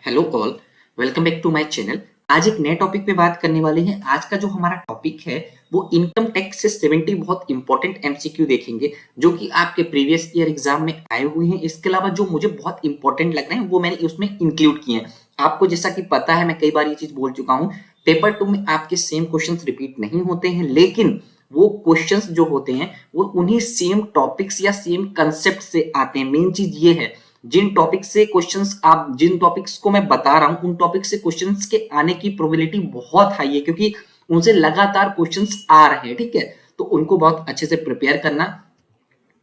Hello all, welcome back to my channel. आज एक नए टॉपिक पे बात करने वाले हैं। आज का जो हमारा टॉपिक है वो इनकम टैक्स से 70 बहुत इंपॉर्टेंट एमसीक्यू देखेंगे जो कि आपके प्रीवियस ईयर एग्जाम में आए हुए हैं। इसके अलावा जो मुझे बहुत इंपॉर्टेंट लग रहे हैं वो मैंने उसमें इंक्लूड किए हैं। आपको जैसा कि पता है, मैं कई बार ये चीज बोल चुका हूँ, पेपर 2 में आपके सेम क्वेश्चंस रिपीट नहीं होते हैं, लेकिन वो क्वेश्चंस जो होते हैं वो उन्हीं सेम टॉपिक्स या सेम कंसेप्ट से आते हैं। मेन चीज ये है, जिन टॉपिक से क्वेश्चंस आप जिन टॉपिक्स को मैं बता रहा हूं उन टॉपिक से क्वेश्चंस के आने की प्रोबेबिलिटी बहुत हाई है, क्योंकि उनसे लगातार क्वेश्चंस आ रहे हैं। ठीक है, तो उनको बहुत अच्छे से प्रिपेयर करना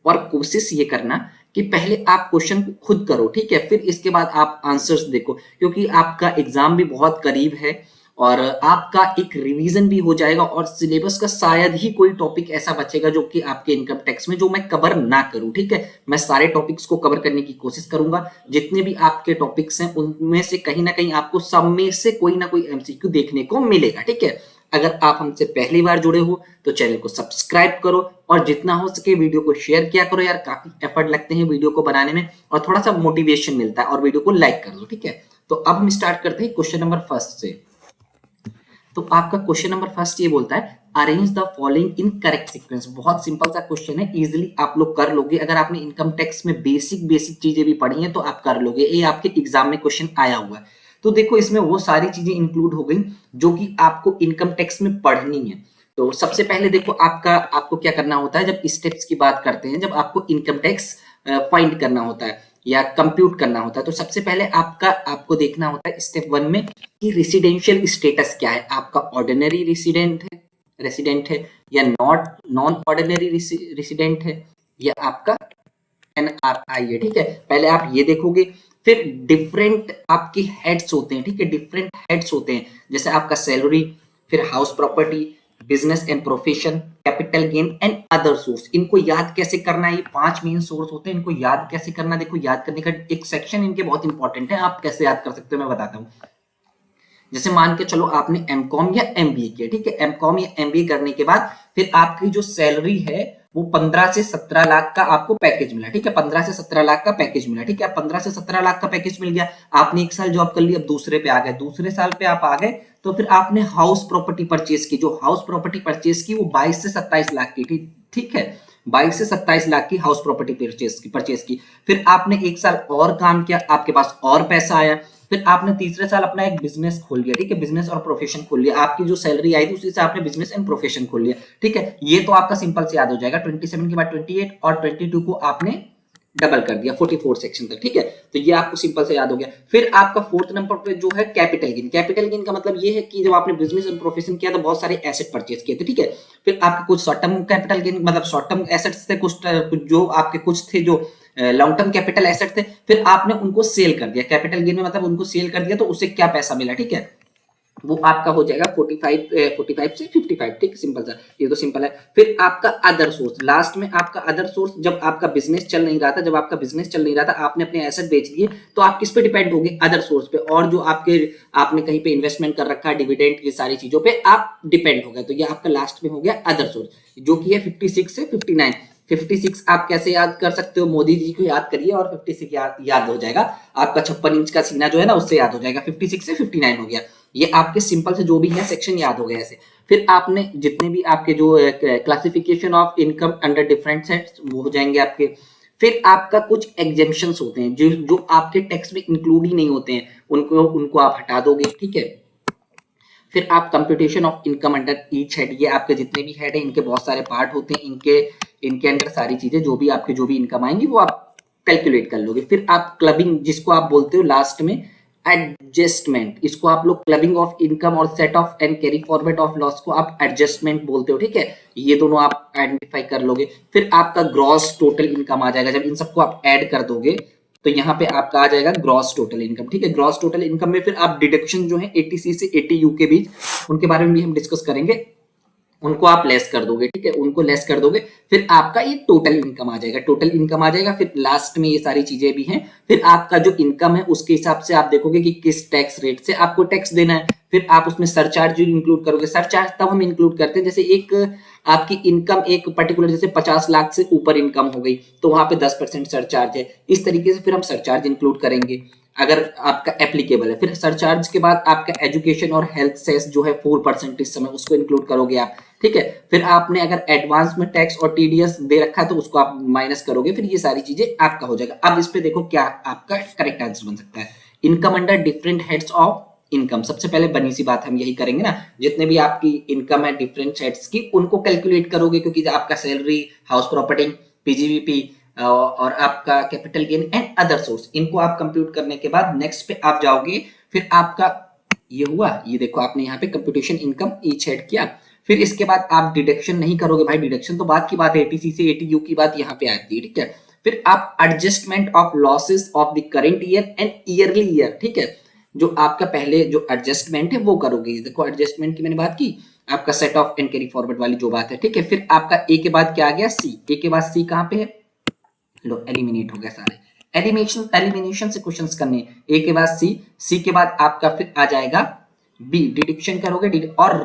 और कोशिश ये करना कि पहले आप क्वेश्चन को खुद करो। ठीक है, फिर इसके बाद आप आंसर्स देखो, क्योंकि आपका एग्जाम भी बहुत करीब है और आपका एक रिवीजन भी हो जाएगा और सिलेबस का शायद ही कोई टॉपिक ऐसा बचेगा जो कि आपके इनकम टैक्स में जो मैं कवर ना करूं। ठीक है, मैं सारे टॉपिक्स को कवर करने की कोशिश करूंगा। जितने भी आपके टॉपिक्स हैं उनमें से कहीं ना कहीं आपको सब में से कोई ना कोई एमसीक्यू देखने को मिलेगा। ठीक है, अगर आप हमसे पहली बार जुड़े हो तो चैनल को सब्सक्राइब करो और जितना हो सके वीडियो को शेयर किया करो। यार काफी एफर्ट लगते हैं वीडियो को बनाने में और थोड़ा सा मोटिवेशन मिलता है, और वीडियो को लाइक कर दो। ठीक है, तो अब हम स्टार्ट करते हैं क्वेश्चन नंबर फर्स्ट से। तो आपका क्वेश्चन नंबर फर्स्ट ये बोलता है, arrange the following in correct sequence. बहुत सिंपल सा क्वेश्चन है, इजीली आप लोग कर लोगे। अगर आपने इनकम टैक्स में बेसिक चीजें भी पढ़ी हैं तो आप कर लोगे। ये आपके एग्जाम में क्वेश्चन आया हुआ है। तो देखो, इसमें वो सारी चीजें इंक्लूड हो गई जो कि आपको इनकम टैक्स में पढ़नी है। तो सबसे पहले देखो, आपको क्या करना होता है। जब स्टेप्स की बात करते हैं, जब आपको इनकम टैक्स फाइंड करना होता है या कंप्यूट करना होता है, तो सबसे पहले आपको देखना होता है स्टेप 1 में कि रेसिडेंशियल स्टेटस क्या है। आपका ऑर्डिनरी रेसिडेंट है या नॉन ऑर्डिनरी रेसिडेंट है या आपका एनआरआई है। ठीक है, पहले आप ये देखोगे। फिर डिफरेंट आपके हेड्स होते हैं। ठीक है, डिफरेंट हेड्स होते हैं, जैसे आपका सैलरी, फिर house property, business and profession, capital gain and other source. इनको याद कैसे करना है, ये 5 मेन सोर्स होते हैं। इनको याद कैसे करना, देखो याद करने का एक सेक्शन इनके बहुत इंपॉर्टेंट है। आप कैसे याद कर सकते हो मैं बताता हूँ। जैसे मान के चलो आपने एमकॉम या एमबीए किया। ठीक है, एमकॉम या एमबीए करने के बाद फिर आपकी जो सैलरी है वो 15 से 17 लाख का आपको पैकेज मिला। ठीक है, 15 से 17 लाख का पैकेज मिला। ठीक है, 15 से 17 लाख का पैकेज मिल गया। आपने एक साल जॉब कर ली, अब दूसरे पे आ गए, दूसरे साल पे आप आ गए, तो फिर आपने हाउस प्रॉपर्टी परचेज की। जो हाउस प्रॉपर्टी परचेज की वो 22 से 27 लाख की। ठीक है, 22 से 27 लाख की हाउस प्रॉपर्टी परचेज की। फिर आपने एक साल और काम किया, आपके पास और पैसा आया। फिर आपने तीसरे साल अपना एक बिजनेस खोल लिया। ठीक है, बिजनेस और प्रोफेशन खोल लिया। आपकी जो सैलरी आई थी उसी से आपने बिजनेस एंड प्रोफेशन खोल लिया। ठीक है, ये तो आपका सिंपल से याद हो जाएगा। 27 के बाद 28 और 22 को आपने डबल कर दिया 44 सेक्शन तक। ठीक है, तो ये आपको सिंपल से याद हो गया। फिर आपका फोर्थ नंबर पे जो है कैपिटल गेन। कैपिटल गेन का मतलब ये है कि जब आपने बिजनेस एंड प्रोफेशन किया तो बहुत सारे एसेट परचेज किए थे। ठीक है, फिर आपके कुछ शॉर्ट टर्म कैपिटल गेन मतलब शॉर्ट टर्म एसेट्स थे, कुछ जो आपके कुछ थे जो लॉन्ग टर्म कैपिटल एसेट थे, फिर आपने उनको सेल कर दिया। कैपिटल गेन में मतलब उनको सेल कर दिया, तो उससे क्या पैसा मिला। ठीक है, वो आपका हो जाएगा 45 से 55। ठीक, सिंपल सा, ये तो सिंपल है। फिर आपका अदर सोर्स, लास्ट में आपका अदर सोर्स, जब आपका बिजनेस चल नहीं रहा था, जब आपका बिजनेस चल नहीं रहा था, आपने अपने एसेट बेच दिए, तो आप किस पे डिपेंड होंगे, अदर सोर्स पे। और जो आपने कहीं पे इन्वेस्टमेंट कर रखा है, डिविडेंड, ये सारी चीजों पे आप डिपेंड हो गए। तो ये आपका लास्ट में हो गया अदर सोर्स, जो कि है 56 से 59। 56 आप कैसे याद कर सकते हो, मोदी जी को याद करिए और 56 याद हो जाएगा। आपका 56 इंच का सीना जो है ना, उससे याद हो जाएगा। 56 से 59 हो गया। ये आपके सिंपल से जो भी है सेक्शन याद हो गए ऐसे। फिर आपने जितने भी आपके जो classification of income under different sets वो हो जाएंगे आपके। फिर आपका कुछ एग्जेम्पशंस होते हैं जो आपके टैक्स में इंक्लूड ही नहीं होते हैं, उनको आप हटा दोगे। ठीक है, फिर आप computation of income under each head, ये आपके जितने भी हेड हैं इनके बहुत सारे पार्ट होते हैं, इनके अंडर सारी चीजें जो भी आपकी जो भी इनकम आएंगी वो आप कैलकुलेट कर लोगे। फिर आप क्लबिंग, जिसको आप बोलते हो लास्ट में एडजस्टमेंट, इसको आप लोग क्लबिंग ऑफ इनकम और set of and carry forward of loss को आप एडजस्टमेंट बोलते हो। ठीक है, ये दोनों आप आइडेंटिफाई कर लोगे। फिर आपका ग्रॉस टोटल इनकम आ जाएगा। जब इन सबको आप ऐड कर दोगे तो यहाँ पे आपका आ जाएगा ग्रॉस टोटल इनकम। ठीक है, ग्रॉस टोटल इनकम में फिर आप डिडक्शन जो है 80C से 80U के बीच, उनके बारे में भी हम डिस्कस करेंगे, उनको आप लेस कर दोगे। ठीक है, उनको लेस कर दोगे, फिर आपका ये टोटल इनकम आ जाएगा। टोटल इनकम आ जाएगा, फिर लास्ट में ये सारी चीजें भी हैं। फिर आपका जो इनकम है उसके हिसाब से आप देखोगे कि किस टैक्स रेट से आपको टैक्स देना है। फिर आप उसमें सरचार्ज इंक्लूड करोगे। सरचार्ज तब हम इंक्लूड करते हैं जैसे एक आपकी इनकम एक पर्टिकुलर जैसे 50 लाख से ऊपर इनकम हो गई तो वहां पे 10% सरचार्ज है। इस तरीके से फिर हम सरचार्ज इंक्लूड करेंगे अगर आपका एप्लीकेबल है। फिर सरचार्ज के बाद आपका एजुकेशन और हेल्थ सेस जो है 4% इस समय, उसको इंक्लूड करोगे आप, ठीक है। फिर आपने अगर एडवांस में टैक्स और टीडीएस दे रखा है तो उसको आप माइनस करोगे, फिर ये सारी चीजें आपका हो जाएगा। अब इस पे देखो क्या आपका करेक्ट आंसर बन सकता है। Income under different heads of income, सबसे पहले बनी सी बात हम यही करेंगे ना, जितने भी आपकी इनकम है डिफरेंट हेड्स की उनको कैलकुलेट करोगे, क्योंकि आपका सैलरी, हाउस प्रॉपर्टी, पीजीवीपी और आपका capital gain and other source, इनको आप कंप्यूट करने के बाद नेक्स्ट पे आप जाओगे। फिर आपका ये हुआ, ये देखो आपने यहाँ पे कंप्यूटेशन इनकम ईच हेड किया। फिर इसके बाद आप डिडक्शन नहीं करोगे भाई, डिडक्शन तो बात की बात है, एटीसी से एटीयू की बात यहाँ पे आती है, ठीक है। फिर आप adjustment of losses of the current year and yearly year, ठीक है, जो आपका पहले जो एडजस्टमेंट है वो करोगे। देखो एडजस्टमेंट की मैंने बात की, आपका set of and carry forward वाली जो बात है, ठीक है। फिर आपका ए के बाद क्या आ गया, सी। ए के बाद सी कहां पे है, लो एलिमिनेट हो गया सारे, एलिमिनेशन से क्वेश्चंस करने। ए के बाद सी, सी के बाद आपका फिर आ जाएगा बी, डिडक्शन करोगे। और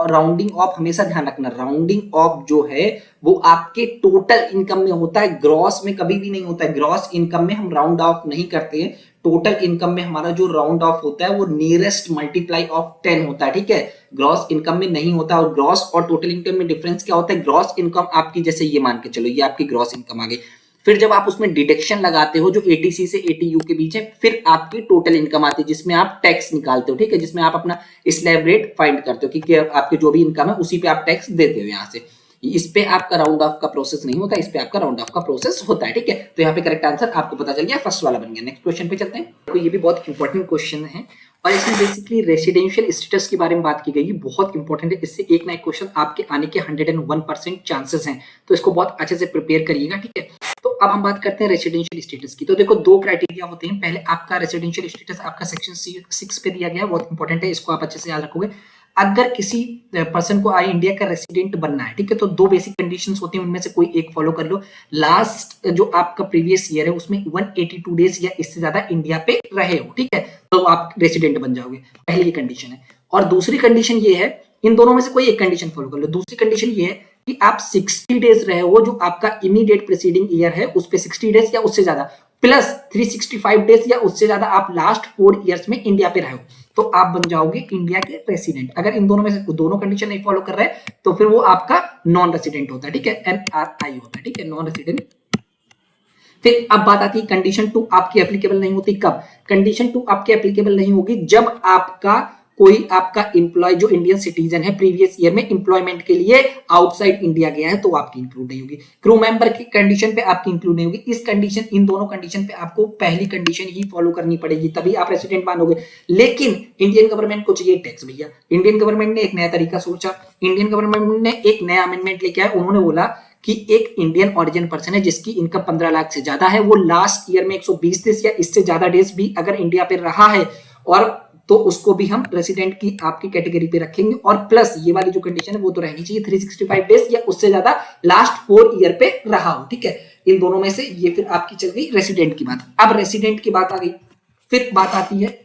राउंडिंग ऑफ हमेशा ध्यान रखना, राउंडिंग ऑफ जो है वो आपके टोटल इनकम में होता है, ग्रॉस में कभी भी नहीं होता है। ग्रॉस इनकम में हम राउंड ऑफ नहीं करते हैं, टोटल इनकम में हमारा जो राउंड ऑफ होता है वो नियरेस्ट मल्टीप्लाई ऑफ 10 होता है, ठीक है। ग्रॉस इनकम में नहीं होता। और ग्रॉस और टोटल इनकम में डिफरेंस क्या होता है, ग्रॉस इनकम आपकी जैसे ये मान के चलो ये आपकी ग्रॉस इनकम आ गई, फिर जब आप उसमें डिडक्शन लगाते हो जो एटीसी से एटीयू के बीच है, फिर आपकी टोटल इनकम आती है जिसमें आप टैक्स निकालते हो, ठीक है, जिसमें आप अपना स्लैब रेट फाइंड करते हो कि आपके जो भी इनकम है उसी पे आप टैक्स देते हो। यहाँ से इस पे आपका राउंड ऑफ का प्रोसेस नहीं होता, इस पे आपका राउंड ऑफ का प्रोसेस होता है, ठीक है। तो यहाँ पे करेक्ट आंसर आपको पता चल गया, फर्स्ट वाला बन गया। नेक्स्ट क्वेश्चन पे चलते हैं। तो ये भी बहुत इंपॉर्टेंट क्वेश्चन है और इसमें बेसिकली रेसिडेंशियल स्टेटस के बारे में बात की गई है, बहुत इंपॉर्टेंट है। इससे एक ना एक क्वेश्चन आपके आने के 101% चांसेस हैं, तो इसको बहुत अच्छे से प्रिपेयर करिएगा, ठीक है। तो अब हम बात करते हैं रेसिडेंशियल स्टेटस की। तो देखो दो क्राइटेरिया होते हैं, पहले आपका रेसिडेंशियल स्टेटस आपका सेक्शन 6 पे दिया गया है, बहुत इंपॉर्टेंट है, इसको आप अच्छे से याद रखोगे। अगर किसी पर्सन को इंडिया का रेसिडेंट बनना है, ठीक है, तो दो बेसिक कंडीशंस होती हैं, उनमें से कोई एक फॉलो कर लो। लास्ट जो आपका प्रीवियस ईयर है उसमें 182 डेज या इससे ज्यादा इंडिया पे रहे हो, ठीक है, तो आप रेसिडेंट बन जाओगे, पहली ये कंडीशन है। और दूसरी कंडीशन ये है, इन दोनों में से कोई एक कंडीशन फॉलो कर लो। दूसरी कंडीशन ये है कि आप 60 डेज रहे हो, जो आपका इमीडिएट प्रीसीडिंग ईयर है उस पे 60 डेज या उससे ज्यादा, प्लस 365 डेज या उससे ज्यादा आप लास्ट 4 इयर्स में इंडिया पे रहे हो, तो आप बन जाओगे इंडिया के रेसिडेंट। अगर इन दोनों में से दोनों कंडीशन नहीं फॉलो कर रहे हैं तो फिर वो आपका नॉन रेसिडेंट होता है, ठीक है, NRI होता है, ठीक है, नॉन रेसिडेंट। फिर अब बात आती है कंडीशन 2 आपकी एप्लीकेबल नहीं होती कब, कंडीशन 2 आपकी एप्लीकेबल नहीं होगी जब आपका कोई आपका एम्प्लॉय जो इंडियन सिटीजन है प्रीवियस ईयर में एम्प्लॉयमेंट के लिए आउटसाइड इंडिया गया है, तो आपकी इंक्लूड नहीं होगी। क्रू मेंबर की कंडीशन पे आपकी इंक्लूड नहीं होगी। इस कंडीशन, इन दोनों कंडीशन पे आपको पहली कंडीशन ही फॉलो करनी पड़ेगी, तभी आप रेसिडेंट मानोगे। लेकिन इंडियन गवर्नमेंट को चाहिए टैक्स भैया, इंडियन गवर्नमेंट ने एक नया तरीका सोचा, इंडियन गवर्नमेंट ने एक नया अमेंडमेंट लेके आया। उन्होंने बोला कि एक इंडियन ओरिजिन पर्सन है जिसकी इनकम 15 लाख से ज्यादा है, वो लास्ट ईयर में 120 डेज या इससे ज्यादा डेज भी अगर इंडिया पे रहा है, और तो उसको भी हम रेसिडेंट की आपकी कैटेगरी पे रखेंगे। और प्लस ये वाली जो कंडीशन है वो तो रहनी चाहिए 365 डेज या उससे ज्यादा लास्ट 4 ईयर पे रहा हो, ठीक है। इन दोनों में से ये फिर आपकी चल गई रेसिडेंट की बात। अब रेसिडेंट की बात आ गई, फिर बात आती है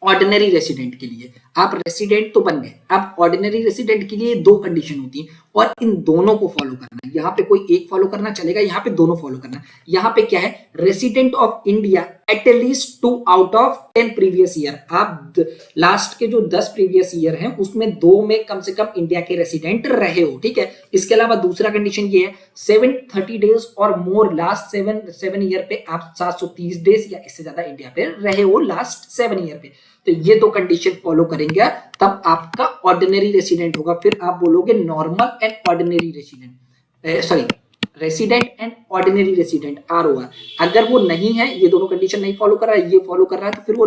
ऑर्डिनरी रेसिडेंट के लिए। आप रेसिडेंट तो बन गए, अब ऑर्डिनरी रेसिडेंट के लिए दो कंडीशन होती है और इन दोनों को फॉलो करना है। यहाँ पे कोई एक फॉलो करना चलेगा, यहाँ पे दोनों फॉलो करना। यहाँ पे क्या है, resident of India at least 2 out of 10 previous year. आप लास्ट के जो 10 प्रीवियस ईयर हैं उसमें 2 में कम से कम इंडिया के रेसिडेंट रहे हो, ठीक है। इसके अलावा दूसरा कंडीशन ये है 730 डेज और मोर लास्ट 7 ईयर पे आप 730 डेज या इससे ज्यादा इंडिया पे रहे हो लास्ट 7 ईयर पे। तो ये दो कंडीशन फॉलो करेंगे तब आपका ऑर्डिनरी रेसिडेंट होगा। फिर आप बोलोगे normal and ordinary resident, sorry resident and ordinary resident, ROR। अगर वो नहीं है, ये दोनों कंडीशन नहीं फॉलो कर रहा है, ये फॉलो कर रहा है, तो फिर वो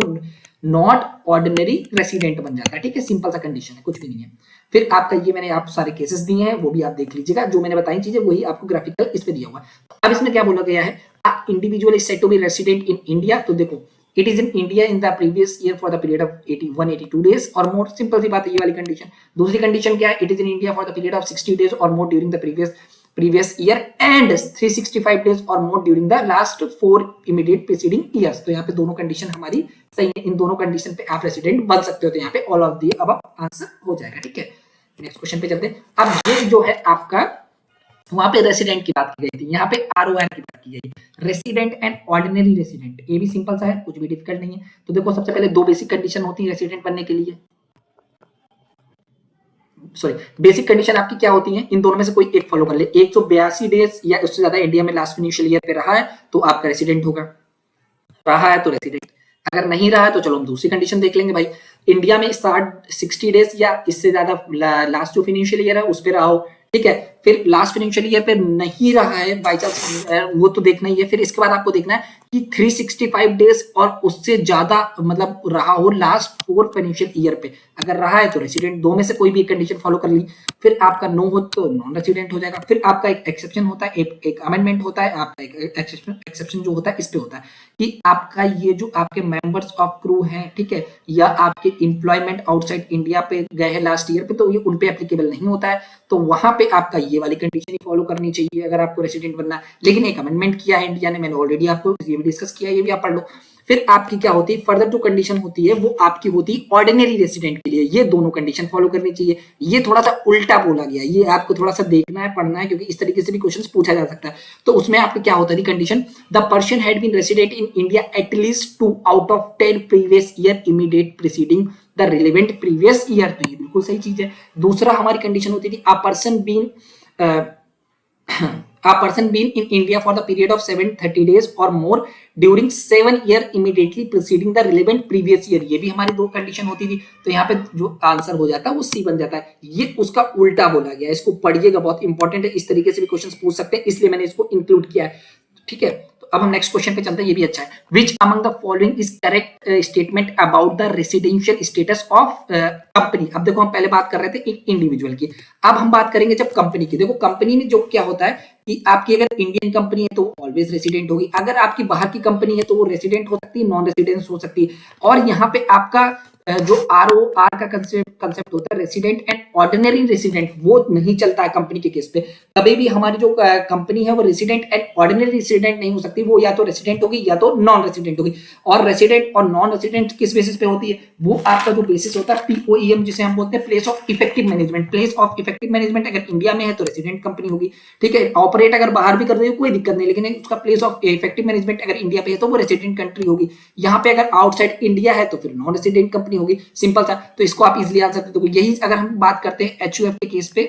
नॉट ऑर्डिनरी रेसिडेंट बन जाता है, ठीक है। सिंपल सा कंडीशन है, कुछ भी नहीं है। फिर आपका ये मैंने आप सारे केसेस दिए हैं, वो भी आप देख लीजिएगा, जो मैंने बताई चीजें वही आपको ग्राफिकल इस पे दिया हुआ है। अब इसमें क्या बोला गया है, individual is said to be resident in India. तो देखो it is in India in the previous year for the period of 182 days or more, simple सी बात है ये वाली कंडीशन। दूसरी कंडीशन क्या है, it is in India for the period of 60 days or more during the previous year and 365 days or more during the last 4 immediate preceding years। तो यहाँ पे दोनों कंडीशन हमारी सही है, इन दोनों कंडीशन पे आप रेसिडेंट बन सकते हो। तो यहाँ पे ऑल ऑफ दी अब आंसर हो जाएगा। ठीक है, नेक्स्ट क्वेश्चन पे चलते हैं। अब ये जो है आपका वहां पे रेसिडेंट की बात की गई थी, यहाँ पे आरओआर की बात की गई, रेसिडेंट एंड ऑर्डिनरी रेसिडेंट। ये भी सिंपल सा है, कुछ भी डिफिकल्ट नहीं है। तो देखो सबसे पहले दो बेसिक कंडीशन होती है रेसिडेंट बनने के लिए। सॉरी, बेसिक कंडीशन आपकी क्या होती है, इन दोनों में से कोई एक फॉलो कर ले। 182 डेज या उससे ज्यादा इंडिया में लास्ट फाइनेंशियल ईयर पे रहा है तो आपका रेसिडेंट होगा, रहा है तो रेसिडेंट, अगर नहीं रहा है तो चलो हम दूसरी कंडीशन देख लेंगे। भाई इंडिया में 60 डेज या इससे ज्यादा लास्ट जो फाइनेंशियल ईयर है उस पे रहा हो, ठीक है। फिर लास्ट फाइनेंशियल ईयर पे नहीं रहा है बाई चांस, वो तो देखना ही है। फिर इसके बाद आपको देखना है कि 365 डेज और उससे ज्यादा मतलब रहा हो लास्ट 4 फाइनेंशियल ईयर पे, अगर रहा है तो रेसिडेंट। दो में से कोई भी एक कंडीशन फॉलो कर ली। फिर आपका नो हो तो नॉन रेसिडेंट हो जाएगा। फिर आपका एक एक्सेप्शन होता है, एक अमेंडमेंट होता है, आपका एक एक्सेप्शन जो होता है इस पे होता है कि आपका ये जो आपके मेंबर्स ऑफ क्रू हैं, ठीक है, या आपके एम्प्लॉयमेंट आउटसाइड इंडिया पे गए हैं लास्ट ईयर पे, तो ये उन पे एप्लीकेबल नहीं होता है। तो वहां पे आपका ये वाली कंडीशन ही फॉलो करनी चाहिए अगर आपको रेसिडेंट बनना है। लेकिन एक अमेंडमेंट किया है इंडिया ने, मैंने ऑलरेडी आपको ये भी डिस्कस किया है, ये भी आप पढ़ लो। फिर आपकी क्या होती है फर्दर जो कंडीशन होती है वो आपकी होती है ऑर्डिनरी रेसिडेंट के लिए। ये दोनों कंडीशन फॉलो करनी चाहिए। ये थोड़ा सा उल्टा बोला गया, ये आपको थोड़ा सा देखना है, पढ़ना है, क्योंकि इस तरीके से भी क्वेश्चन पूछा जा सकता है। तो उसमें आपकी क्या होता है condition, the person had been resident in India at least 2 out of 10 previous year immediate preceding the relevant previous year. तो ये बिल्कुल सही चीज है। दूसरा हमारी कंडीशन होती थी a person been in India for the period of 730 days or more during 7 year immediately preceding the relevant previous year। ये भी हमारी दो कंडीशन होती थी। तो यहाँ पे जो आंसर हो जाता है वो सी बन जाता है। ये उसका उल्टा बोला गया है, इसको पढ़िएगा, बहुत इंपॉर्टेंट है। इस तरीके से भी क्वेश्चन पूछ सकते हैं, इसलिए मैंने इसको इंक्लूड किया है। ठीक है, तो अब हम नेक्स्ट क्वेश्चन पे चलते हैं, ये भी अच्छा है। Which among the following is correct statement about the residential status of company. अब देखो हम पहले बात कर रहे थे एक इंडिविजुअल की, अब हम बात करेंगे जब कंपनी की। देखो कंपनी में जो क्या होता है कि आपकी अगर इंडियन कंपनी है तो ऑलवेज रेसिडेंट होगी, अगर आपकी बाहर की कंपनी है तो वो रेसिडेंट हो सकती है, नॉन रेसिडेंट हो सकती है। और यहाँ पे आपका जो आरओआर का कंसेप्ट होता है रेसिडेंट एंड ऑर्डिनरी रेसिडेंट, वो नहीं चलता है कंपनी के केस पे। कभी भी हमारी जो कंपनी है वो रेसिडेंट एंड ऑर्डिनरी रेसिडेंट नहीं हो सकती, वो या तो रेसिडेंट होगी या तो नॉन रेसिडेंट होगी। और रेसिडेंट और नॉन रेसिडेंट किस बेसिस पे होती है, वो आपका जो बेसिस होता है पीओईएम जिसे हम बोलते हैं, place of effective management. Place of effective management अगर इंडिया में है तो रेसिडेंट कंपनी होगी, ठीक है। ऑपरेट अगर बाहर भी कर रही हो कोई दिक्कत नहीं, लेकिन उसका प्लेस ऑफ इफेक्टिव मैनेजमेंट अगर इंडिया पे है तो वो रेसिडेंट कंट्री होगी। यहाँ पे अगर आउटसाइड इंडिया है तो फिर नॉन रेसिडेंट कंपनी होगी, सिंपल था। तो इसको आप इजीली आंसर सकते हो। यही अगर हम बात करते हैं एचयूएफ के केस पे,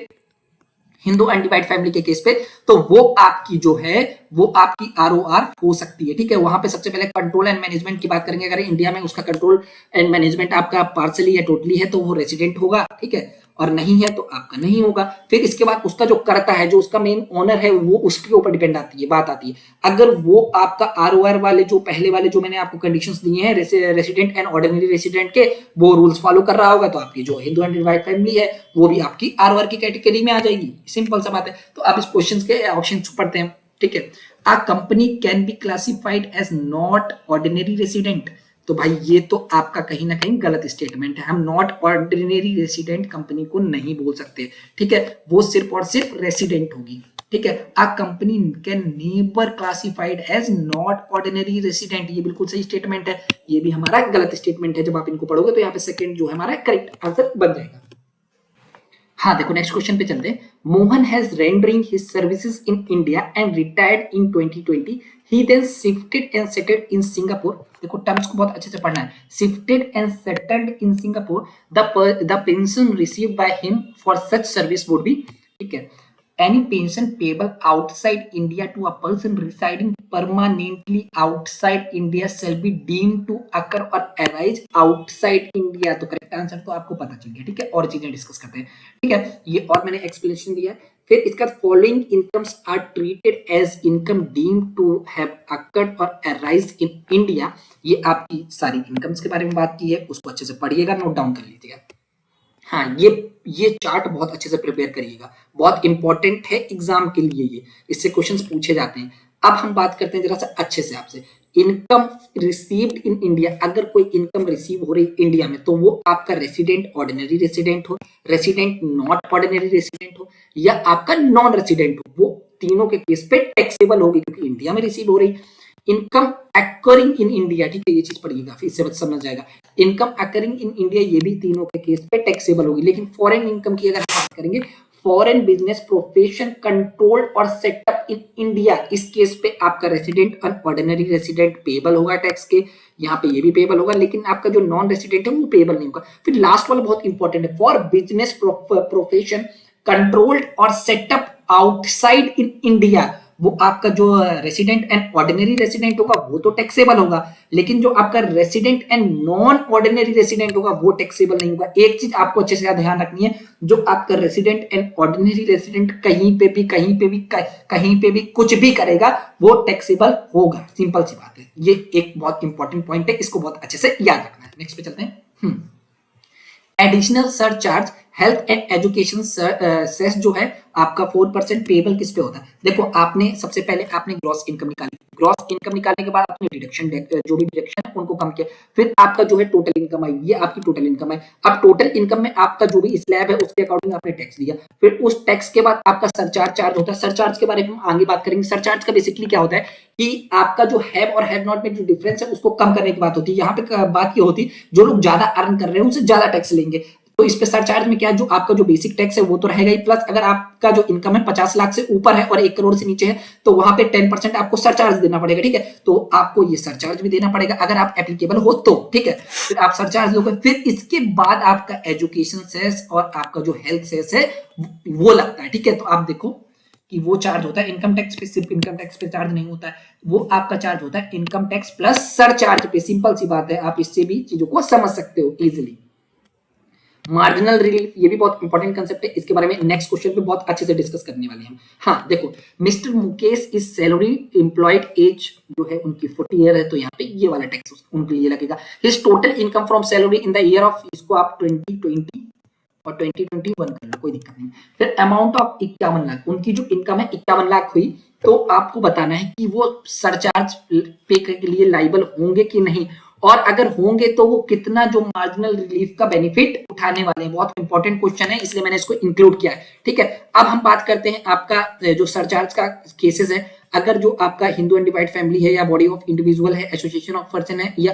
हिंदू अनडिवाइड फैमिली के केस पे, तो वो आपकी जो है वो आपकी आरओआर हो सकती है, ठीक है। वहां पे सबसे पहले कंट्रोल एंड मैनेजमेंट की बात करेंगे। अगर इंडिया में उसका कंट्रोल एंड मैनेजमेंट आपका पार्सली या टोटली है तो वो रेसिडेंट होगा, ठीक है, और नहीं है तो आपका नहीं होगा। फिर इसके बाद उसका जो करता है, जो उसका मेन ओनर है, वो उसके ऊपर डिपेंड आती है, बात आती है। अगर वो आपका आरओआर वाले जो पहले वाले जो मैंने आपको कंडीशंस दिए हैं रेसिडेंट एंड ऑर्डिनरी रेसिडेंट के, वो रूल्स फॉलो कर रहा होगा तो आपकी जो हिंदू अनडिवाइड फैमिली है वो भी आपकी आरओआर की कैटेगरी में आ जाएगी, सिंपल सा बात है। तो आप इस क्वेश्चन के ऑप्शन पढ़ते हैं, ठीक है। A company can be classified as not ordinary resident। तो भाई ये तो आपका कहीं ना कहीं गलत स्टेटमेंट है। हम नॉट ऑर्डिनरी रेसिडेंट कंपनी को नहीं बोल सकते, ठीक है, वो सिर्फ और सिर्फ रेसिडेंट होगी, ठीक है। A company can never classified as not ordinary resident, ये बिल्कुल सही स्टेटमेंट है। ये भी हमारा गलत स्टेटमेंट है। जब आप इनको पढ़ोगे तो यहाँ पे सेकंड जो है हमारा करेक्ट आंसर बन जाएगा। हाँ देखो नेक्स्ट क्वेश्चन पे चलते हैं। Mohan has rendering his services in India and retired in 2020। He then shifted and settled in Singapore. देखो टर्म्स को बहुत अच्छे से पढ़ना है। Shifted and settled in Singapore, the pension received by him for such service would be, ठीक है, any pension payable outside India to a person residing permanently outside India shall be deemed to occur or arise outside India। तो correct answer तो आपको पता चल गया, ठीक है। और चीजें डिस्कस करते हैं, ठीक है। ये और मैंने एक्सप्लेनेशन दिया है। फिर इसका following incomes are treated as income deemed to have accrued और अराइज इन इंडिया। ये आपकी सारी इनकम्स के बारे में बात की है, उसको अच्छे से पढ़िएगा, नोट डाउन कर लीजिएगा। हाँ ये चार्ट बहुत अच्छे से प्रिपेयर करिएगा, बहुत इंपॉर्टेंट है एग्जाम के लिए ये, इससे क्वेश्चंस पूछे जाते हैं। अब हम बात करते हैं जरा सा अच्छे से आपसे इनकम रिसीव्ड इन इंडिया, अगर कोई इनकम रिसीव हो रही इंडिया में तो वो आपका रेसिडेंट ऑर्डिनरी रेसिडेंट हो, रेसिडेंट नॉट ऑर्डिनरी रेसिडेंट हो, या आपका नॉन रेसिडेंट हो, वो तीनों के केस पे टैक्सेबल होगी क्योंकि इंडिया में रिसीव हो रही। इनकम अकरिंग इन इंडिया, ठीक है, ये चीज पढ़िएगा फिर इससे समझ जाएगा। इनकम अकरिंग इन इंडिया ये भी तीनों के केस पे टैक्सेबल होगी। लेकिन फॉरेन इनकम की अगर हम बात करेंगे, फॉरेन बिजनेस प्रोफेशन कंट्रोल्ड और सेटअप इन इंडिया, इस केस पे आपका रेसिडेंट और ऑर्डिनरी रेसिडेंट पेबल होगा टैक्स के, यहाँ पे ये भी पेबल होगा, लेकिन आपका जो नॉन रेसिडेंट है वो पेबल नहीं होगा। फिर लास्ट वाला बहुत इंपॉर्टेंट है, फॉर बिजनेस प्रोफेशन कंट्रोल्ड और सेटअप आउटसाइड इन इंडिया, वो आपका जो रेसिडेंट एंड ऑर्डिनरी रेसिडेंट होगा वो तो टैक्सेबल होगा, लेकिन जो आपका resident and non ordinary resident होगा वो टैक्सेबल नहीं होगा। एक चीज आपको अच्छे से ध्यान रखनी है, जो आपका रेसिडेंट एंड ऑर्डिनरी रेसिडेंट कहीं पे भी कुछ भी करेगा वो टैक्सेबल होगा, सिंपल सी बात है। ये एक बहुत इंपॉर्टेंट पॉइंट है, इसको बहुत अच्छे से याद रखना है। नेक्स्ट पे चलते हैं। Additional surcharge health and education cess जो है आपका 4% पेबल किस पे होता है। देखो आपने सबसे पहले आपने ग्रॉस इनकम निकाली, ग्रॉस इनकम निकालने के बाद आपने डिडक्शन जो भी डिडक्शन है उनको कम किया, फिर आपका जो है टोटल इनकम आई, ये आपकी टोटल इनकम है। अब टोटल इनकम में आपका जो भी स्लैब है उसके अकॉर्डिंग आपने टैक्स दिया, फिर उस टैक्स के बाद आपका सरचार्ज चार्ज होता है। सरचार्ज के बारे में हम आगे बात करेंगे। सरचार्ज का बेसिकली क्या होता है कि आपका जो हैव और हैव नॉट में जो डिफरेंस है उसको कम करने की बात होती है। यहाँ पे बात ये होती है जो लोग ज्यादा अर्न कर रहे हैं उनसे ज्यादा टैक्स लेंगे, तो इस पे सरचार्ज में क्या है, जो आपका जो बेसिक टैक्स है वो तो रहेगा ही, प्लस अगर आपका जो इनकम है 50 लाख से ऊपर है और 1 करोड़ से नीचे है तो वहां पे 10% आपको सरचार्ज देना पड़ेगा, ठीक है। तो आपको ये सरचार्ज भी देना पड़ेगा अगर आप एप्लीकेबल हो तो, ठीक है। फिर आप सरचार्ज दोगे, फिर इसके बाद आपका एजुकेशन सेस और आपका जो हेल्थ सेस है वो लगता है, ठीक है। तो आप देखो कि वो चार्ज होता है इनकम टैक्स पे, सिर्फ इनकम टैक्स पे चार्ज नहीं होता है, वो आपका चार्ज होता है इनकम टैक्स प्लस सरचार्ज पे। सिंपल सी बात है, आप इससे भी चीजों को समझ सकते हो इजिली। मार्जिनल रिलीफ ये भी बहुत इंपॉर्टेंट कंसेप्ट है, इसके बारे में नेक्स्ट क्वेश्चन पे बहुत अच्छे से डिस्कस करने वाले हैं। हाँ देखो, mister Mukesh is salary employed, as जो है उनकी 40 ईयर है, तो यहाँ पे ये वाला टैक्स उनके लिए लगेगा। His total income from salary in the year of, इसको आप 2020 और 2021 कर लो, कोई दिक्कत नहीं। फिर अमाउंट ऑफ 51 लाख, उनकी जो इनकम है 51 लाख हुई, तो आपको बताना है कि वो सरचार्ज पे के लिए लाइबल होंगे कि नहीं, और अगर होंगे तो वो कितना जो मार्जिनल रिलीफ का बेनिफिट उठाने वाले हैं। बहुत इंपॉर्टेंट क्वेश्चन है इसलिए मैंने इसको इंक्लूड किया है, ठीक है। अब हम बात करते हैं आपका जो सरचार्ज का केसेस है। अगर जो आपका हिंदू अनडिवाइड फैमिली है या बॉडी ऑफ इंडिविजुअल है, एसोसिएशन ऑफ पर्सन है, या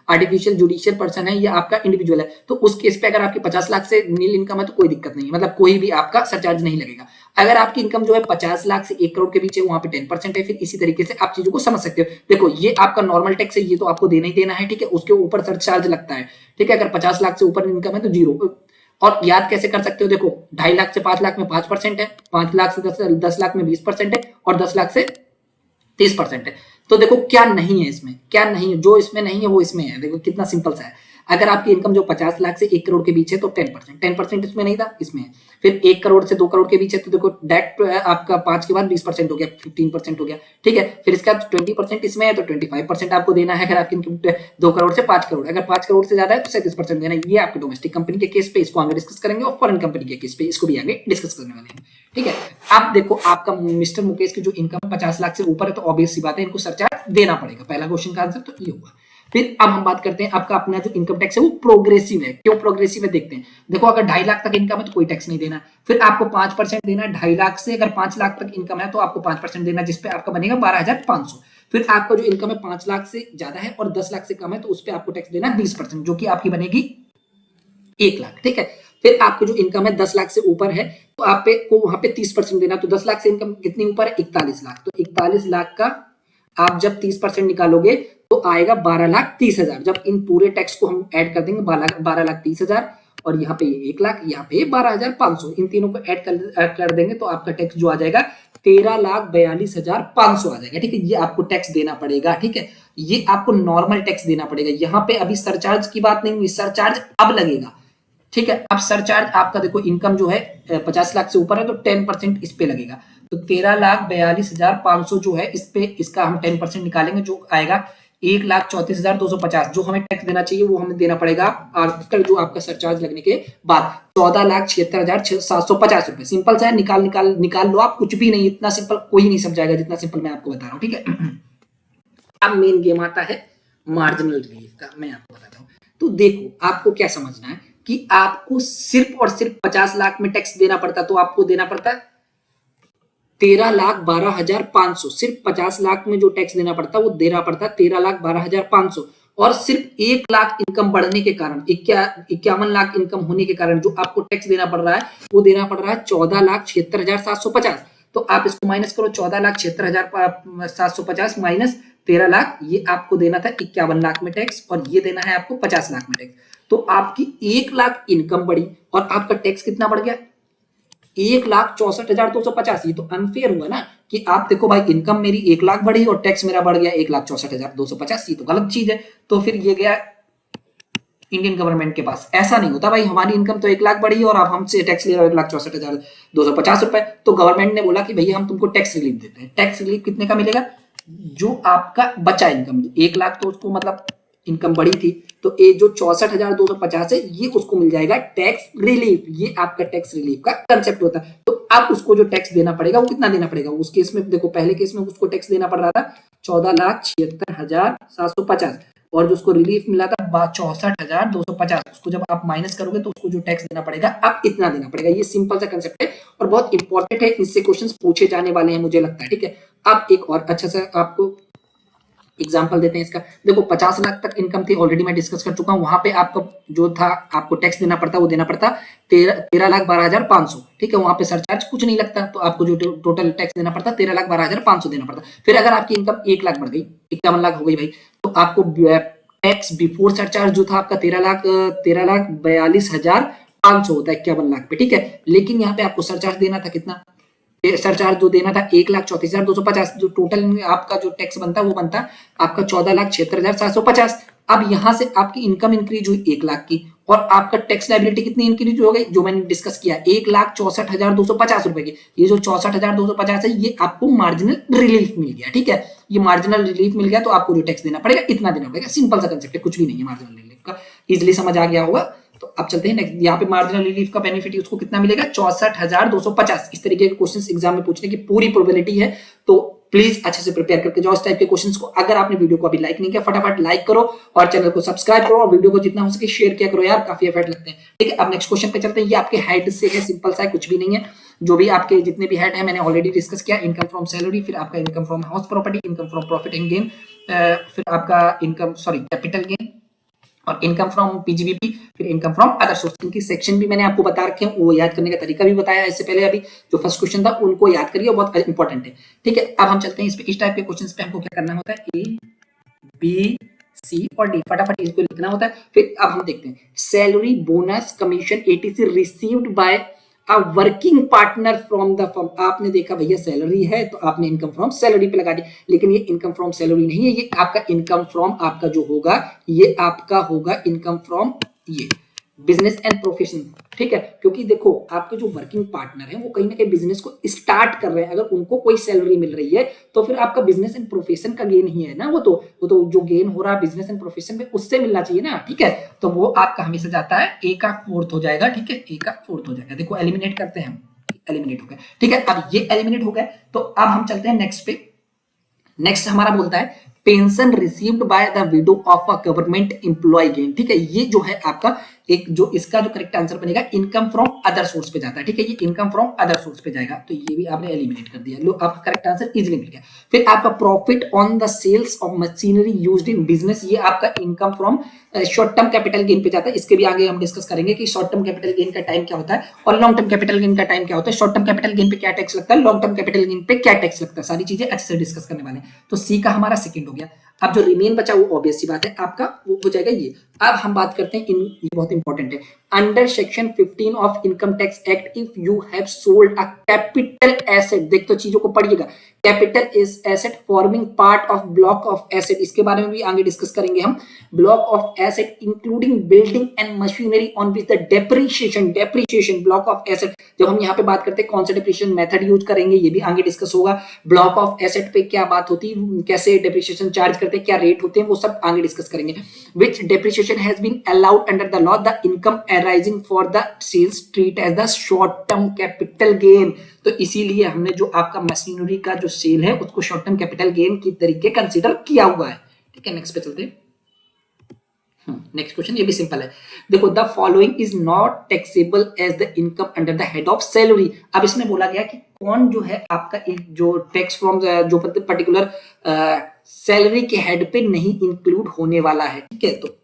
आर्टिफिशियल जुडिशियल पर्सन है, या आपका इंडिविजुअल है, तो उस केस पे अगर आपकी 50 लाख से नील इनकम है तो कोई दिक्कत नहीं है, मतलब कोई भी आपका सरचार्ज नहीं लगेगा। अगर आपकी इनकम जो है 50 लाख से 1 करोड़ के बीच है, वहां पे 10% है। फिर इसी तरीके से आप चीजों को समझ सकते हो। देखो ये आपका नॉर्मल टैक्स है, ये तो आपको देना ही देना है, ठीक है। उसके ऊपर सरचार्ज लगता है, ठीक है। अगर 50 लाख से ऊपर इनकम है तो 0। और याद कैसे कर सकते हो, देखो 2.5 लाख से 5 लाख में 5% है, 5 लाख से 10 लाख में 20% है, और 10 लाख से 30% है। तो देखो क्या नहीं है इसमें, क्या नहीं है, जो इसमें नहीं है वो इसमें है। देखो कितना सिंपल सा है। अगर आपकी इनकम जो 50 लाख से 1 करोड़ के बीच है तो 10% इसमें नहीं था, इसमें है। फिर 1 करोड़ से 2 करोड़ के बीच है तो देखो डायरेक्ट आपका 5 के बाद 20% हो गया, 15% हो गया, ठीक है। फिर इसके बाद 20% इसमें है तो 25% आपको देना है अगर आपकी इनकम 2 करोड़ से 5 करोड़। अगर 5 करोड़ से ज्यादा है तो 37% देना है। ये आपके डोमेस्टिक कंपनी के केस पे, इसको आगे डिस्कस करेंगे, और फॉरेन कंपनी के केस पे इसको भी आगे डिस्कस करने वाले हैं, ठीक है। अब देखो आपका मिस्टर मुकेश की जो इनकम 50 लाख से ऊपर है तो ऑब्वियस सी बात है इनको सरचार्ज देना पड़ेगा। पहला क्वेश्चन का आंसर तो ये हुआ। फिर अब हम बात करते हैं आपका अपना जो इनकम टैक्स है वो प्रोग्रेसिव है। क्यों प्रोग्रेसिव है देखते हैं। देखो अगर 2.5 लाख तक इनकम है तो कोई टैक्स नहीं देना, फिर आपको 5% देना है 2.5 लाख से। अगर 5 लाख तक इनकम है तो आपको 5% देना, जिसपे आपका बनेगा 12,500। फिर आपका जो इनकम है 5 लाख से ज्यादा है और 10 लाख से कम है तो उस पर आपको टैक्स देना 20%, जो कि आपकी बनेगी 1 लाख, ठीक है। फिर आपको जो इनकम है 10 लाख से ऊपर है तो आप पे को वहां पे 30% देना। तो 10 लाख से इनकम कितनी ऊपर है, 41 लाख। तो 41 लाख का आप जब 30% निकालोगे तो आएगा 12,30,000। जब इन पूरे टैक्स को हम ऐड कर देंगे 12,30,000, और यहाँ पे 1 लाख, यहाँ पे 12,500, इन तीनों को ऐड कर देंगे तो आपका टैक्स जो आ जाएगा 13,42,500 आ जाएगा, ठीक है। ये आपको टैक्स देना पड़ेगा, ठीक है। ये आपको नॉर्मल टैक्स देना पड़ेगा। यहाँ पे अभी सरचार्ज की बात नहीं हुई, सरचार्ज अब लगेगा, ठीक है। अब सरचार्ज आपका देखो इनकम जो है 50 लाख से ऊपर है तो 10% इस पे लगेगा। तो 13,42,500 जो है इस पे, इसका हम 10% निकालेंगे जो आएगा 1,34,250। जो हमें टैक्स देना चाहिए वो हमें देना पड़ेगा आफ्टर जो आपका सरचार्ज लगने के बाद 14,76,750 रुपए। सिंपल सा है, निकाल लो आप, कुछ भी नहीं, इतना सिंपल कोई नहीं समझाएगा जितना सिंपल मैं आपको बता रहा हूँ, ठीक है। अब मेन गेम आता है मार्जिनल रिलीफ का, मैं आपको बताता हूँ। तो देखो आपको क्या समझना है कि आपको सिर्फ और सिर्फ 50 लाख में टैक्स देना पड़ता, तो आपको देना पड़ता है 13,12,500। सिर्फ 50 लाख में जो टैक्स देना पड़ता वो देना पड़ता 13,12,500। और सिर्फ 1 लाख इनकम बढ़ने के कारण 51 लाख इनकम होने के कारण जो आपको टैक्स देना पड़ रहा है वो देना पड़ रहा है 14,76,750। तो आप इसको माइनस करो, 14,76,750 माइनस 13 लाख, ये आपको देना था 51 लाख में टैक्स और ये देना है आपको 50 लाख में टैक्स। तो आपकी 1 लाख इनकम बढ़ी और आपका टैक्स कितना बढ़ गया? 1,64,250। ये तो अनफेयर हुआ ना कि आप देखो भाई इनकम मेरी 1 लाख बढ़ी और टैक्स मेरा बढ़ गया 1,64,250। ये तो गलत चीज है। तो फिर ये गया इंडियन गवर्नमेंट के पास। ऐसा नहीं होता भाई, हमारी इनकम तो 1 लाख बढ़ी और आप हमसे टैक्स ले रहे हो 1,64,250 रुपए। तो गवर्नमेंट ने बोला कि भैया हम तुमको टैक्स रिलीफ देते हैं। टैक्स रिलीफ कितने का मिलेगा? जो आपका बचा इनकम 1 लाख, तो उसको मतलब इनकम बढ़ी थी तो ये जो 64,250 है ये उसको मिल जाएगा टैक्स रिलीफ। ये आपका टैक्स रिलीफ का कंसेप्ट होता है। तो अब उसको जो टैक्स देना पड़ेगा वो कितना देना पड़ेगा? उस केस में देखो, पहले केस में उसको टैक्स देना पड़ रहा था 14,76,750 और जो उसको रिलीफ मिला था 64,250। उसको जब आप माइनस करोगे तो उसको जो टैक्स देना पड़ेगा अब इतना देना पड़ेगा। ये सिंपल सा कंसेप्ट है और बहुत इंपॉर्टेंट है, इससे क्वेश्चंस पूछे जाने वाले हैं मुझे लगता है। ठीक है, अब एक और अच्छा सा आपको एग्जाम्पल देते हैं इसका। देखो 50 लाख तक इनकम थी, ऑलरेडी मैं डिस्कस कर चुका हूं। वहां पे आपका जो था आपको टैक्स देना पड़ता वो देना पड़ता 13,12,500। ठीक है, वहां पे सरचार्ज कुछ नहीं लगता, तो आपको जो टोटल टैक्स देना पड़ता 13,12,500 देना पड़ता। फिर अगर आपकी इनकम 1 लाख बढ़ गई, 51 लाख हो गई भाई, तो आपको टैक्स बिफोर सरचार्ज जो था आपका 13,42,500 होता है 51 लाख पे। ठीक है, लेकिन यहाँ पे आपको सरचार्ज देना था कितना? सरचार्ज जो देना था 1,34,250। जो टोटल आपका जो टैक्स बनता वो बनता आपका 14,76,750। अब यहां से आपकी इनकम इंक्रीज हुई 1 लाख की और आपका टैक्स लायबिलिटी कितनी इंक्रीज हो गई? जो मैंने डिस्कस किया 1,64,250 रुपए की। ये जो 64,250 है ये आपको मार्जिनल रिलीफ मिल गया। ठीक है, ये मार्जिनल रिलीफ मिल गया तो आपको जो टैक्स देना पड़ेगा इतना देना पड़ेगा। सिंपल सा कंसेप्ट है, कुछ भी नहीं है मार्जिनल रिलीफ का। इजिली समझ आ गया होगा। तो अब चलते हैं नेक्स्ट। यहाँ पे मार्जिनल रिलीफ का बेनिफिट उसको कितना मिलेगा? 64,250। इस तरीके के क्वेश्चंस एग्जाम में पूछने की पूरी प्रोबेबिलिटी है, तो प्लीज अच्छे से प्रिपेयर करके जाओ इस टाइप के क्वेश्चंस को। अगर आपने वीडियो को अभी लाइक नहीं किया, फटाफट लाइक करो और चैनल को सब्सक्राइब करो और वीडियो को जितना हो सके शेयर किया करो यार, काफी एफर्ट लगते हैं। ठीक है, अब नेक्स्ट क्वेश्चन पे चलते हैं। ये आपके हेड से है, सिंपल सा है, कुछ भी नहीं है। जो भी आपके जितने भी हेड है मैंने ऑलरेडी डिस्कस किया। इनकम फ्रॉम सैलरी, फिर आपका income from house property, income from profit and gain, फिर आपका इनकम कैपिटल गेन और इनकम फ्रॉम पीजीबीपी, फिर इनकम फ्रॉम अदर सोर्स। इनकी सेक्शन भी मैंने आपको बता रखे हैं, वो याद करने का तरीका भी बताया इससे पहले। अभी जो फर्स्ट क्वेश्चन था उनको याद करिए, बहुत इंपॉर्टेंट है। ठीक है, अब हम चलते हैं इस पे। इस टाइप के क्वेश्चंस पे हमको क्या करना होता है? ए बी सी और डी, फटाफट इसको लिखना होता है। फिर अब हम देखते हैं salary, bonus, commission, etc received by a working partner from the firm. आपने देखा भैया सैलरी है तो आपने इनकम फ्रॉम सैलरी पे लगा दी, लेकिन ये इनकम फ्रॉम सैलरी नहीं है। ये आपका इनकम फ्रॉम आपका जो होगा ये आपका होगा इनकम फ्रॉम ये बिजनेस एंड प्रोफेशन। ठीक है, क्योंकि देखो आपके जो वर्किंग पार्टनर है वो कहीं ना कहीं बिजनेस को स्टार्ट कर रहे हैं। अगर उनको कोई सैलरी मिल रही है तो फिर आपका बिजनेस एंड प्रोफेशन का गेन ही है ना। वो तो जो गेन हो रहा है बिजनेस एंड प्रोफेशन में उससे मिलना चाहिए ना। ठीक है, तो वो आपका हमेशा जाता है ए का फोर्थ हो जाएगा। ठीक है, ए का फोर्थ हो जाएगा। देखो एलिमिनेट करते हैं हम, एलिमिनेट हो गया। ठीक है, अब ये एलिमिनेट हो गया तो अब हम चलते हैं नेक्स्ट पे। नेक्स्ट हमारा बोलता है pension received by the widow of a government employee gain. ठीक है, ये जो है आपका एक जो इसका जो करेक्ट आंसर बनेगा इनकम फ्रॉम अदर सोर्स पे जाता है। ठीक है, ये इनकम फ्रॉम अदर सोर्स पे जाएगा, तो ये भी आपने एलिमिनेट कर दिया। लो आपका करेक्ट आंसर इजीली मिल गया। फिर आपका profit on the sales of machinery used in business, ये आपका income from short term capital gain पे जाता है। इसके भी आगे हम डिस्कस करेंगे कि शॉर्ट टर्म कैपिटल गेन का टाइम क्या होता है और लॉन्ग टर्म कैपिटल गेन का टाइम क्या होता है। शॉर्ट टर्म कैपिटल गेन पे क्या टैक्स लगता है, लॉन्ग टर्म कैपिटल गेन पे क्या टैक्स लगता है, सारी चीजें अच्छे से डिस्कस करने वाले हैं। तो सी का हमारा सेकंड हो गया। अब जो रिमेन बचा वो ऑब्वियस सी बात है आपका वो हो जाएगा ये। अब हम बात करते हैं ये बहुत इंपॉर्टेंट है। Under section 15 of income tax act if you have sold a capital asset, देख तो चीजों को पढ़िएगा, capital is asset forming part of block of asset, इसके बारे में भी आगे डिस्कस करेंगे हम। Block of asset including building and machinery on which the depreciation block of asset. जब हम यहाँ पे बात करते हैं कौन सा डेप्रिसिएशन मेथड यूज करेंगे ये भी आगे डिस्कस होगा। ब्लॉक ऑफ एसेट पे क्या बात होती है, कैसे डेप्रिसिएशन चार्ज करते करते हैं, क्या रेट होते हैं, वो सब आगे डिस्कस करेंगे। Which depreciation has been allowed under the law, the income arising for the sales treat as the short term capital gain. तो इसीलिए हमने जो आपका मशीनरी का जो सेल है उसको शॉर्ट टर्म कैपिटल गेन की तरीके कंसिडर किया हुआ है। ठीक है, नेक्स्ट पे चलते हैं। नेक्स्ट क्वेश्चन, ये भी सिंपल है। देखो, the following is not taxable as the income under the head of salary. अब इसमें बोला गया कि कौन जो है आपका जो टैक्स फ्रॉम जो पर्टिकुलर सैलरी के हेड पे नहीं इंक्लूड होने वाला है। ठीक है, तो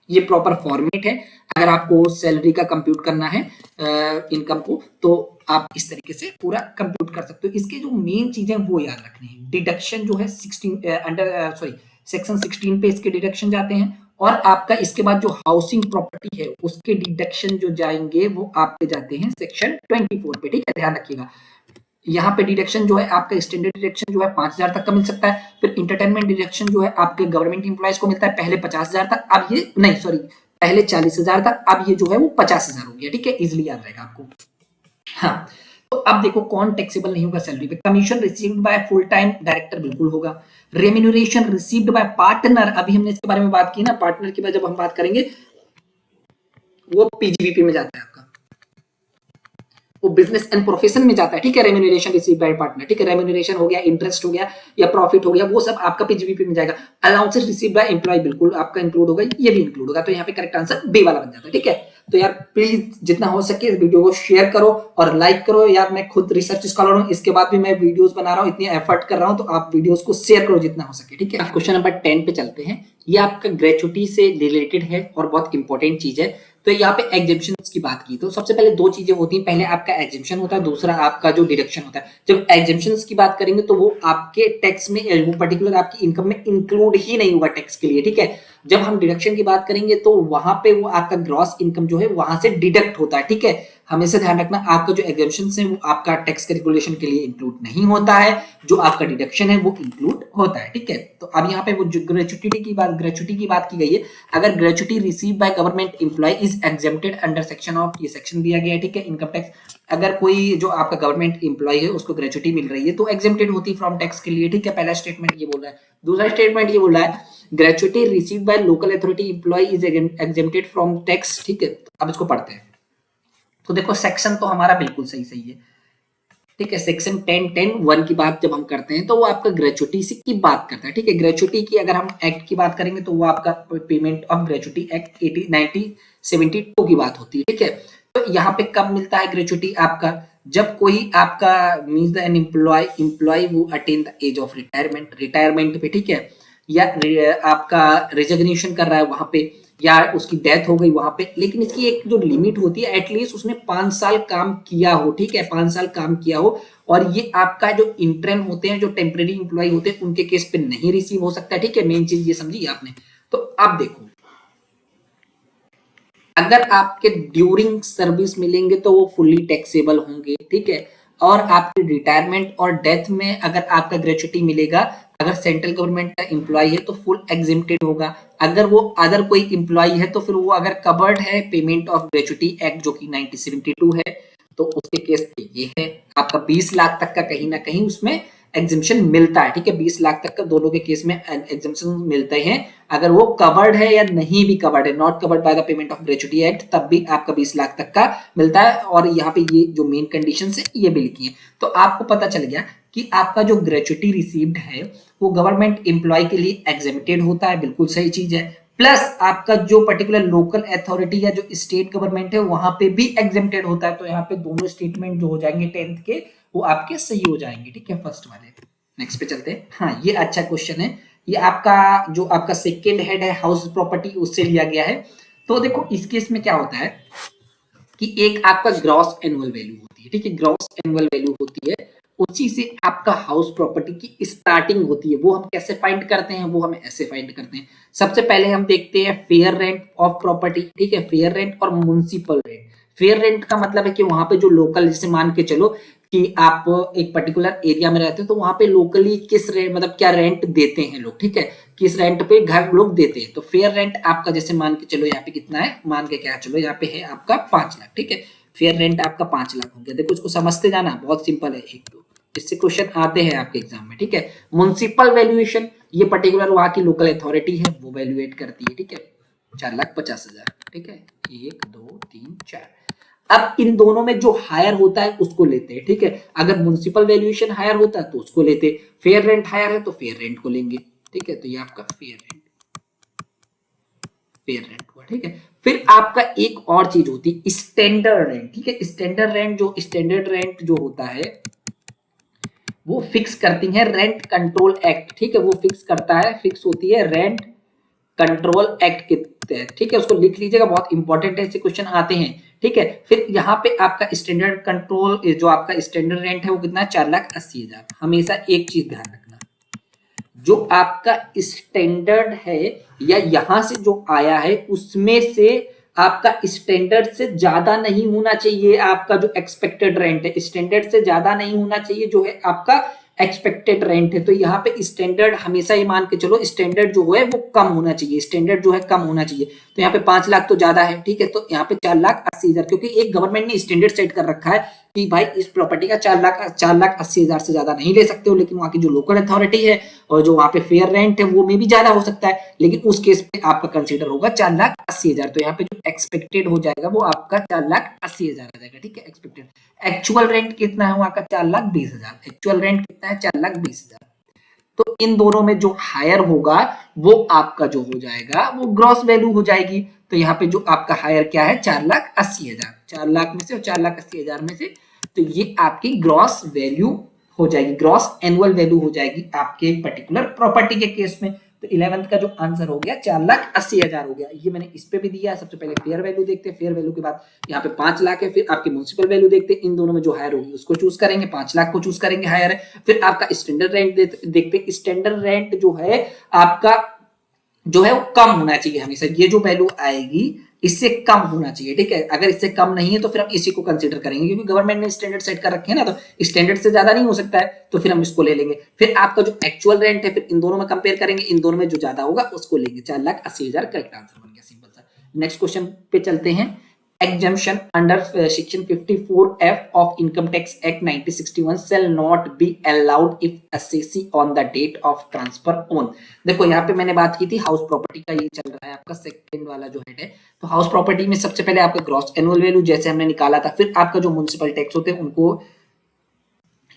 ये प्रॉपर फॉर्मेट है। अगर आपको सैलरी का कंप्यूट करना है इनकम को, तो आप इस तरीके से पूरा कंप्यूट कर सकते हो। इसके जो मेन चीजें वो याद रखनी है। डिडक्शन जो है 16 सेक्शन 16 पे इसके डिडक्शन जाते हैं, और आपका इसके बाद जो हाउसिंग प्रॉपर्टी है उसके डिडक्शन जो जाएंगे वो आपके जाते हैं सेक्शन 24 पे। ठीक है, ध्यान रखिएगा। यहाँ पे डिडक्शन जो है आपका स्टैंडर्ड डिडक्शन जो है 5,000 तक का मिल सकता है। फिर इंटरटेनमेंट डिडक्शन जो है आपके गवर्नमेंट एम्प्लॉयज को मिलता है पहले 50,000 तक, अब ये नहीं सॉरी पहले 40,000 तक, अब ये जो है वो 50,000 हो गया। ठीक है, इजिली याद रहेगा आपको। हाँ, तो अब देखो कौन टैक्सेबल नहीं होगा सैलरी पे। Commission received by full time director बिल्कुल होगा। रेम्यूनरेशन रिसीव्ड बाय पार्टनर, अभी हमने इसके बारे में बात की ना, पार्टनर की जब हम बात करेंगे वो पीजीबीपी में जाता है आपका, वो बिजनेस एंड प्रोफेशन में जाता है। ठीक है, रेम्यूनरेशन रिसीव बाय पार्टनर। ठीक है, रेम्यूनरेशन हो गया, इंटरेस्ट हो गया या प्रॉफिट हो गया, वो सब आपका पीजीबीपी में जाएगा। अलाउंसेस रिसीव बाय एम्प्लॉय बिल्कुल आपका इंक्लूड होगा, ये भी इंक्लूड होगा। तो यहाँ पे करेक्ट आंसर बी वाला बन जाता है। ठीक है, तो यार प्लीज जितना हो सके इस वीडियो को शेयर करो और लाइक करो। यार मैं खुद रिसर्च स्कॉलर हूँ, इसके बाद भी मैं वीडियोस बना रहा हूँ, इतनी एफर्ट कर रहा हूँ, तो आप वीडियोस को शेयर करो जितना हो सके। ठीक है, क्वेश्चन नंबर 10 पे चलते हैं। ये आपका ग्रेचुटी से रिलेटेड है और बहुत इंपॉर्टेंट चीज है। तो यहाँ पे एग्जेम्पशन की बात की, तो सबसे पहले दो चीजें होती हैं, पहले आपका एग्जेम्पशन होता है, दूसरा आपका जो डिडक्शन होता है। जब एग्जेम्पशन की बात करेंगे तो वो आपके टैक्स में, वो पर्टिकुलर आपकी इनकम में इंक्लूड ही नहीं होगा टैक्स के लिए। ठीक है, जब हम डिडक्शन की बात करेंगे तो वहां पे वो आपका ग्रॉस इनकम जो है वहां से डिडक्ट होता है। ठीक है, हमेशा ध्यान रखना, आपका जो एग्जेम्पशन है वो आपका टैक्स कैलकुलेशन के लिए इंक्लूड नहीं होता है, जो आपका डिडक्शन है वो इंक्लूड होता है। ठीक है, तो अब यहाँ पे वो ग्रेचुटी की बात की गई है। अगर gratuity receive by government employee is exempted under section of, ये सेक्शन दिया गया है। ठीक है, इनकम टैक्स, अगर कोई जो आपका गवर्नमेंट एम्प्लॉय है उसको ग्रेचुटी मिल रही है तो एग्जेम्प्टेड होती है फ्रॉम टैक्स के लिए। ठीक है, पहला स्टेटमेंट ये बोल रहा है। दूसरा स्टेटमेंट ये बोल रहा है gratuity receive by local authority employee is exempted from tax. ठीक है, अब इसको पढ़ते हैं। तो देखो सेक्शन तो हमारा बिल्कुल सही है। ठीक है, सेक्शन 10(10)(1) की बात जब हम करते हैं तो वो आपका ग्रेचुटी की बात करता है। ठीक है, ग्रेचुटी की अगर हम एक्ट की बात करेंगे तो वो आपका पेमेंट ऑफ ग्रेचुटी एक्ट 1972 की बात होती है। ठीक है, तो यहाँ पे कब मिलता है ग्रेचुटी आपका, जब कोई आपका मींस द एन एम्प्लॉय वो attain the age of retirement पे। ठीक है, या आपका रिजिग्नेशन कर रहा है वहां पे, या उसकी डेथ हो गई वहां पे, लेकिन इसकी एक जो लिमिट होती है एटलीस्ट उसने 5 साल काम किया हो। ठीक है, 5 साल काम किया हो, और ये आपका जो इंटर्न होते हैं, जो टेम्परेरी इंप्लॉय होते हैं, उनके केस पे नहीं रिसीव हो सकता है। ठीक है, मेन चीज ये समझी आपने। तो अब देखो, अगर आपके ड्यूरिंग सर्विस मिलेंगे तो वो फुल्ली टैक्सेबल होंगे। ठीक है, और आपके रिटायरमेंट और डेथ में अगर आपका ग्रेचुटी मिलेगा, अगर सेंट्रल गवर्नमेंट का एम्प्लॉय है तो फुल एग्जेम्प्टेड होगा। अगर वो अदर कोई एम्प्लॉय है तो फिर वो अगर कवर्ड है पेमेंट ऑफ ग्रेचुटी एक्ट जो कि 1972 है, तो उसके केस पे ये है आपका 20 लाख तक का कहीं ना कहीं उसमें एग्जिबिशन मिलता है। ठीक है, 20 लाख तक का दोनों के केस में एग्जिबिशन मिलते हैं। अगर वो कवर्ड है या नहीं भी कवर्ड है, not covered by the payment of gratuity act, तब भी आपका 20 लाख तक का मिलता है। और यहाँ पे ये जो मेन कंडीशन है ये भी लिखी है। तो आपको पता चल गया कि आपका जो ग्रेचुटी रिसीव्ड है वो गवर्नमेंट एम्प्लॉय के लिए एग्जेम्प्टेड होता है, बिल्कुल सही चीज है। प्लस आपका जो पर्टिकुलर लोकल अथॉरिटी या जो स्टेट गवर्नमेंट है वहां पे भी एग्जेम्प्टेड होता है। तो यहाँ पे दोनों स्टेटमेंट जो हो जाएंगे 10th के वो आपके सही हो जाएंगे। ठीक है, फर्स्ट वाले। नेक्स्ट पे चलते हैं। हाँ, ये अच्छा क्वेश्चन है। ये आपका जो आपका सेकेंड हेड है हाउस प्रॉपर्टी, उससे लिया गया है। तो देखो इस केस में क्या होता है कि एक आपका ग्रॉस एनुअल वैल्यू होती है। ठीक है, ग्रॉस एनुअल वैल्यू होती है, उसी से आपका हाउस प्रॉपर्टी की स्टार्टिंग होती है। वो हम कैसे फाइंड करते हैं, वो हम ऐसे फाइंड करते हैं। सबसे पहले हम देखते हैं फेयर रेंट ऑफ प्रॉपर्टी। ठीक है, फेयर रेंट और म्युनिसिपल रेंट। फेयर रेंट का मतलब है कि वहां पे जो लोकल, जैसे मान के चलो कि आप एक पर्टिकुलर एरिया में रहते हैं तो वहां पे लोकली किस रेंट, मतलब क्या रेंट देते हैं लोग। ठीक है, किस रेंट पे घर लोग देते हैं। तो फेयर रेंट आपका जैसे मान के चलो यहाँ पे कितना है, मान के क्या चलो यहाँ पे है आपका 5 लाख। ठीक है, फेयर रेंट आपका 5 लाख हो गया। देखो इसको समझते जाना, बहुत सिंपल है। एक दो इससे क्वेश्चन आते हैं आपके एग्जाम में। ठीक है, म्युनिसिपल वैल्यूएशन, ये पर्टिकुलर वहां की लोकल अथॉरिटी है वो वैल्यूएट करती है, ठीक है, 4,50,000, ठीक है, 1 2 3 4। अब इन दोनों में जो हायर होता है उसको लेते हैं, ठीक है, अगर म्युनिसिपल वैल्यूएशन हायर होता है तो उसको लेते, फेयर रेंट हायर है तो फेयर रेंट को लेंगे, ठीक है, तो ये आपका फेयर रेंट हुआ, ठीक है। फिर आपका एक और चीज होती है स्टैंडर्ड रेंट, ठीक है, स्टैंडर्ड रेंट जो होता है वो फिक्स करती है रेंट कंट्रोल एक्ट, ठीक है, वो फिक्स करता है, फिक्स होती है रेंट कंट्रोल एक्ट के तहत, ठीक है, उसको लिख लीजिएगा, बहुत इंपॉर्टेंट है, ऐसे क्वेश्चन आते हैं, ठीक है। फिर यहाँ पे आपका स्टैंडर्ड कंट्रोल जो आपका स्टैंडर्ड रेंट है वो कितना है, 4,80,000। हमेशा एक चीज ध्यान रखना, जो आपका स्टैंडर्ड है या यहां से जो आया है उसमें से आपका स्टैंडर्ड से ज्यादा नहीं होना चाहिए, आपका जो एक्सपेक्टेड रेंट है स्टैंडर्ड से ज्यादा नहीं होना चाहिए जो है आपका एक्सपेक्टेड रेंट है। तो यहाँ पे स्टैंडर्ड हमेशा ही मान के चलो, स्टैंडर्ड जो है वो कम होना चाहिए, स्टैंडर्ड जो है कम होना चाहिए। तो यहाँ पे 5 लाख तो ज्यादा है, ठीक है, तो यहाँ पे 4,80,000, क्योंकि एक गवर्नमेंट ने स्टैंडर्ड सेट कर रखा है कि भाई इस प्रॉपर्टी का 4,80,000 से ज्यादा नहीं ले सकते हो, लेकिन वहां की जो लोकल अथॉरिटी है और जो वहां पे फेयर रेंट है वो में भी ज्यादा हो सकता है, लेकिन उस केस पे आपका कंसीडर होगा 4,80,000। तो यहाँ पे जो एक्सपेक्टेड हो जाएगा वो आपका 4,80,000 आ जाएगा, ठीक है, एक्सपेक्टेड। एक्चुअल रेंट कितना है वहां का, 4,20,000, एक्चुअल रेंट कितना है, 4,20,000। तो इन दोनों में जो हायर होगा वो आपका जो हो जाएगा वो ग्रॉस वैल्यू हो जाएगी। तो यहाँ पे जो आपका हायर क्या है, 4,80,000, 4 लाख में से और 4,80,000 में से, तो ये आपकी ग्रॉस वैल्यू हो जाएगी, ग्रॉस एनुअल वैल्यू हो जाएगी आपके पर्टिकुलर प्रॉपर्टी के केस में। तो 11th का जो आंसर हो गया 4,80,000 हो गया। ये मैंने इस पे भी दिया है। सबसे पहले फेयर वैल्यू देखते हैं, फेयर वैल्यू के बाद यहाँ पे 5 लाख है, फिर आपकी म्युनिसिपल वैल्यू देखते हैं, इन दोनों में जो हायर होगी उसको चूज करेंगे, 5 लाख को चूज करेंगे हायर है। फिर आपका स्टैंडर्ड रेंट देखते हैं, स्टैंडर्ड रेंट जो है आपका जो है वो कम होना चाहिए हमेशा, ये जो वैल्यू आएगी इससे कम होना चाहिए, ठीक है, अगर इससे कम नहीं है तो फिर हम इसी को कंसीडर करेंगे, क्योंकि गवर्नमेंट ने स्टैंडर्ड सेट कर रखे हैं ना, तो स्टैंडर्ड से ज्यादा नहीं हो सकता है, तो फिर हम इसको ले लेंगे। फिर आपका जो एक्चुअल रेंट है फिर इन दोनों में कंपेयर करेंगे, इन दोनों में जो ज्यादा होगा उसको लेंगे, 4,80,000 करेक्ट आंसर बन गया, सिंपल सा। नेक्स्ट क्वेश्चन पे चलते हैं। exemption under section 54F of Income Tax Act 1961 shall not be allowed if assessee on the date of transfer on। देखो यहाँ पे मैंने बात की थी हाउस प्रॉपर्टी का, ये चल रहा है आपका सेकंड वाला जो हेड है। तो हाउस प्रॉपर्टी में सबसे पहले आपका ग्रॉस एनुअल वैल्यू जैसे हमने निकाला था, फिर आपका जो म्युनिसिपल टैक्स होते हैं उनको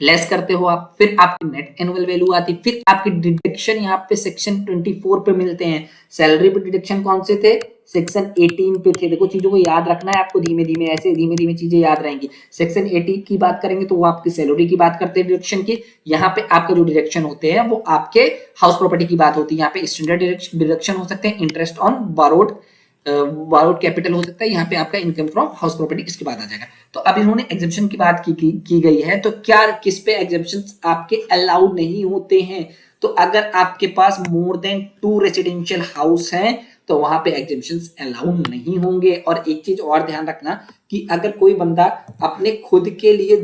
लेस करते हो आप, फिर आपकी नेट एनुअल वैल्यू आती, फिर आपकी डिडक्शन यहाँ पे सेक्शन 24 पे मिलते हैं। सैलरी पे डिडक्शन कौन से थे, सेक्शन 18 पे थे। देखो चीजों को याद रखना है आपको, धीमे धीमे ऐसे धीमे धीमे चीजें याद रहेंगी। सेक्शन 18 की बात करेंगे तो वो आपकी सैलरी की बात करते हैं डिडक्शन की, यहाँ पे आपके जो डिडक्शन होते हैं वो आपके हाउस प्रॉपर्टी की बात होती है। यहाँ पे स्टैंडर्ड डिडक्शन हो सकते हैं, इंटरेस्ट ऑन बारोड कैपिटल हो सकता है, यहाँ पे आपका इनकम फ्रॉम हाउस प्रॉपर्टी इसके बाद आ जाएगा। तो अब इन्होंने एग्जेम्पशन की बात की गई है, तो क्या किस पे एग्जेम्पशंस आपके अलाउड नहीं होते हैं, तो अगर आपके पास मोर देन 2 रेसिडेंशियल हाउस हैं तो वहां पे एग्जेम्पशंस अलाउड नहीं होंगे। और एक चीज और ध्यान रखना कि अगर कोई बंदा अपने खुद के लिए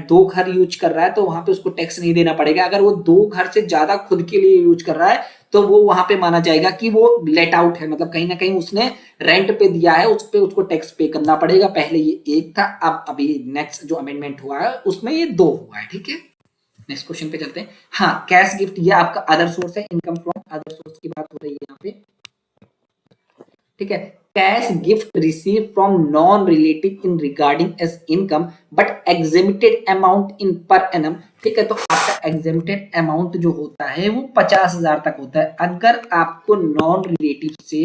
2 घर यूज कर रहा है तो वहां पे उसको टैक्स नहीं देना पड़ेगा। अगर वो 2 घर से ज्यादा खुद के लिए यूज कर रहा है तो वो वहां पे माना जाएगा कि वो लेट आउट है, मतलब कहीं ना कहीं उसने रेंट पे दिया है, उस पे उसको टैक्स पे करना पड़ेगा। पहले ये 1 था, अब अभी नेक्स्ट जो अमेंडमेंट हुआ है उसमें ये 2 हुआ है, ठीक है। नेक्स्ट क्वेश्चन पे चलते हैं। हाँ, कैश गिफ्ट, ये आपका अदर सोर्स है, इनकम फ्रॉम अदर सोर्स की बात हो रही है यहाँ पे, ठीक है। Cash gift receive from non relative in regarding as income but exempted amount in per annum, ठीक है। तो आपका एग्जेम्प्टेड अमाउंट जो होता है वो 50,000 तक होता है। अगर आपको नॉन रिलेटिव से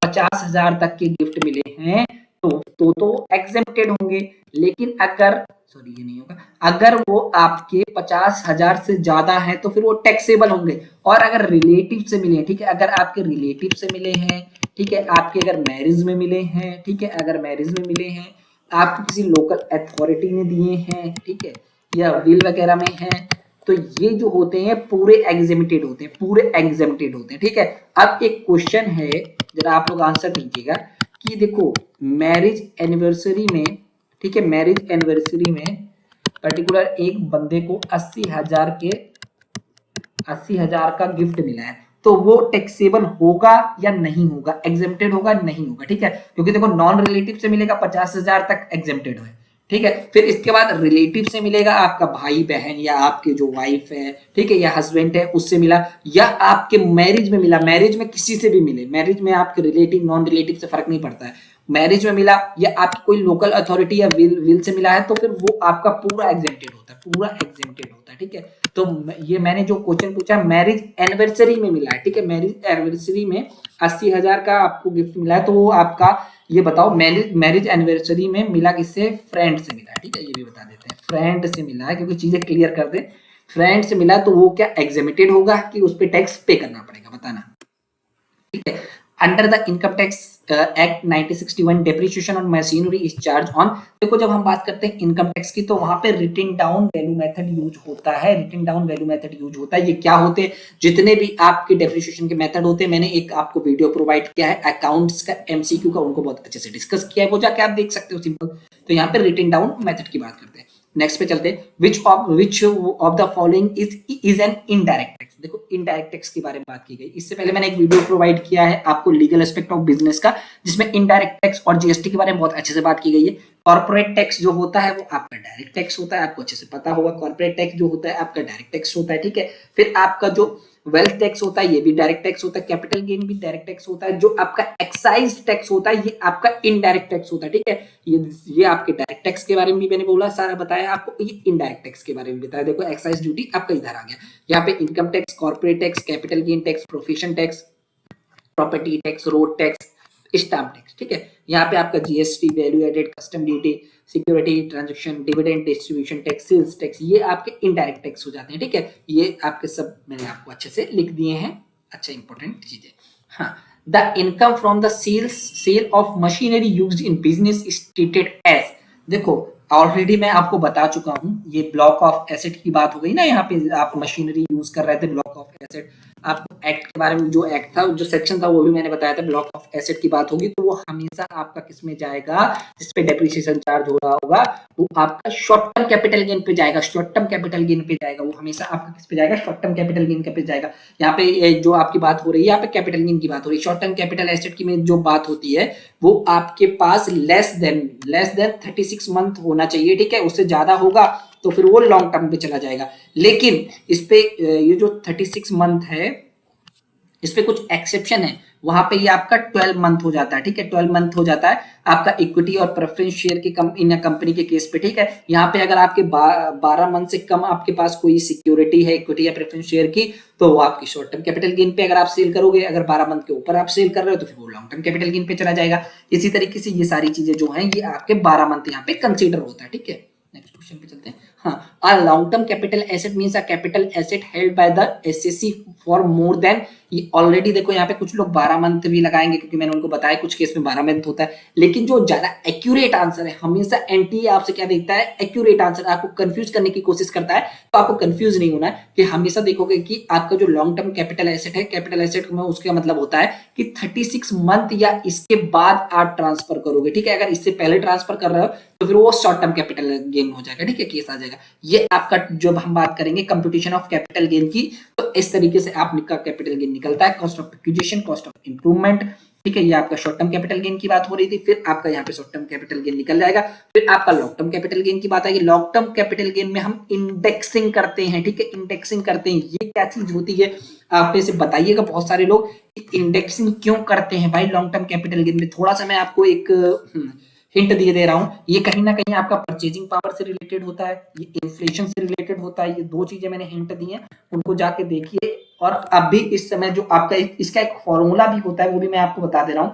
50,000 तक के गिफ्ट मिले हैं तो एग्जेम्प्टेड होंगे, लेकिन अगर सॉरी ये नहीं होगा, अगर वो आपके 50,000 से ज्यादा है तो फिर वो टैक्सेबल होंगे। और अगर रिलेटिव से मिले, ठीक है, अगर आपके रिलेटिव से मिले हैं, ठीक है, आपके अगर मैरिज में मिले हैं, ठीक है, अगर मैरिज में मिले हैं, आपको किसी लोकल अथॉरिटी ने दिए हैं, ठीक है, या विल वगैरह में हैं, तो ये जो होते हैं पूरे एग्जेम्प्टेड होते हैं, पूरे एग्जेम्प्टेड होते हैं, ठीक है। अब एक क्वेश्चन है, जरा आप लोग आंसर कीजिएगा कि देखो मैरिज एनिवर्सरी में, ठीक है, मैरिज एनिवर्सरी में पर्टिकुलर एक बंदे को 80,000 का गिफ्ट मिला है, तो वो टैक्सेबल होगा या नहीं होगा, एग्जेम्प्टेड होगा नहीं होगा, ठीक है, क्योंकि देखो नॉन रिलेटिव से मिलेगा 50,000 तक एग्जेम्प्टेड है, ठीक है। फिर इसके बाद रिलेटिव से मिलेगा, आपका भाई बहन या आपके जो वाइफ है, ठीक है, या हस्बैंड है उससे मिला, या आपके मैरिज में मिला, मैरिज में किसी से भी मिले, मैरिज में आपके रिलेटिव नॉन रिलेटिव से फर्क नहीं पड़ता है, मैरिज में मिला या आपकी कोई लोकल अथॉरिटी या विल से मिला है, तो फिर वो आपका पूरा एग्जेम्प्टेड होता है, पूरा एग्जेम्प्टेड होता है, ठीक है। तो ये मैंने जो क्वेश्चन पूछा मैरिज एनिवर्सरी में मिला है, ठीक है, मैरिज एनिवर्सरी में 80,000 का आपको गिफ्ट मिला है, तो वो आपका ये बताओ मैरिज एनिवर्सरी में मिला किससे, फ्रेंड से मिला है, ठीक है, ये भी बता देते हैं, फ्रेंड से मिला है, क्योंकि चीजें क्लियर कर दे, फ्रेंड से मिला तो वो क्या एग्जेम्प्टेड होगा कि उस पर टैक्स पे करना पड़ेगा, बताना, ठीक है। Under the income tax act 1961 depreciation on machinery is charge on, देखो जब हम बात करते हैं इनकम टैक्स की तो वहां पे written down value method use होता है, written down value method use होता है। ये क्या होते हैं, जितने भी आपके डेप्रिसिएशन के मेथड होते हैं, मैंने एक आपको वीडियो प्रोवाइड किया है अकाउंट्स का एमसीक्यू का, उनको बहुत अच्छे से डिस्कस किया है, वो जाके आप देख सकते हो सिंपल। तो यहाँ पे रिटन डाउन मेथड की बात करते हैं। नेक्स्ट पे चलते हैं, विच of the following is an indirect tax. देखो इनडायरेक्ट टैक्स के बारे में बात की गई, इससे पहले मैंने एक वीडियो प्रोवाइड किया है आपको लीगल एस्पेक्ट ऑफ बिजनेस का, जिसमें इनडायरेक्ट टैक्स और जीएसटी के बारे में बहुत अच्छे से बात की गई है। कॉर्पोरेट टैक्स जो होता है वो आपका डायरेक्ट टैक्स होता है, आपको अच्छे से पता होगा, कॉर्पोरेट टैक्स जो होता है आपका डायरेक्ट टैक्स होता है, ठीक है। फिर आपका जो वेल्थ टैक्स होता है ये भी डायरेक्ट टैक्स होता है, कैपिटल गेन भी डायरेक्ट टैक्स होता है, जो आपका एक्साइज टैक्स होता है ये आपका इनडायरेक्ट टैक्स होता है, ठीक है। ये आपके डायरेक्ट टैक्स के बारे में भी मैंने बोला, सारा बताया आपको, ये इनडायरेक्ट टैक्स के बारे में बताया। देखो एक्साइज ड्यूटी आपका इधर आ गया, यहाँ पे income tax, corporate tax, capital gain tax, profession tax, property tax, road tax, stamp tax, ठीक है। यहाँ पे आपका GST, value added custom duty, security transaction, dividend distribution tax, sales tax, ये आपके इनडायरेक्ट टैक्स हो जाते हैं, ठीक है। ये आपके सब मैंने आपको अच्छे से लिख दिए हैं, अच्छा इंपॉर्टेंट चीजें। हाँ, the income from the sale of machinery used in business is treated as, देखो ऑलरेडी मैं आपको बता चुका हूं, ये ब्लॉक ऑफ एसेट की बात हो गई ना, यहाँ पे आप मशीनरी यूज कर रहे थे, ब्लॉक ऑफ एसेट, आपको एक्ट के बारे में जो एक्ट था, जो सेक्शन था वो भी मैंने बताया था, ब्लॉक ऑफ एसेट की बात होगी तो वो हमेशा आपका किस में जाएगा, जिस पे डेप्रिसिएशन चार्ज हो रहा होगा वो आपका शॉर्ट टर्म कैपिटल गेन पे जाएगा, शॉर्ट टर्म कैपिटल गेन पे जाएगा, वो हमेशा आपका किस पे जाएगा, शॉर्ट टर्म कैपिटल गेन पे जाएगा। यहाँ पे जो आपकी बात हो रही है, यहाँ पे कैपिटल गेन की बात हो रही है, शॉर्ट टर्म कैपिटल एसेट की में जो बात होती है वो आपके पास लेस देन 36 मंथ होना चाहिए, ठीक है। उससे ज्यादा होगा तो फिर वो लॉन्ग टर्म पे चला जाएगा, लेकिन इस पे ये जो 36 मंथ है इस पे कुछ एक्सेप्शन है, वहां पे ये आपका 12 मंथ हो जाता है, ठीक है, 12 मंथ हो जाता है आपका इक्विटी और प्रेफरेंस शेयर के इन कंपनी के केस पे, ठीक है। यहाँ पे अगर आपके 12 मंथ से कम आपके पास कोई सिक्योरिटी है, इक्विटी या प्रेफरेंस शेयर की, तो वो आपकी शॉर्ट टर्म कैपिटल गेन पे अगर आप सेल करोगे, अगर 12 मंथ के ऊपर आप सेल कर रहे हो तो फिर वो लॉन्ग टर्म कैपिटल गेन पे चला जाएगा। इसी तरीके से ये सारी चीजें जो है ये आपके 12 मंथ यहाँ पे कंसिडर होता है, ठीक है। नेक्स्ट क्वेश्चन पे चलते हैं। हाँ, a long term capital asset means a capital asset held by the SSC for more than, ये ऑलरेडी देखो यहाँ पे कुछ लोग 12 मंथ भी लगाएंगे क्योंकि मैंने उनको बताया कुछ केस में 12 मंथ होता है, लेकिन जो ज्यादा एक्यूरेट आंसर है, हमेशा एनटीए आपसे क्या देखता है, एक्यूरेट आंसर, आपको कंफ्यूज करने की कोशिश करता है, तो आपको कंफ्यूज नहीं होना है कि हमेशा देखोगे कि आपका जो लॉन्ग टर्म कैपिटल एसेट है, कैपिटल एसेट में उसका मतलब होता है कि 36 मंथ या इसके बाद आप ट्रांसफर करोगे, ठीक है। अगर इससे पहले ट्रांसफर कर रहे हो तो फिर वो शॉर्ट टर्म कैपिटल गेन हो जाएगा, ठीक है, केस आ जाएगा। ये आपका जब हम बात करेंगे कंप्यूटेशन ऑफ कैपिटल गेन की, तो इस तरीके से आपका कैपिटल गेन निकलता है, cost of acquisition, cost of improvement, ठीक है। ये आपका शॉर्ट टर्म कैपिटल गेन की बात हो रही थी, फिर आपका यहाँ पे शॉर्ट टर्म कैपिटल गेन निकल जाएगा, फिर आपका लॉन्ग टर्म कैपिटल गेन की बात आएगी। लॉन्ग टर्म कैपिटल गेन में हम इंडेक्सिंग करते हैं, ठीक है, इंडेक्सिंग करते हैं। ये क्या चीज होती है आप इसे बताइएगा, बहुत सारे लोग इंडेक्सिंग क्यों करते हैं भाई लॉन्ग टर्म कैपिटल गेन में, थोड़ा सा मैं आपको एक हिंट दिए दे रहा हूं, ये कहीं ना कहीं आपका परचेजिंग पावर से रिलेटेड होता है, ये इन्फ्लेशन से रिलेटेड होता है, ये दो चीजें मैंने हिंट दी हैं, उनको जाके देखिए। और अभी इस समय जो आपका इसका एक फॉर्मूला भी होता है, वो भी मैं आपको बता दे रहा हूं,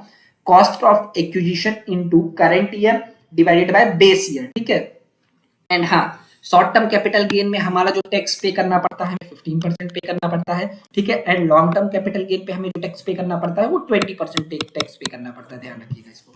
cost of acquisition into current year divided by base year, ठीक है। एंड हाँ, शॉर्ट टर्म कैपिटल गेन में हमारा जो टैक्स पे करना पड़ता है 15% पे करना पड़ता है, ठीक है। And long term capital gain पे हमें जो टैक्स पे करना पड़ता है वो 20% टैक्स पे करना पड़ता है, ध्यान रखिएगा इसको।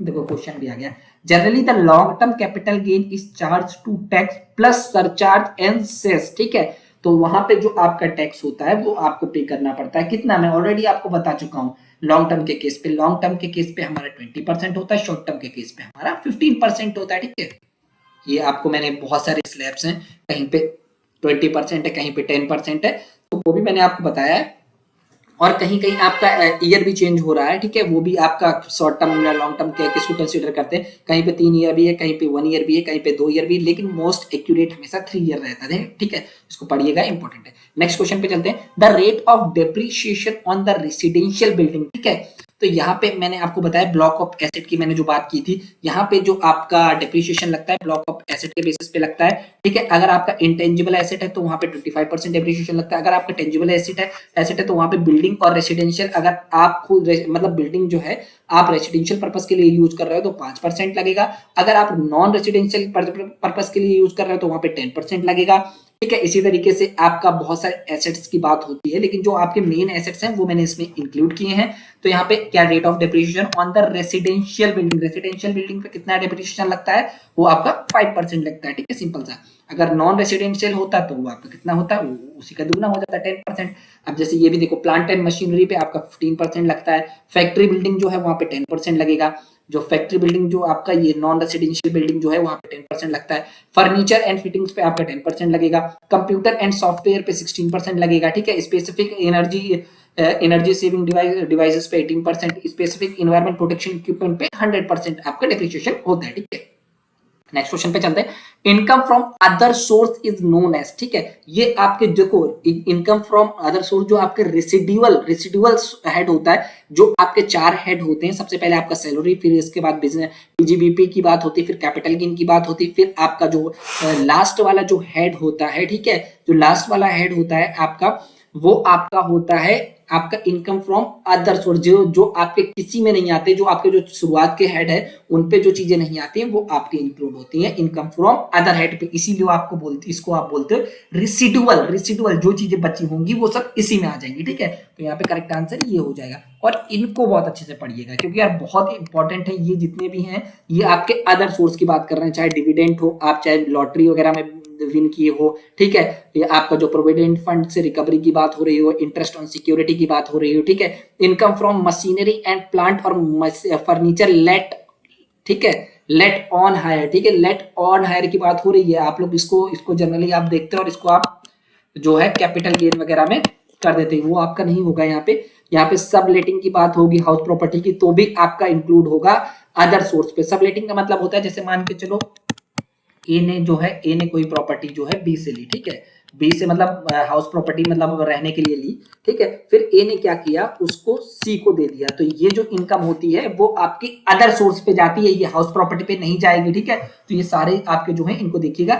देखो क्वेश्चन भी आ गया, generally the long term capital gain is charge to tax plus surcharge and cess, ठीक है। तो वहां पे जो आपका टैक्स होता है वो आपको पे करना पड़ता है, कितना मैं ऑलरेडी आपको बता चुका हूं। लॉन्ग टर्म के केस पे, लॉन्ग टर्म के केस पे हमारा 20% होता है, शॉर्ट टर्म के केस पे हमारा 15% होता है, ठीक है। ये आपको मैंने बहुत सारे स्लैब्स हैं, कहीं पे 20% है, कहीं पे 10% है, तो वो भी मैंने आपको बताया है। और कहीं-कहीं आपका ईयर भी चेंज हो रहा है, ठीक है? वो भी आपका शॉर्ट टर्म या लॉन्ग टर्म क्या किसको कंसीडर करते हैं? कहीं पे 3 ईयर भी है, कहीं पे 1 ईयर भी है, कहीं पे 2 ईयर भी है, लेकिन मोस्ट एक्यूरेट हमेशा 3 ईयर रहता है, ठीक है? इसको पढ़िएगा, इंपॉर्टेंट है। नेक्स्ट क्वेश्चन पे चलते हैं। The rate of depreciation on the residential building, ठीक है? तो यहाँ पे मैंने आपको बताया ब्लॉक ऑफ एसेट की मैंने जो बात की थी, यहाँ पे जो आपका डेप्रिसिएशन लगता है ब्लॉक ऑफ एसेट के बेसिस पे लगता है, ठीक है? अगर आपका इंटेंजिबल एसेट है तो वहां पे 25% डेप्रिसिएशन लगता है। अगर आपका टेंजिबल एसेट है तो वहां पे बिल्डिंग और रेसिडेंशियल, अगर आप खुद मतलब बिल्डिंग जो है आप रेसिडेंशियल पर्पस के लिए यूज कर रहे हो तो 5% लगेगा। अगर आप नॉन रेसिडेंशियल पर्पस के लिए यूज कर रहे हो तो वहां पे 10% लगेगा, ठीक है? इसी तरीके से आपका बहुत सारे एसेट्स की बात होती है, लेकिन जो आपके मेन एसेट्स हैं वो मैंने इसमें इंक्लूड किए हैं। तो यहाँ पे क्या rate of depreciation on the residential building पे कितना डेप्रिसिएशन लगता है? वो आपका 5% लगता है, ठीक है? सिंपल सा। अगर नॉन रेसिडेंशियल होता तो वो आपका कितना होता है? उसी का दुगना हो जाता है, 10%। अब जैसे ये भी देखो, प्लांट एंड मशीनरी पे आपका 15% लगता है। फैक्ट्री बिल्डिंग जो है वहां पे 10% लगेगा। जो फैक्ट्री बिल्डिंग जो आपका ये नॉन रेसिडेंशियल बिल्डिंग जो है वहां पे 10% लगता है। फर्नीचर एंड फिटिंग्स पे आपका 10% लगेगा। कंप्यूटर एंड सॉफ्टवेयर पे 16% लगेगा, ठीक है? स्पेसिफिक एनर्जी सेविंग डिवाइसेस पे 18%, स्पेसिफिक इन्वायरमेंट प्रोटेक्शन इक्विपमेंट पे 100% आपका डेप्रिसिएशन होता है, ठीक है? नेक्स्ट क्वेश्चन पे चलते हैं। Income from other source is known as, ठीक है? ये आपके देखो, इनकम फ्रॉम अदर सोर्स जो आपके रेसिडुअल हेड होता है, जो आपके 4 हेड होते हैं। सबसे पहले आपका सैलरी, फिर इसके बाद बिजनेस पीजीबीपी की बात होती है, फिर कैपिटल गेन की बात होती है, फिर आपका जो लास्ट वाला जो हेड होता है, ठीक है? जो लास्ट वाला हेड होता है आपका, वो आपका होता है आपका इनकम फ्रॉम अदर सोर्स, जो आपके किसी में नहीं आते, जो आपके जो शुरुआत के हेड है उन पे जो चीजें नहीं आती हैं वो आपके इंक्लूड होती हैं इनकम फ्रॉम अदर हेड पे। इसीलिए आपको बोलते, इसको आप बोलते हो रिसिडुअल जो चीजें बची होंगी वो सब इसी में आ जाएंगी, ठीक है? तो यहाँ पे करेक्ट आंसर ये हो जाएगा। और इनको बहुत अच्छे से पढ़िएगा क्योंकि यार बहुत इंपॉर्टेंट है। ये जितने भी हैं ये आपके अदर सोर्स की बात कर रहे हैं, चाहे डिविडेंड हो, आप चाहे लॉटरी वगैरह में विन किए हो, ठीक है? ये आपका जो प्रोविडेंट फंड से रिकवरी की बात हो रही हो, इंटरेस्ट ऑन सिक्योरिटी की बात हो रही हो, ठीक है? Income from machinery and plant और फर्नीचर लेट, ठीक है? लेट ऑन हायर, ठीक है? लेट ऑन हायर की बात हो रही है। आप लोग इसको जनरली आप देखते हो और इसको आप जो है कैपिटल गेन वगैरह में कर देते हैं, वो आपका नहीं होगा। यहाँ पे सब लेटिंग की बात होगी हाउस प्रॉपर्टी की, तो भी आपका इंक्लूड होगा अदर सोर्स पे। सब लेटिंग का मतलब होता है जैसे मान के चलो ए ने कोई प्रॉपर्टी जो है बी से ली, ठीक है? बी से मतलब हाउस प्रॉपर्टी मतलब रहने के लिए ली, ठीक है? फिर ए ने क्या किया, उसको सी को दे दिया। तो ये जो इनकम होती है वो आपकी अदर सोर्स पे जाती है, ये हाउस प्रॉपर्टी पे नहीं जाएगी, ठीक है? तो ये सारे आपके जो है इनको देखिएगा,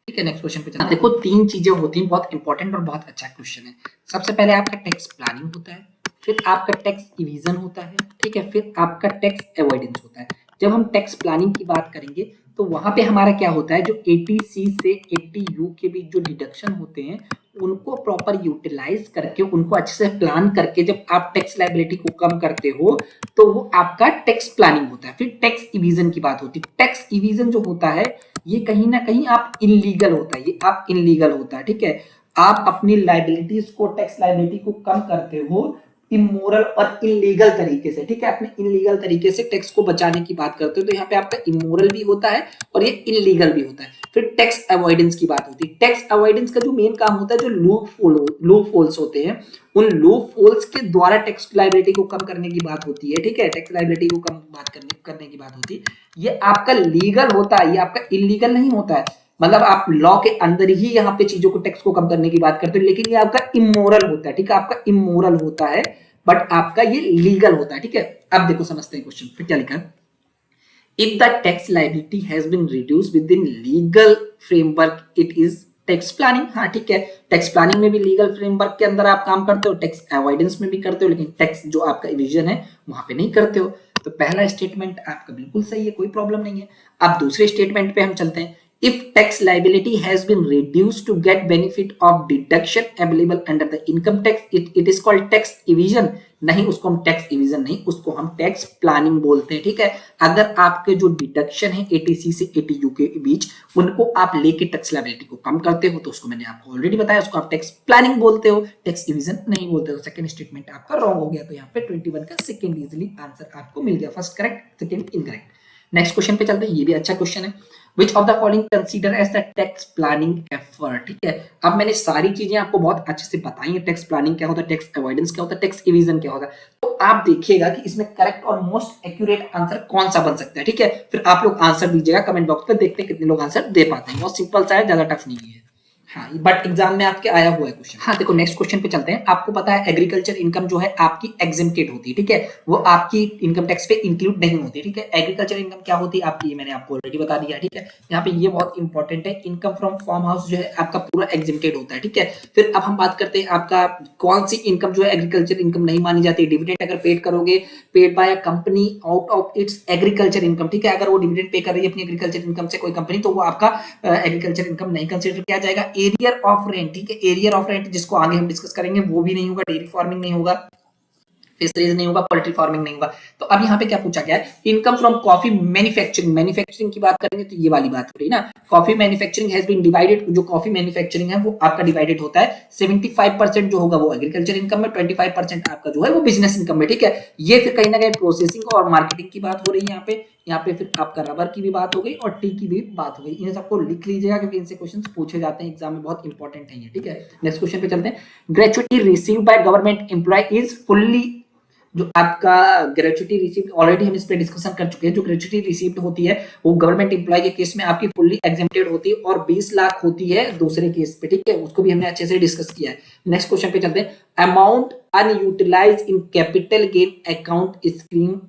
ठीक है? नेक्स्ट क्वेश्चन पे चलते हैं। देखो 3 चीजें होती हैं, बहुत इंपॉर्टेंट और बहुत अच्छा क्वेश्चन है। सबसे पहले आपका टैक्स प्लानिंग होता है, फिर आपका टैक्स इविजन होता है, ठीक है? फिर आपका टैक्स अवॉइडेंस होता है। जब हम टैक्स प्लानिंग की बात करेंगे तो वहां पे हमारा क्या होता है, जो 80C से 80U के बीच जो डिडक्शन होते हैं उनको प्रॉपर यूटिलाइज करके, उनको अच्छे से प्लान करके जब आप टैक्स लायबिलिटी को कम करते हो तो वो आपका टैक्स प्लानिंग होता है। फिर टैक्स इविजन की बात होती है। टैक्स इविजन जो होता है ये कहीं ना कहीं आप इनलीगल होता है, ये आप इनलीगल होता है, ठीक है? आप अपनी लाइबिलिटीज को, टैक्स लाइबिलिटी को कम करते हो इमोरल और इलीगल तरीके से, ठीक है? अपने इलीगल तरीके से टैक्स को बचाने की बात करते हो, तो यहाँ पे आपका इमोरल भी होता है और ये इलीगल भी होता है। फिर टैक्स अवॉइडेंस की बात होती है। टैक्स अवॉइडेंस का जो मेन काम होता है, जो लूप होल्स होते हैं, उन लूप होल्स के द्वारा टैक्स लायबिलिटी को कम करने की बात होती है, ठीक है? टैक्स लायबिलिटी को कम करने की बात होती है। ये आपका लीगल होता है, ये आपका इलीगल नहीं होता है। मतलब आप लॉ के अंदर ही यहाँ पे चीजों को, टैक्स को कम करने की बात करते हो, लेकिन ये आपका इमोरल होता है, ठीक है? आपका इमोरल होता है बट आपका ये लीगल होता है, ठीक है? अब देखो समझते हैं क्वेश्चन पे क्या लिखा है। If the tax liability has been reduced within legal framework, it is tax planning. हाँ ठीक है, टैक्स प्लानिंग में भी लीगल फ्रेमवर्क के अंदर आप काम करते हो, टैक्स अवॉइडेंस में भी करते हो, लेकिन टैक्स जो आपका इविजन है वहां पे नहीं करते हो। तो पहला स्टेटमेंट आपका बिल्कुल सही है, कोई प्रॉब्लम नहीं है। अब दूसरे स्टेटमेंट पे हम चलते हैं। If tax liability has been reduced to get benefit of deduction available under the income tax, it is called tax evasion। नहीं, उसको हम टैक्स इविजन नहीं, उसको हम टैक्स प्लानिंग बोलते हैं, ठीक है? अगर आपके जो डिडक्शन है 80C से 80U के बीच, उनको आप लेके टैक्स लायबिलिटी को कम करते हो तो उसको मैंने आपको ऑलरेडी बताया, उसको आप टैक्स प्लानिंग बोलते हो, टैक्स इविजन नहीं बोलते हो। सेकंड स्टेटमेंट आपका रॉन्ग हो गया, तो यहाँ पे 21 का सेकंड इजीली आंसर आपको मिल गया। First correct, second incorrect. Next question पे चलते हैं, ये भी अच्छा क्वेश्चन है। Which of the following consider as the tax planning effort, ठीक है। अब मैंने सारी चीजें आपको बहुत अच्छे से बताई है, टैक्स प्लानिंग क्या होता है, टैक्स अवॉइडेंस क्या होता है, टैक्स इविजन क्या होता है। तो आप देखिएगा कि इसमें करेक्ट और मोस्ट एक्यूरेट आंसर कौन सा बन सकता है, ठीक है। फिर आप लोग आंसर दीजिएगा कमेंट बॉक्स पे, देखते हैं कितने लोग आंसर दे पाते हैं। बहुत सिंपल सा है, ज्यादा टफ नहीं है। हाँ, बट एग्जाम में आपके आया हुआ है क्वेश्चन। हाँ देखो, नेक्स्ट क्वेश्चन पे चलते हैं। आपको पता है एग्रीकल्चर इनकम जो है आपकी एग्जेम्प्टेड होती है, ठीक है, वो आपकी इनकम टैक्स पे इंक्लूड नहीं होती, ठीक है। एग्रीकल्चर इनकम क्या होती है आपकी, ये मैंने आपको ऑलरेडी बता दिया, ठीक है। यहाँ पे ये बहुत इंपॉर्टेंट है, इनकम फ्रॉम फार्म हाउस जो है आपका पूरा एग्जेम्प्टेड होता है, ठीक है। फिर अब हम बात करते हैं आपका कौन सी इनकम जो है एग्रीकल्चर इनकम नहीं मानी जाती है। डिविडेंड अगर पेड करोगे, paid by a company out of its agriculture income, ठीक है, अगर वो डिविडेंड पे कर रही है अपनी एग्रीकल्चर इनकम से कोई कंपनी, तो वो आपका एग्रीकल्चर इनकम नहीं कंसीडर किया जाएगा। एरियर ऑफ रेंट, ठीक है, एरियर ऑफ रेंट जिसको आगे हम डिस्कस करेंगे, वो भी नहीं होगा। डेयरी फार्मिंग नहीं होगा, फिशरीज नहीं होगा, पोल्ट्री फार्मिंग नहीं होगा। तो अब यहाँ पे क्या पूछा गया है, income from coffee manufacturing. Manufacturing की बात करेंगे तो ये वाली बात हो रही है ना, coffee manufacturing has been divided. जो कॉफी मैन्युफैक्चरिंग है वो आपका डिवाइडेड होता है 75% जो होगा वो एग्रीकल्चर इनकम में, 25% आपका जो है वो बिजनेस इनकम में, ठीक है। ये फिर कहीं ना कहीं प्रोसेसिंग और मार्केटिंग की बात हो रही है यहाँ पे फिर आपका रबर की भी बात हो गई और टी की भी बात हो गई। इन सबको लिख लीजिएगा क्योंकि इनसे क्वेश्चंस पूछे जाते हैं एग्जाम में, बहुत इंपॉर्टेंट है ये, ठीक है। नेक्स्ट क्वेश्चन पे चलते हैं। Gratuity received by government employee is fully, जो आपका ग्रेचुइटी रिसीव्ड, ऑलरेडी हम इस पे डिस्कशन कर चुके हैं। जो ग्रेचुइटी रिसीव्ड होती है वो गवर्नमेंट एम्प्लॉय के केस में आपकी फुल्ली एग्जेम्प्टेड होती है और 20 लाख होती है दूसरे केस पे, ठीक है, उसको भी हमने अच्छे से डिस्कस किया है। नेक्स्ट क्वेश्चन पे चलते हैं। Amount unutilised in capital gain account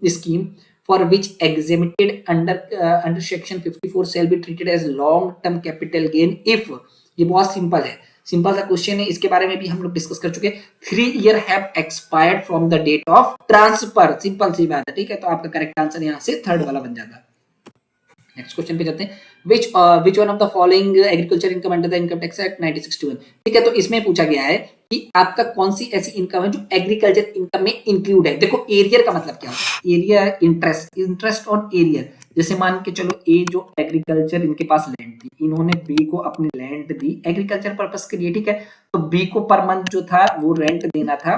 scheme for which exempted under section 54 shall be treated as long term capital gain if, ये बहुत सिंपल है, सिंपल सा क्वेश्चन है, इसके बारे में भी हम लोग डिस्कस कर चुके हैं। 3 year have expired from the date of transfer, simple सी बात है, ठीक है। तो आपका करेक्ट आंसर यहाँ से थर्ड वाला बन जाता है। नेक्स्ट क्वेश्चन पे जाते हैं। which one of the following agriculture income under the income tax act 1961, ठीक है। तो इसमें पूछा गया है कि आपका कौन सी ऐसी इनकम है जो एग्रीकल्चर इनकम में इंक्लूड है। देखो एरियर का मतलब क्या होता है, एरियर इंटरेस्ट ऑन एरियर। जैसे मान के चलो ए जो एग्रीकल्चर इनके पास लैंड थी, इन्होंने बी को अपनी लैंड दी एग्रीकल्चर पर्पस के लिए, ठीक है। तो बी को पर मंथ जो था वो रेंट देना था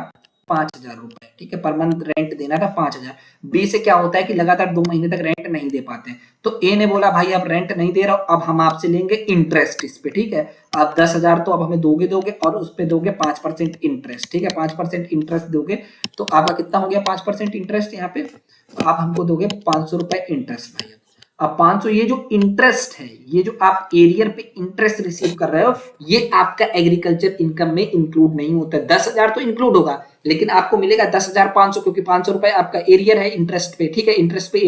5,000 रुपए, ठीक है, पर मंथ रेंट देना था 5,000। बी से क्या होता है कि लगातार 2 महीने तक रेंट नहीं दे पाते, तो ए ने बोला भाई अब रेंट नहीं दे रहा, अब हम आपसे लेंगे इंटरेस्ट इस पे, ठीक है। आप 10,000 तो अब हमें दोगे और उस पे दोगे 5% इंटरेस्ट, ठीक है। 5% इंटरेस्ट दोगे तो आपका कितना हो गया 5% इंटरेस्ट यहाँ पे, तो आप हमको दोगे 500 रुपए इंटरेस्ट भाई। अब 500, ये जो इंटरेस्ट है, ये जो आप एरियर पे इंटरेस्ट रिसीव कर रहे हो, ये आपका एग्रीकल्चर इनकम में इंक्लूड नहीं होता। 10,000 तो इंक्लूड होगा लेकिन आपको मिलेगा 10,500, क्योंकि 500 रुपए आपका एरियर है इंटरेस्ट पे, ठीक है। इंटरेस्ट पे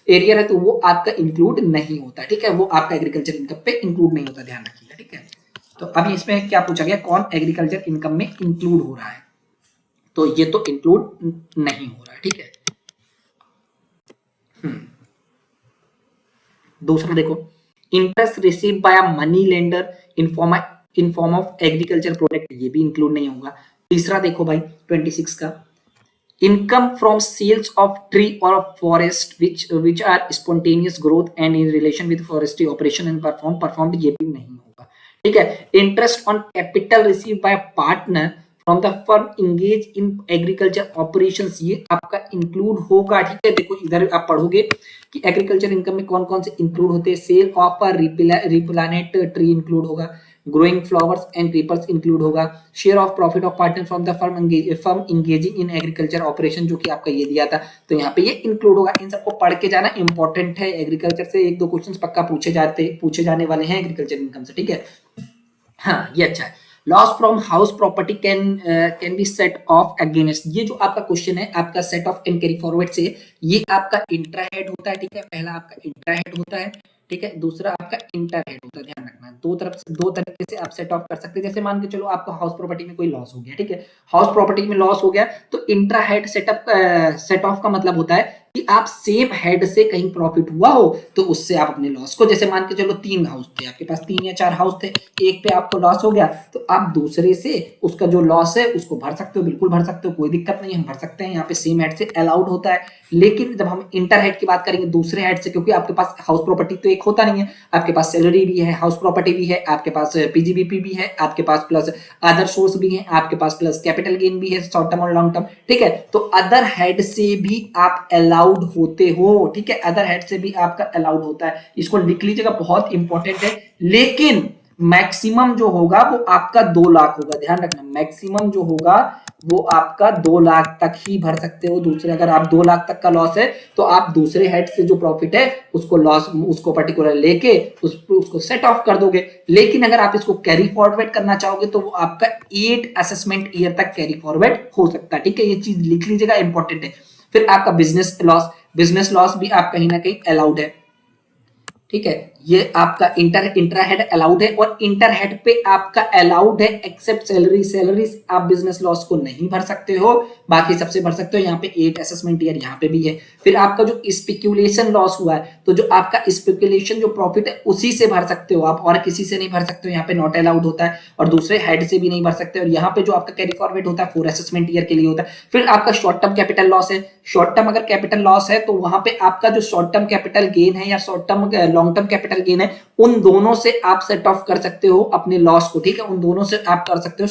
एरियर है तो वो आपका इंक्लूड नहीं होता, ठीक है, वो आपका एग्रीकल्चर इनकम पे इंक्लूड नहीं होता, ध्यान रखिएगा, ठीक है। तो अब इसमें क्या पूछा गया, कौन एग्रीकल्चर इनकम में इंक्लूड हो रहा है, तो ये तो इंक्लूड नहीं हो रहा है, ठीक है। दूसरा देखो, interest receive by a money lender in form of agriculture product, ये भी इंक्लूड नहीं होगा। तीसरा देखो भाई 26 का, income from sales of tree और forest which are spontaneous growth and in relation with forestry operation and performed, ये भी नहीं होगा, ठीक है। Interest on capital receive by partner from the firm engage in agriculture operations, ये आपका include होगा, ठीक है। देखो इधर आप पढ़ोगे कि एग्रीकल्चर इनकम में कौन कौन से इंक्लूड होते हैं। Sale of a replanted tree include होगा, growing flowers and creepers include होगा, share of profit of partner from the firm engaging in agriculture operation, जो कि आपका ये दिया था, तो यहाँ पे ये इंक्लूड होगा। इन सबको पढ़ के जाना इंपॉर्टेंट है, एग्रीकल्चर से 1-2 क्वेश्चन पक्का पूछे जाने वाले हैं एग्रीकल्चर इनकम से, ठीक है। हाँ ये अच्छा है। Loss from house property can be set of against, ये जो आपका क्वेश्चन है आपका set of and carry forward से, ये आपका इंट्रा हेड होता है, ठीक है। पहला आपका इंट्रा हेड होता है, ठीक है, दूसरा आपका इंटर हेड होता है, ध्यान रखना। दो तरीके से आप सेट ऑफ कर सकते हैं। जैसे मान के चलो आपको हाउस प्रॉपर्टी में कोई लॉस हो गया, ठीक है, हाउस प्रॉपर्टी में लॉस हो गया, तो इंट्रा हेड सेट ऑफ का मतलब होता है कि आप सेम हेड से कहीं प्रॉफिट हुआ हो तो उससे आप अपने लॉस को, जैसे मान के चलो 3 हाउस थे आपके पास, 3 या 4 हाउस थे, एक पे आपको लॉस हो गया तो आप दूसरे से उसका जो लॉस है उसको भर सकते हो, बिल्कुल भर सकते हो, कोई दिक्कत नहीं, हम भर सकते हैं, यहाँ पे सेम हेड से अलाउड होता है। लेकिन जब हम इंटर हेड की बात करेंगे दूसरे हेड से, क्योंकि आपके पास हाउस प्रॉपर्टी तो एक होता नहीं है, आपके पास सैलरी भी है, हाउस प्रॉपर्टी भी है, आपके पास पीजीबीपी भी है, आपके पास प्लस अदर सोर्स भी है, आपके पास प्लस कैपिटल गेन भी है, शॉर्ट टर्म और लॉन्ग टर्म, ठीक है। तो अदर हेड से भी आप अलाउड अलाउड होते हो, ठीक है, अदर हेड से भी आपका अलाउड होता है, इसको लिख लीजिएगा, बहुत इंपॉर्टेंट है। लेकिन मैक्सिमम जो होगा वो आपका 2 लाख होगा, ध्यान रखना, मैक्सिमम जो होगा वो आपका 2 लाख तक ही भर सकते हो। दूसरे अगर आप 2 लाख तक का लॉस है तो आप दूसरे हेड से जो प्रॉफिट है उसको लॉस, उसको पर्टिकुलर लेके उसको सेट ऑफ कर दोगे। लेकिन अगर आप इसको कैरी फॉरवर्ड करना चाहोगे तो वो आपका 8 असेसमेंट ईयर तक कैरी फॉरवर्ड हो सकता है, ठीक है, ये चीज लिख लीजिएगा, इंपॉर्टेंट है। फिर आपका बिजनेस लॉस भी आप कहीं ना कहीं अलाउड है, ठीक है, ये आपका इंट्रा हेड अलाउड है, और इंटर हेड पे आपका अलाउड है एक्सेप्ट सैलरी आप बिजनेस लॉस को नहीं भर सकते हो, बाकी सबसे भर सकते हो। यहाँ पे 8 असेसमेंट ईयर यहाँ पे भी है। फिर आपका जो स्पेक्यूलेशन लॉस हुआ है, तो जो आपका स्पेक्यूलेशन जो प्रॉफिट है उसी से भर सकते हो आप, और किसी से नहीं भर सकते हो, यहाँ पे नॉट अलाउड होता है, और दूसरे हेड से भी नहीं भर सकते। और यहाँ पे जो आपका कैरी फॉरवर्ड होता है 4 असेसमेंट ईयर के लिए होता है। फिर आपका शॉर्ट टर्म कैपिटल लॉस है, शॉर्ट टर्म अगर कैपिटल लॉस है तो वहां पे आपका जो शॉर्ट टर्म कैपिटल गेन है या short term long term capital gain है, उन दोनों से आप सेट ऑफ कर सकते हो अपने लॉस को, ठीक है, उन दोनों से आप कर सकते हो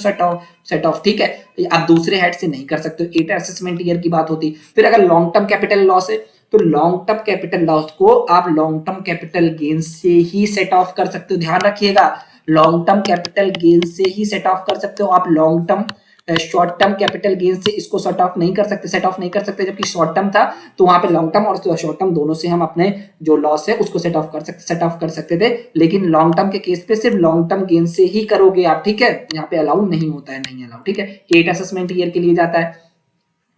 सेट ऑफ, ठीक है, आप दूसरे हेड से नहीं कर सकते हो। 8 असेसमेंट ईयर की बात होती। फिर अगर लॉन्ग टर्म कैपिटल लॉस है तो लॉन्ग टर्म कैपिटल लॉस को आप लॉन्ग टर्म कैपिटल गेन से ही सेट ऑफ कर सकते हो, ध्यान रखिएगा, लॉन्ग टर्म कैपिटल गेन से ही सेट ऑफ कर सकते हो आप। Long term short term capital gain से इसको सेट ऑफ नहीं कर सकते, जबकि शॉर्ट टर्म था तो वहां पे लॉन्ग टर्म और शॉर्ट टर्म दोनों से हम अपने जो लॉस है उसको सेट ऑफ कर सकते थे। लेकिन लॉन्ग टर्म के केस पे सिर्फ लॉन्ग टर्म गेन से ही करोगे आप, ठीक है, यहाँ पे अलाउ नहीं होता है, नहीं अलाउ, ठीक है, 8 असेसमेंट ईयर के लिए जाता है।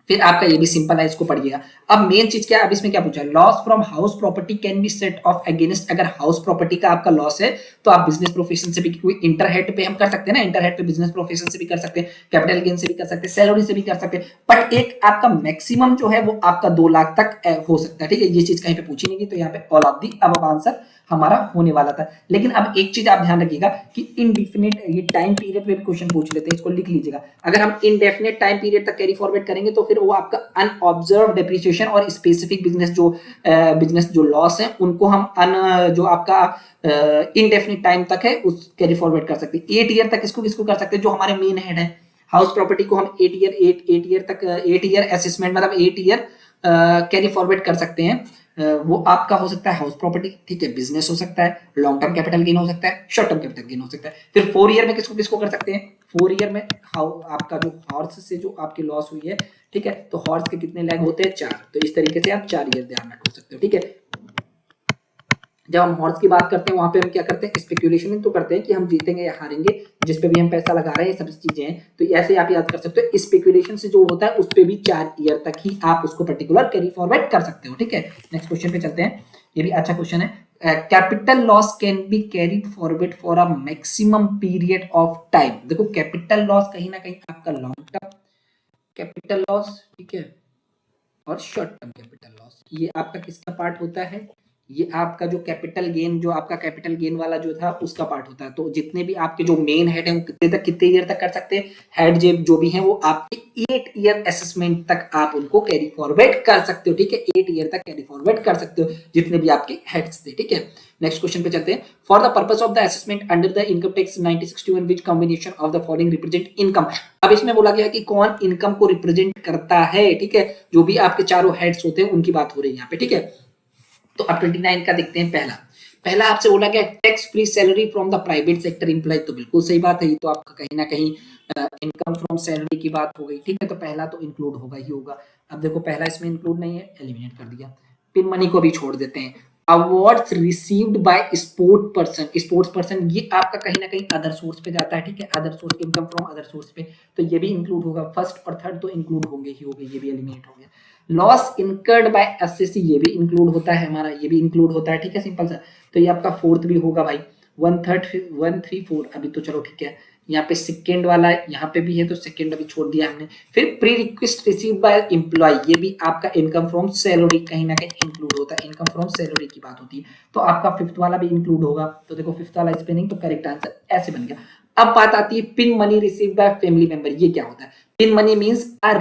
फिर आपका ये भी सिंपल है, इसको पढ़िएगा। अब मेन चीज क्या है, अब इसमें क्या पूछा है, loss from house property can be set of against, अगर हाउस प्रॉपर्टी का आपका लॉस है तो आप बिजनेस प्रोफेशन से भी, कोई इंटर हेड पे हम कर सकते हैं ना, इंटर हेड पे बिजनेस प्रोफेशन से भी कर सकते हैं, कैपिटल गेन से भी कर सकते हैं, सैलरी से भी कर सकते हैं, बट एक आपका मैक्सिमम जो है वो आपका 2 लाख तक हो सकता है, ठीक है, ये चीज कहीं पे पूछी नहीं गई, तो यहाँ पे ऑल ऑफ दी अब आंसर हमारा होने वाला था। लेकिन अब एक चीज आप ध्यान रखिएगा कि इनडिफिनिट ये टाइम पीरियड पे भी क्वेश्चन पूछ लेते हैं, इसको लिख लीजिएगा। अगर हम इनडेफिनेट टाइम पीरियड तक कैरी फॉरवर्ड करेंगे तो फिर वो आपका अनऑब्जर्व डेप्रिसिएशन और स्पेसिफिक बिजनेस जो लॉस है उनको हम जो आपका इनडेफिनिट टाइम तक है उस कैरी फॉरवर्ड कर सकते हैं। 8 ईयर तक किसको कर सकते हैं, जो हमारे मेन हेड है हाउस प्रॉपर्टी को हम 8 ईयर असेसमेंट मतलब 8 ईयर कैरी फॉरवर्ड कर सकते हैं। वो आपका हो सकता है हाउस प्रॉपर्टी, ठीक है, बिजनेस हो सकता है, लॉन्ग टर्म कैपिटल गेन हो सकता है, शॉर्ट टर्म कैपिटल गेन हो सकता है। फिर 4 ईयर में किसको कर सकते हैं, 4 ईयर में आपका जो हॉर्स से जो आपकी लॉस हुई है, ठीक है, तो हॉर्स के कितने लेग होते हैं, 4, तो इस तरीके से आप 4 ईयर ध्यान रख सकते हो, ठीक है। जब हम हॉर्स की बात करते हैं वहां पे हम क्या करते हैं, स्पेक्यूलेशन तो करते हैं कि हम जीतेंगे या हारेंगे, जिस पे भी हम पैसा लगा रहे हैं, ये सब चीजें हैं, तो ऐसे आप याद कर सकते हो। स्पेक्यूलेशन से जो होता है उस पे भी 4 ईयर तक ही आप उसको पर्टिकुलर कैरी फॉरवर्ड कर सकते हो, ठीक है। नेक्स्ट क्वेश्चन पे चलते हैं, ये भी अच्छा क्वेश्चन है। Capital loss can be carried forward for a maximum period of time. देखो कैपिटल लॉस कहीं ना कहीं आपका लॉन्ग टर्म कैपिटल लॉस, ठीक है, और शॉर्ट टर्म कैपिटल लॉस, ये आपका किसका पार्ट होता है, ये आपका जो कैपिटल गेन, जो आपका कैपिटल गेन वाला जो था उसका पार्ट होता है। तो जितने भी आपके जो मेन हेड है वो कितने ईयर तक कर सकते हैं, हेड जो भी है वो आपके 8 ईयर असेसमेंट तक आप उनको कैरी फॉरवर्ड कर सकते हो, ठीक है, 8 ईयर तक कैरी फॉरवर्ड कर सकते हो जितने भी आपके हेड्स थे, ठीक है। नेक्स्ट क्वेश्चन पे चलते हैं। For the purpose of the assessment under the income tax 1961 which combination of the following represent income. अब इसमें बोला गया कि कौन इनकम को रिप्रेजेंट करता है, ठीक है, जो भी आपके चारों हेड्स होते हैं उनकी बात हो रही है यहाँ पे, ठीक है। तो अब 29 का देखते हैं। पहला आपसे बोला गया tax free salary from the private sector employee, तो बिल्कुल सही बात है, ये तो आपका कहीं ना कहीं इनकम फ्रॉम सैलरी की बात हो गई, ठीक है, तो पहला तो इंक्लूड होगा ही होगा। अब देखो पहला इसमें इंक्लूड नहीं है, एलिमिनेट कर दिया। पिन मनी को भी छोड़ देते हैं। Awards received by sports person, ये आपका कहीं ना कहीं अदर सोर्स पे जाता है, ठीक है, other source, income from other source पे, तो ये भी इंक्लूड होगा। फर्स्ट और थर्ड तो इंक्लूड होंगे ही होंगे, ये भी एलिमिनेट हो गया। लॉस इनकर्ड बाय एसएससी, ये भी इंक्लूड होता है हमारा, ये भी इंक्लूड होता है, ठीक है, सिंपल सा। तो ये आपका फोर्थ भी होगा भाई, 134 अभी तो चलो ठीक है। यहाँ पे सेकेंड वाला यहाँ पे भी है तो सेकेंड अभी छोड़ दिया हमने। फिर pre request receive by employee, ये भी आपका इनकम फ्रॉम सैलरी कहीं ना कहीं इंक्लूड होता है, इनकम फ्रॉम सैलरी की बात होती है, तो आपका फिफ्थ वाला भी इंक्लूड होगा। तो देखो फिफ्थ वाला स्पेलिंग तो करेक्ट आंसर ऐसे बन गया। अब बात आती है pin money receive by family member, ये क्या होता है। Pin money means a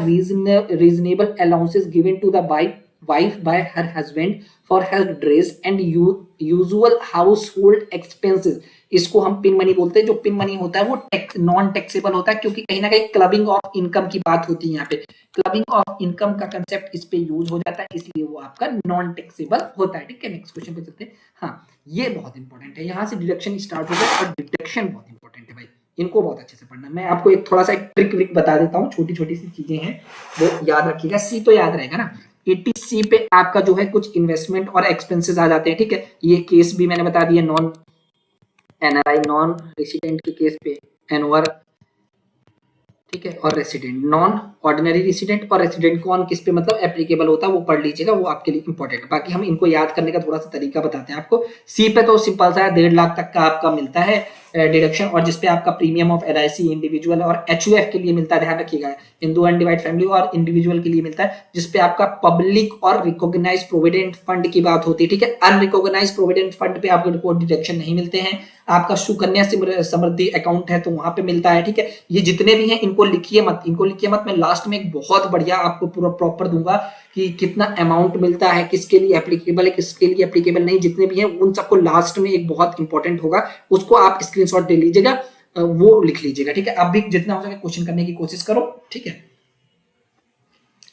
reasonable allowances given to the wife by her husband for her dress and usual household expenses, इसको हम पिन मनी बोलते हैं। जो पिन मनी होता है वो नॉन टैक्सेबल होता है, क्योंकि कहीं ना कहीं क्लबिंग ऑफ इनकम की बात होती है यहाँ पे। क्लबिंग ऑफ इनकम का कंसेप्ट इस पे यूज हो जाता है, इसलिए वो आपका नॉन टैक्सेबल होता है। ठीक है, नेक्स्ट क्वेश्चन पे चलते हैं। हाँ, ये बहुत इंपॉर्टेंट है, यहाँ से डिडक्शन स्टार्ट हो गया और डिडक्शन बहुत इंपॉर्टेंट है भाई, इनको बहुत अच्छे से पढ़ना। मैं आपको एक थोड़ा सा एक ट्रिक विक बता देता हूँ, छोटी छोटी सी चीजें हैं वो याद रखिएगा। सी तो याद रहेगा ना, 80C पे आपका जो है कुछ इन्वेस्टमेंट और एक्सपेंसेस आ जाते हैं। ठीक है, ये केस भी मैंने बता दिया, नॉन एनआरआई नॉन रेसिडेंट के केस पे एनओआर, ठीक है, और रेसिडेंट, नॉन ऑर्डिनरी रेसिडेंट और रेसिडेंट कौन किस पे मतलब एप्लीकेबल होता है वो पढ़ लीजिएगा, वो आपके लिए इंपॉर्टेंट है। बाकी हम इनको याद करने का थोड़ा सा तरीका बताते हैं आपको। सी पे तो सिंपल सा है, 1.5 लाख तक का आपका मिलता है डिडक्शन, और जिसपे आपका प्रीमियम ऑफ एलआईसी इंडिविजुअल और एचयूएफ के लिए मिलता है, ध्यान रखिएगा, हिंदू अनडिवाइड फैमिली और इंडिविजुअल के लिए मिलता है, जिसपे आपका पब्लिक और रिकॉग्नाइज्ड प्रोविडेंट फंड की बात होती है। ठीक है, अनरिकॉग्नाइज्ड प्रोविडेंट फंड पे आपको डिडक्शन नहीं मिलते हैं। आपका सुकन्या समृद्धि अकाउंट है तो वहां पे मिलता है। ठीक है, ये जितने भी हैं इनको लिखिए मत, इनको लिखिए मत, मैं लास्ट में एक बहुत बढ़िया आपको पूरा प्रॉपर दूंगा कि कितना अमाउंट मिलता है, किसके लिए एप्लीकेबल है, किसके लिए एप्लीकेबल नहीं, जितने भी हैं उन सबको लास्ट में एक बहुत इंपॉर्टेंट होगा, उसको आप स्क्रीनशॉट ले लीजिएगा, वो लिख लीजिएगा। ठीक है, अब भी जितना हो सके क्वेश्चन करने की कोशिश करो। ठीक है,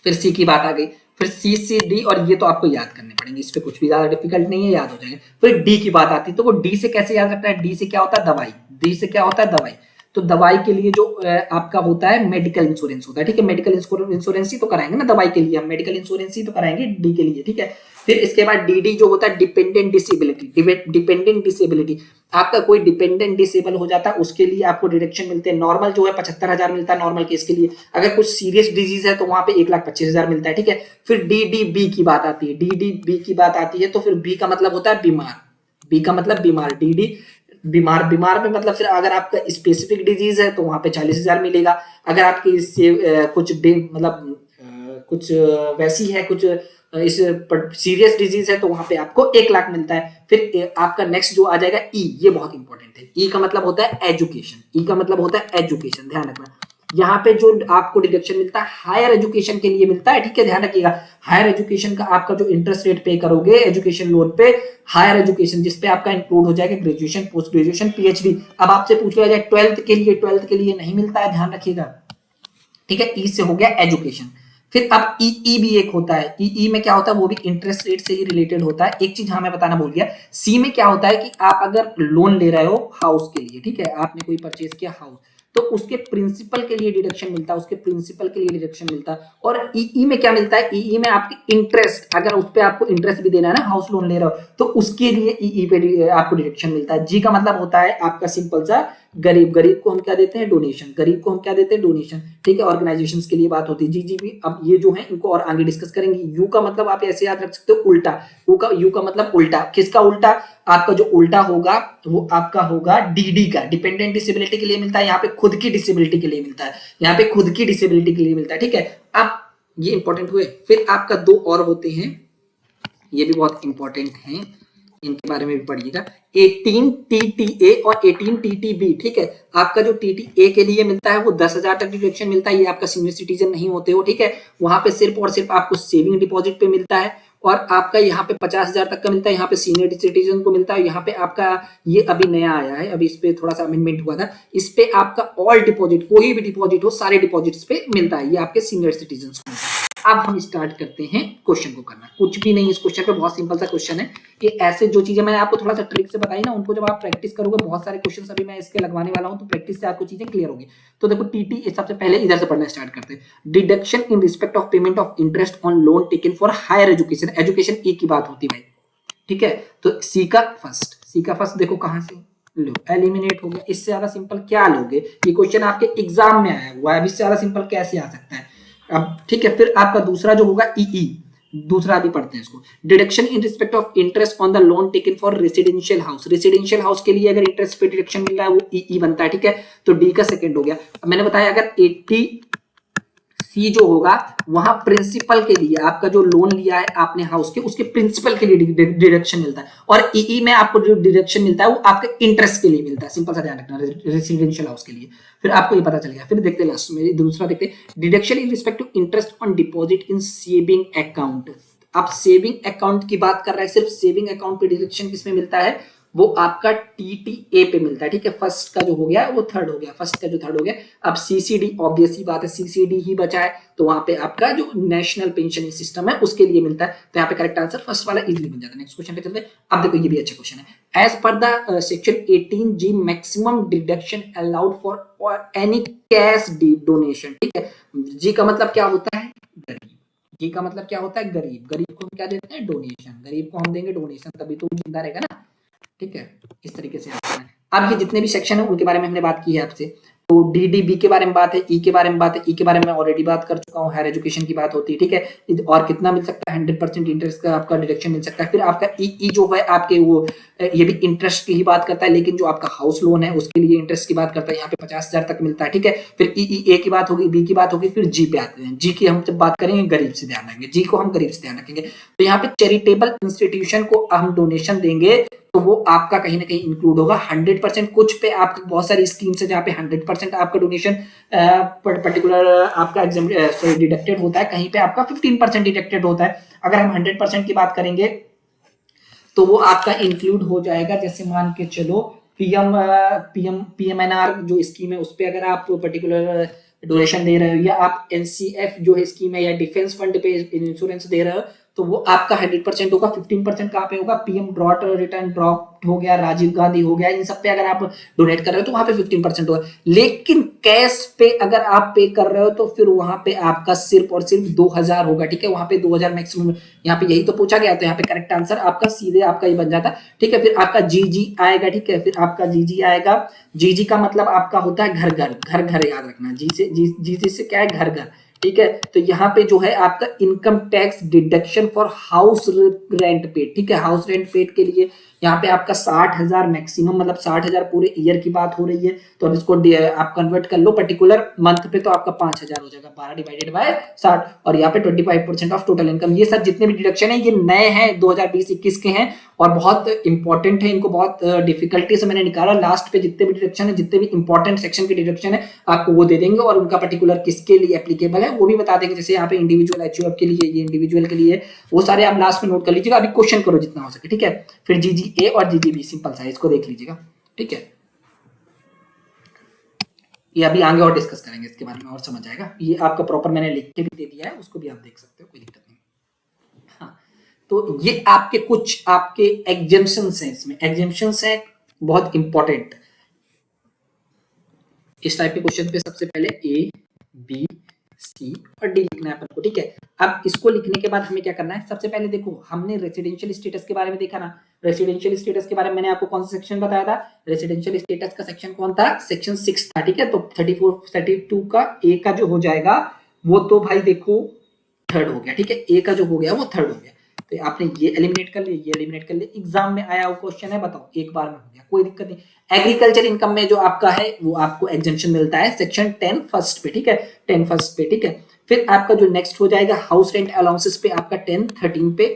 फिर सी की बात आ गई, फिर सी सी डी, और ये तो आपको याद करने पड़ेंगे, इस पे कुछ भी ज्यादा डिफिकल्ट नहीं है, याद हो जाएगा। फिर डी की बात आती है, तो वो डी से कैसे याद रखना है, डी से क्या होता है दवाई, डी से क्या होता है दवाई। तो दवाई के लिए जो आपका होता है मेडिकल इंश्योरेंस होता है। ठीक है, मेडिकल इंश्योरेंस ही तो कराएंगे ना दवाई के लिए, हम मेडिकल इंश्योरेंस ही तो कराएंगे डी के लिए। ठीक है, फिर इसके बाद डीडी जो होता है डिपेंडेंट डिसेबिलिटी, डिपेंडेंट डिसेबिलिटी, आपका कोई डिपेंडेंट डिसेबल हो जाता है उसके लिए आपको डिडक्शन मिलते हैं। नॉर्मल जो है 75,000 मिलता है नॉर्मल केस के लिए, अगर कुछ सीरियस डिजीज है तो वहां पे 1,25,000 मिलता है। ठीक है, फिर डीडीबी की बात आती है, डीडीबी की बात आती है, तो फिर बी का मतलब होता है बीमार, बी का मतलब बीमार, डीडी बीमार, बीमार में मतलब फिर अगर आपका स्पेसिफिक डिजीज है तो वहां पे 40,000 मिलेगा। अगर आपकी इससे कुछ मतलब कुछ वैसी है, कुछ इस सीरियस डिजीज है तो वहां पे आपको 1,00,000 मिलता है। फिर आपका नेक्स्ट जो आ जाएगा ई, ये बहुत इंपॉर्टेंट है, ई का मतलब होता है एजुकेशन, ई का मतलब होता है एजुकेशन, ध्यान रखना। यहाँ पे जो आपको डिडक्शन मिलता है हायर एजुकेशन के लिए मिलता है। ठीक है, ध्यान रखिएगा, हायर एजुकेशन का आपका जो इंटरेस्ट रेट पे करोगे एजुकेशन लोन पे, हायर एजुकेशन जिसपे आपका इंक्लूड हो जाएगा ग्रेजुएशन, पोस्ट ग्रेजुएशन, पीएचडी। अब आपसे पूछ लिया जाए 12th के लिए, 12th के लिए नहीं मिलता है, ध्यान रखिएगा। ठीक है, ई से हो गया एजुकेशन। फिर अब ई भी एक होता है, ई में क्या होता है, वो भी इंटरेस्ट रेट से ही रिलेटेड होता है। एक चीज हमें बताना भूल गया, सी में क्या होता है कि आप अगर लोन ले रहे हो हाउस के लिए, ठीक है, आपने कोई परचेज किया हाउस, तो उसके प्रिंसिपल के लिए डिडक्शन मिलता है, उसके प्रिंसिपल के लिए डिडक्शन मिलता है। और ई में क्या मिलता है, ई में आपकी इंटरेस्ट, अगर उस पर आपको इंटरेस्ट भी देना है ना, हाउस लोन ले रहे हो तो उसके लिए ई पे आपको डिडक्शन मिलता है। जी का मतलब होता है आपका सिंपल सा गरीब, गरीब को हम क्या देते हैं डोनेशन, गरीब को हम क्या देते हैं डोनेशन। ठीक है, ऑर्गेनाइजेशंस के लिए बात होती है। जी भी, अब ये जो है इनको और आगे डिस्कस करेंगे। यू का मतलब आप ऐसे याद रख सकते हो उल्टा, यू का मतलब उल्टा, किसका उल्टा, आपका जो उल्टा होगा वो आपका होगा डीडी का, डिपेंडेंट डिसेबिलिटी के लिए मिलता है, यहाँ पे खुद की डिसेबिलिटी के लिए मिलता है, यहाँ पे खुद की डिसेबिलिटी के लिए मिलता है। ठीक है, अब ये इंपॉर्टेंट हुए। फिर आपका दो और होते हैं, ये भी बहुत इंपॉर्टेंट हैं, इनके बारे में भी पढ़िएगा, 18 TTA और 18 TTB। ठीक है, आपका जो TTA के लिए मिलता है वो 10,000 तक डिडक्शन मिलता है, ये आपका सीनियर सिटीजन नहीं होते हो। ठीक है, वहां पे सिर्फ और सिर्फ आपको सेविंग डिपॉजिट पे मिलता है, और आपका यहाँ पे 50,000 तक का मिलता है, यहाँ पे सीनियर सिटीजन को मिलता है। यहाँ पे आपका ये अभी नया आया है, अभी इस पे थोड़ा सा अमेंडमेंट हुआ था, इस पे आपका ऑल डिपॉजिट, कोई भी डिपॉजिट हो सारे डिपॉजिट्स पे मिलता है, ये आपके सीनियर सिटीजन को मिलता है। अब हम स्टार्ट करते हैं क्वेश्चन को करना, कुछ भी नहीं इस क्वेश्चन पे, बहुत सिंपल सा क्वेश्चन है। कि ऐसे जो चीजें मैंने आपको थोड़ा सा ट्रिक से बताई ना, उनको जब आप प्रैक्टिस करोगे, बहुत सारे क्वेश्चन अभी मैं इसके लगवाने वाला हूं, तो प्रैक्टिस से आपको चीजें क्लियर होगी। तो देखो टीटी, सबसे पहले इधर से पढ़ना स्टार्ट करते हैं। Deduction in respect of payment of interest on loan taken for higher education, education E की बात होती है भाई। ठीक है, तो सी का फर्स्ट देखो कहां से लो, एलिमिनेट हो गया। इससे ज्यादा सिंपल क्या लोगे, ये क्वेश्चन आपके एग्जाम में आया हुआ है, इससे ज्यादा सिंपल कैसे आ सकता है। अब ठीक है, फिर आपका दूसरा जो होगा ई, दूसरा भी पढ़ते हैं इसको, deduction in respect of interest on the loan taken for residential house, residential house के लिए अगर इंटरेस्ट पे डिडक्शन मिल रहा है वो ई बनता है। ठीक है, तो डी का सेकंड हो गया। मैंने बताया अगर 80C जो होगा वहां प्रिंसिपल के लिए, आपका जो लोन लिया है आपने हाउस के, उसके प्रिंसिपल के लिए डिडक्शन मिलता है, और ई में आपको जो डिडक्शन मिलता है वो आपके इंटरेस्ट के लिए मिलता है, सिंपल सा ध्यान रखना, रेसिडेंशियल हाउस के लिए। फिर आपको ये पता चल गया। फिर देखते हैं लास्ट में दूसरा, देखते हैं deduction in respect to interest on deposit in saving account. अब सेविंग अकाउंट की बात कर रहा है, सिर्फ सेविंग अकाउंट पे डिडक्शन किसमें मिलता है, वो आपका TTA पे मिलता है, ठीक है। फर्स्ट का जो हो गया वो थर्ड हो गया, फर्स्ट का जो थर्ड हो गया। अब CCD ऑब्वियस ही बात है, CCD ही बचा है, तो वहां पे आपका जो नेशनल पेंशन सिस्टम है उसके लिए मिलता है, तो यहाँ पे करेक्ट आंसर फर्स्ट वाला इजीली बन जाता है। नेक्स्ट क्वेश्चन पे चलते हैं। अब देखो ये भी अच्छा क्वेश्चन है। As per the section 18G maximum deduction allowed for any cash donation, ठीक है। जी का मतलब क्या होता है? गरीब। जी का मतलब क्या होता है? गरीब। गरीब को हम क्या देते हैं? डोनेशन। गरीब को हम देंगे डोनेशन, तभी तो वो जिंदा रहेगा ना, ठीक है। इस तरीके से आता है। अब ये जितने भी सेक्शन है उनके बारे में हमने बात की है आपसे। तो DDB के बारे में बात है, ई के बारे में बात है। ई के बारे में ऑलरेडी बात कर चुका हूँ, हायर एजुकेशन की बात होती है, ठीक है। और कितना मिल सकता है? 100% इंटरेस्ट का आपका डिडक्शन मिल सकता है। फिर आपका ई जो है आपके वो ये भी इंटरेस्ट की ही बात करता है, लेकिन जो आपका हाउस लोन है उसके लिए इंटरेस्ट की बात करता है, यहाँ पे 50,000 तक मिलता है, ठीक है। फिर ए की बात होगी, बी की बात होगी, फिर जी पे आते हैं। जी की हम जब बात करेंगे गरीब से ध्यान रखेंगे, जी को हम गरीब से ध्यान रखेंगे। तो यहाँ पे चैरिटेबल इंस्टीट्यूशन को हम डोनेशन देंगे तो वो आपका कहीं ना कहीं इंक्लूड होगा। 100% कुछ पे आपका बहुत सारी स्कीम्स है जहाँ पे 100% आपका डोनेशन पर्टिकुलर आपका डिडक्टेड होता है, कहीं पे आपका 15% डिडक्टेड होता है। अगर हम 100% की बात करेंगे तो वो आपका इंक्लूड हो जाएगा। जैसे मान के चलो PMNR जो स्कीम है उस पर अगर आप पर्टिकुलर डोनेशन दे रहे हो, या आप NCF जो है स्कीम है, या डिफेंस फंड पे इंश्योरेंस दे रहे हो, तो वो आपका 100% होगा। 15% कहाँ पे होगा? PM ड्रॉट रिटर्न ड्रॉप हो गया, राजीव गांधी हो गया, इन सब पे अगर आप डोनेट कर रहे हो तो वहां पे 15% होगा। लेकिन कैश पे अगर आप पे कर रहे हो तो फिर वहां पे आपका सिर्फ और सिर्फ 2,000 होगा, ठीक है। वहां पे 2,000 मैक्सिमम, यहाँ पे यही तो पूछा गया, तो यहाँ पे करेक्ट आंसर आपका सीधे आपका ये बन जाता, ठीक है। फिर आपका GG आएगा, ठीक है। फिर आपका GG आएगा। GG का मतलब आपका होता है घर घर। घर घर याद रखना, GG से क्या है? घर घर, ठीक है। तो यहाँ पे जो है आपका income tax deduction for house rent paid, ठीक है। हाउस रेंट पेड के लिए यहाँ पे आपका 60,000 मैक्सिमम, मतलब 60,000 पूरे ईयर की बात हो रही है। तो अब इसको आप कन्वर्ट कर लो पर्टिकुलर मंथ पे, तो आपका 5,000 हो जाएगा। 12 डिवाइडेड बाय 60, और यहाँ पे 25% ऑफ टोटल इनकम। ये सब जितने भी डिडक्शन है ये नए हैं, 2020-21 के हैं, और बहुत इंपॉर्टेंट है। इनको बहुत डिफिकल्टी से मैंने निकाला। लास्ट पे जितने भी डिडक्शन है, जितने भी इंपॉर्टेंट सेक्शन के डिडक्शन है, आपको वो दे देंगे, और उनका पर्टिकुलर किसके लिए एप्लीकेबल है वो भी बता देंगे। जैसे यहाँ पे इंडिविजुअल HUF के लिए, ये इंडिविजुअल के लिए, वो सारे आप लास्ट में नोट कर लीजिएगा। अभी क्वेश्चन करो जितना हो सके, ठीक है। फिर GGA और GGB सिंपल सा, इसको देख लीजिएगा, ठीक है। ये अभी आगे और डिस्कस करेंगे इसके बारे में, और समझ आएगा। ये आपका प्रॉपर मैंने लिख के भी दे दिया है, उसको भी आप देख सकते हो, कोई दिक्कत नहीं। हाँ, तो ये आपके कुछ आपके एग्जेम्पशंस हैं, इसमें एग्जेम्पशंस हैं बहुत इंपॉर्टेंट। इस टाइप के क्वेश्चन पे सबसे पहले A, B, C और D लिखना है अपन को, ठीक है। अब इसको लिखने के बाद हमें क्या करना है? सबसे पहले देखो, हमने रेसिडेंशियल स्टेटस के बारे में देखा ना। रेसिडेंशियल स्टेटस के बारे में मैंने आपको कौन सा सेक्शन बताया था? रेसिडेंशियल स्टेटस का सेक्शन कौन था? सेक्शन 6 था, ठीक है। तो 34 32 का A का जो हो जाएगा वो तो भाई देखो थर्ड हो गया, ठीक है। A का जो हो गया वो थर्ड हो गया। तो आपने ये एलिमिनेट कर लिया, ये एलिमिनेट कर लिया। एग्जाम में आया वो क्वेश्चन है, बताओ, एक बार में हो गया, कोई दिक्कत नहीं। एग्रीकल्चर इनकम में जो आपका है वो आपको एग्जेम्पशन मिलता है सेक्शन 10 फर्स्ट पे, ठीक है। 10 फर्स्ट पे, ठीक है। फिर आपका जो नेक्स्ट हो जाएगा हाउस रेंट अलाउंसेस पे, आपका 10 13 पे,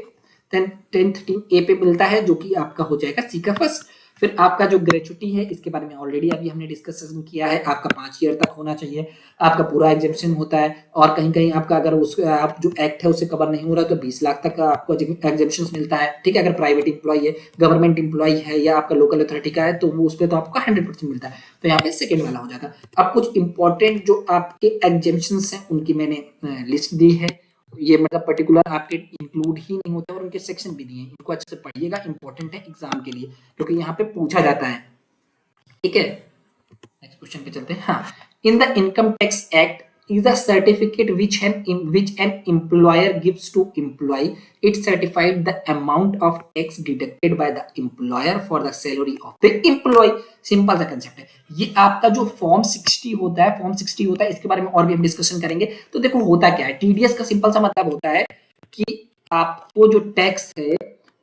10 13 A पे मिलता है, जो कि आपका हो जाएगा C का फर्स्ट। फिर आपका जो ग्रेचुटी है इसके बारे में ऑलरेडी अभी हमने डिस्कशन किया है, आपका 5 ईयर तक होना चाहिए, आपका पूरा एग्जेम्पशन होता है। और कहीं कहीं आपका अगर उस आप जो एक्ट है उसे कवर नहीं हो रहा तो 20 लाख तक आपको एग्जेम्पशन मिलता है, ठीक है। अगर प्राइवेट इंप्लॉय है, गवर्नमेंट इंप्लॉय है, या आपका लोकल अथॉरिटी का है, तो वो उस पर तो आपको 100% मिलता है। तो यहाँ पे सेकेंड वाला हो जाता है। अब कुछ इंपॉर्टेंट जो आपके एग्जेम्पशन हैं उनकी मैंने लिस्ट दी है। ये मतलब पर्टिकुलर आपके इंक्लूड ही नहीं होता, और उनके सेक्शन भी दिए हैं, इनको अच्छे से पढ़िएगा, इंपॉर्टेंट है एग्जाम के लिए, क्योंकि यहाँ पे पूछा जाता है, ठीक है। नेक्स्ट क्वेश्चन पे चलते हैं। हाँ, इन the income tax act is a certificate which an employer gives to employee. It certified the amount of tax deducted by the employer for the salary of the employee. Simple सा concept है ये। आपका जो form 60 होता है, form 60 होता है, इसके बारे में और भी हम डिस्कशन करेंगे। तो देखो होता क्या है, TDS का सिंपल सा मतलब होता है कि आपको जो टैक्स है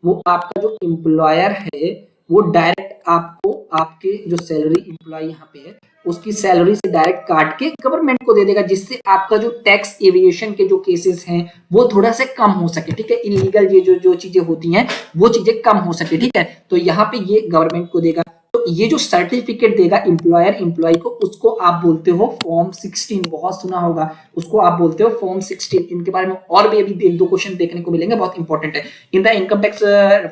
वो आपका जो एम्प्लॉयर है वो डायरेक्ट आपको आपके जो सैलरी एम्प्लॉय यहाँ पे है उसकी सैलरी से डायरेक्ट काट के गवर्नमेंट को दे देगा, जिससे आपका जो टैक्स एविएशन के जो केसेस हैं वो थोड़ा से कम हो सके, ठीक है। इलीगल ये जो चीजें होती हैं वो चीजें कम हो सके, ठीक है। तो यहाँ पे ये गवर्नमेंट को देगा। तो ये जो सर्टिफिकेट देगा एम्प्लॉयर एम्प्लॉय को, उसको आप बोलते हो फॉर्म 16। बहुत सुना होगा, उसको आप बोलते हो फॉर्म 16। इनके बारे में और भी अभी एक दो क्वेश्चन देखने को मिलेंगे, बहुत इंपॉर्टेंट है। In the income tax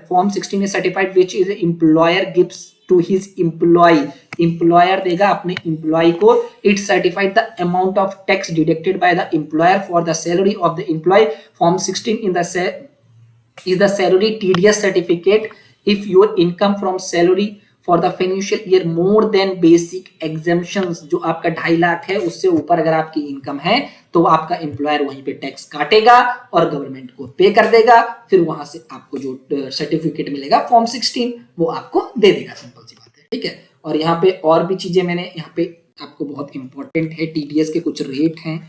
form 16 is certified which is employer gives to his employee. Employer देगा अपने एम्प्लॉय को, it certified the amount of tax deducted by the employer for the salary of the employee. Form 16 in the is the salary TDS certificate if your income from salary for the financial year more than basic exemptions, जो आपका 2.5 लाख है उससे ऊपर अगर आपकी income है तो आपका एम्प्लॉयर वहीं पे टैक्स काटेगा और गवर्नमेंट को पे कर देगा, फिर वहां से आपको जो सर्टिफिकेट मिलेगा फॉर्म 16 वो आपको दे देगा। सिंपल सी बात है, ठीक है। और यहाँ पे और भी चीजें मैंने यहाँ पे आपको बहुत इंपॉर्टेंट है, टीडीएस के कुछ रेट हैं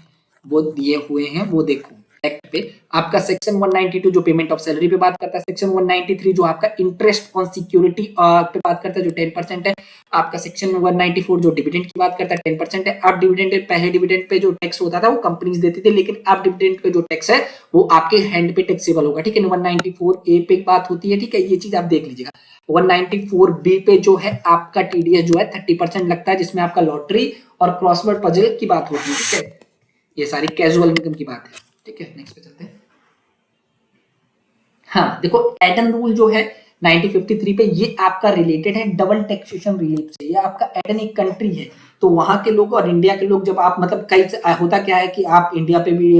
वो दिए हुए हैं, वो देखो एक्ट पे। आपका सेक्शन 192 जो पेमेंट ऑफ सैलरी पे बात करता है, सेक्शन 193 जो आपका इंटरेस्ट ऑन सिक्योरिटी पे बात करता है जो 10% है, आपका सेक्शन 194 जो डिविडेंड की बात करता है 10% है। अब डिविडेंड, पहले डिविडेंड पे जो टैक्स होता था वो कंपनीज देती थी, लेकिन अब डिविडेंड पे जो टैक्स है वो आपके हैंड पे टैक्सेबल होगा, ठीक है। 194A पे बात होती है, ठीक है, ये चीज आप देख लीजिएगा। 194B पे जो है आपका टीडीएस जो है 30% लगता है, जिसमें आपका लॉटरी और क्रॉसवर्ड पजल की बात होती है, ठीक है। ये सारी कैजुअल इनकम की बात है, ठीक है। नेक्स्ट पे चलते हैं। हाँ देखो, एडन रूल जो है 1953 पे, ये आपका रिलेटेड है डबल टैक्सेशन रिलीफ से। ये आपका एडन एक कंट्री है, तो वहां के लोग और इंडिया के लोग जब आप मतलब कई होता क्या है कि आप इंडिया पे भी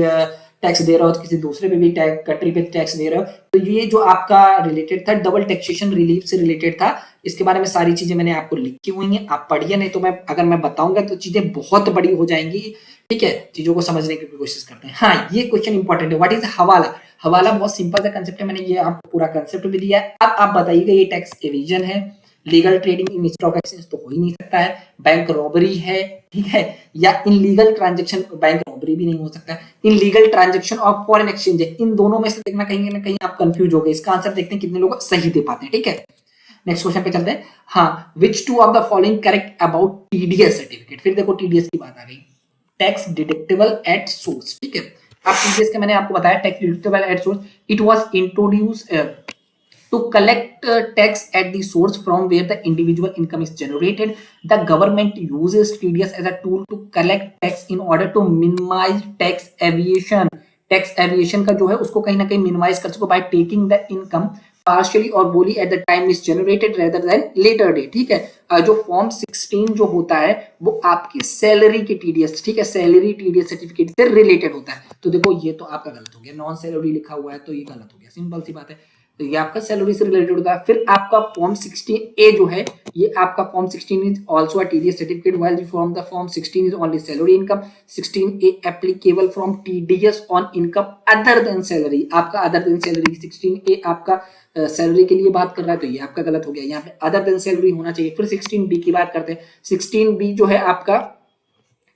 टैक्स दे रहे हो, किसी दूसरे पे भी कंट्री पे टैक्स दे रहे हो, तो ये जो आपका रिलेटेड था डबल टैक्सेशन रिलीफ से रिलेटेड था। इसके बारे में सारी चीजें मैंने आपको लिखी हुई हैं, आप पढ़िए, नहीं तो मैं अगर मैं बताऊंगा तो चीजें बहुत बड़ी हो जाएंगी, ठीक है। चीजों को समझने की कोशिश करते हैं। हाँ, ये क्वेश्चन इंपॉर्टेंट है, व्हाट इज हवाला। हवाला बहुत सिंपल सा कंसेप्ट है, मैंने ये आपको पूरा कंसेप्ट भी दिया है। अब आप बताइएगा, ये टैक्स एविजन है, legal trading in stock exchange तो हो ही नहीं सकता है, बैंक रॉबरी है, ठीक है, या इनलीगल ट्रांजैक्शन, बैंक रॉबरी भी नहीं हो सकता है, illegal transaction of foreign exchange है। इन दोनों में से देखना कहीं ना कहीं आप कंफ्यूज हो गए। इसका आंसर देखते हैं कितने लोग सही दे पाते हैं, ठीक है। नेक्स्ट क्वेश्चन पे चलते हैं। हाँ, which two of the following correct about TDS certificate. फिर देखो टीडीएस की बात आ गई, टैक्स डिडक्टेबल एट सोर्स, ठीक है। अब टीडीएस के मैंने आपको बताया tax deductible at source, it was introduced to collect tax at the source from where the individual income is generated. The government uses TDS as a tool to collect tax in order to minimize tax evasion. Tax aviation का जो है उसको कहीं ना कहीं minimize कर सको by taking the income partially और wholly at the time is generated rather than later day, ठीक है। जो फॉर्म 16 जो होता है वो आपकी सैलरी के टीडीएस, ठीक है, सैलरी टीडीएस सर्टिफिकेट से रिलेटेड होता है। तो देखो ये तो आपका गलत हो गया, नॉन सैलरी लिखा हुआ है तो ये गलत हो गया, सिंपल सी बात है। तो ये आपका सैलरी से रिलेटेड होता है। फिर आपका फॉर्म 16A जो है, ये आपका form 16 is also a TDS certificate while from the form 16 is only salary income. 16A applicable from TDS on income other than salary. आपका अदर देन सैलरी, 16A आपका सैलरी के लिए बात कर रहा है तो ये आपका गलत हो गया, यहाँ पे अदर देन सैलरी होना चाहिए। फिर 16B की बात करते हैं। 16B जो है आपका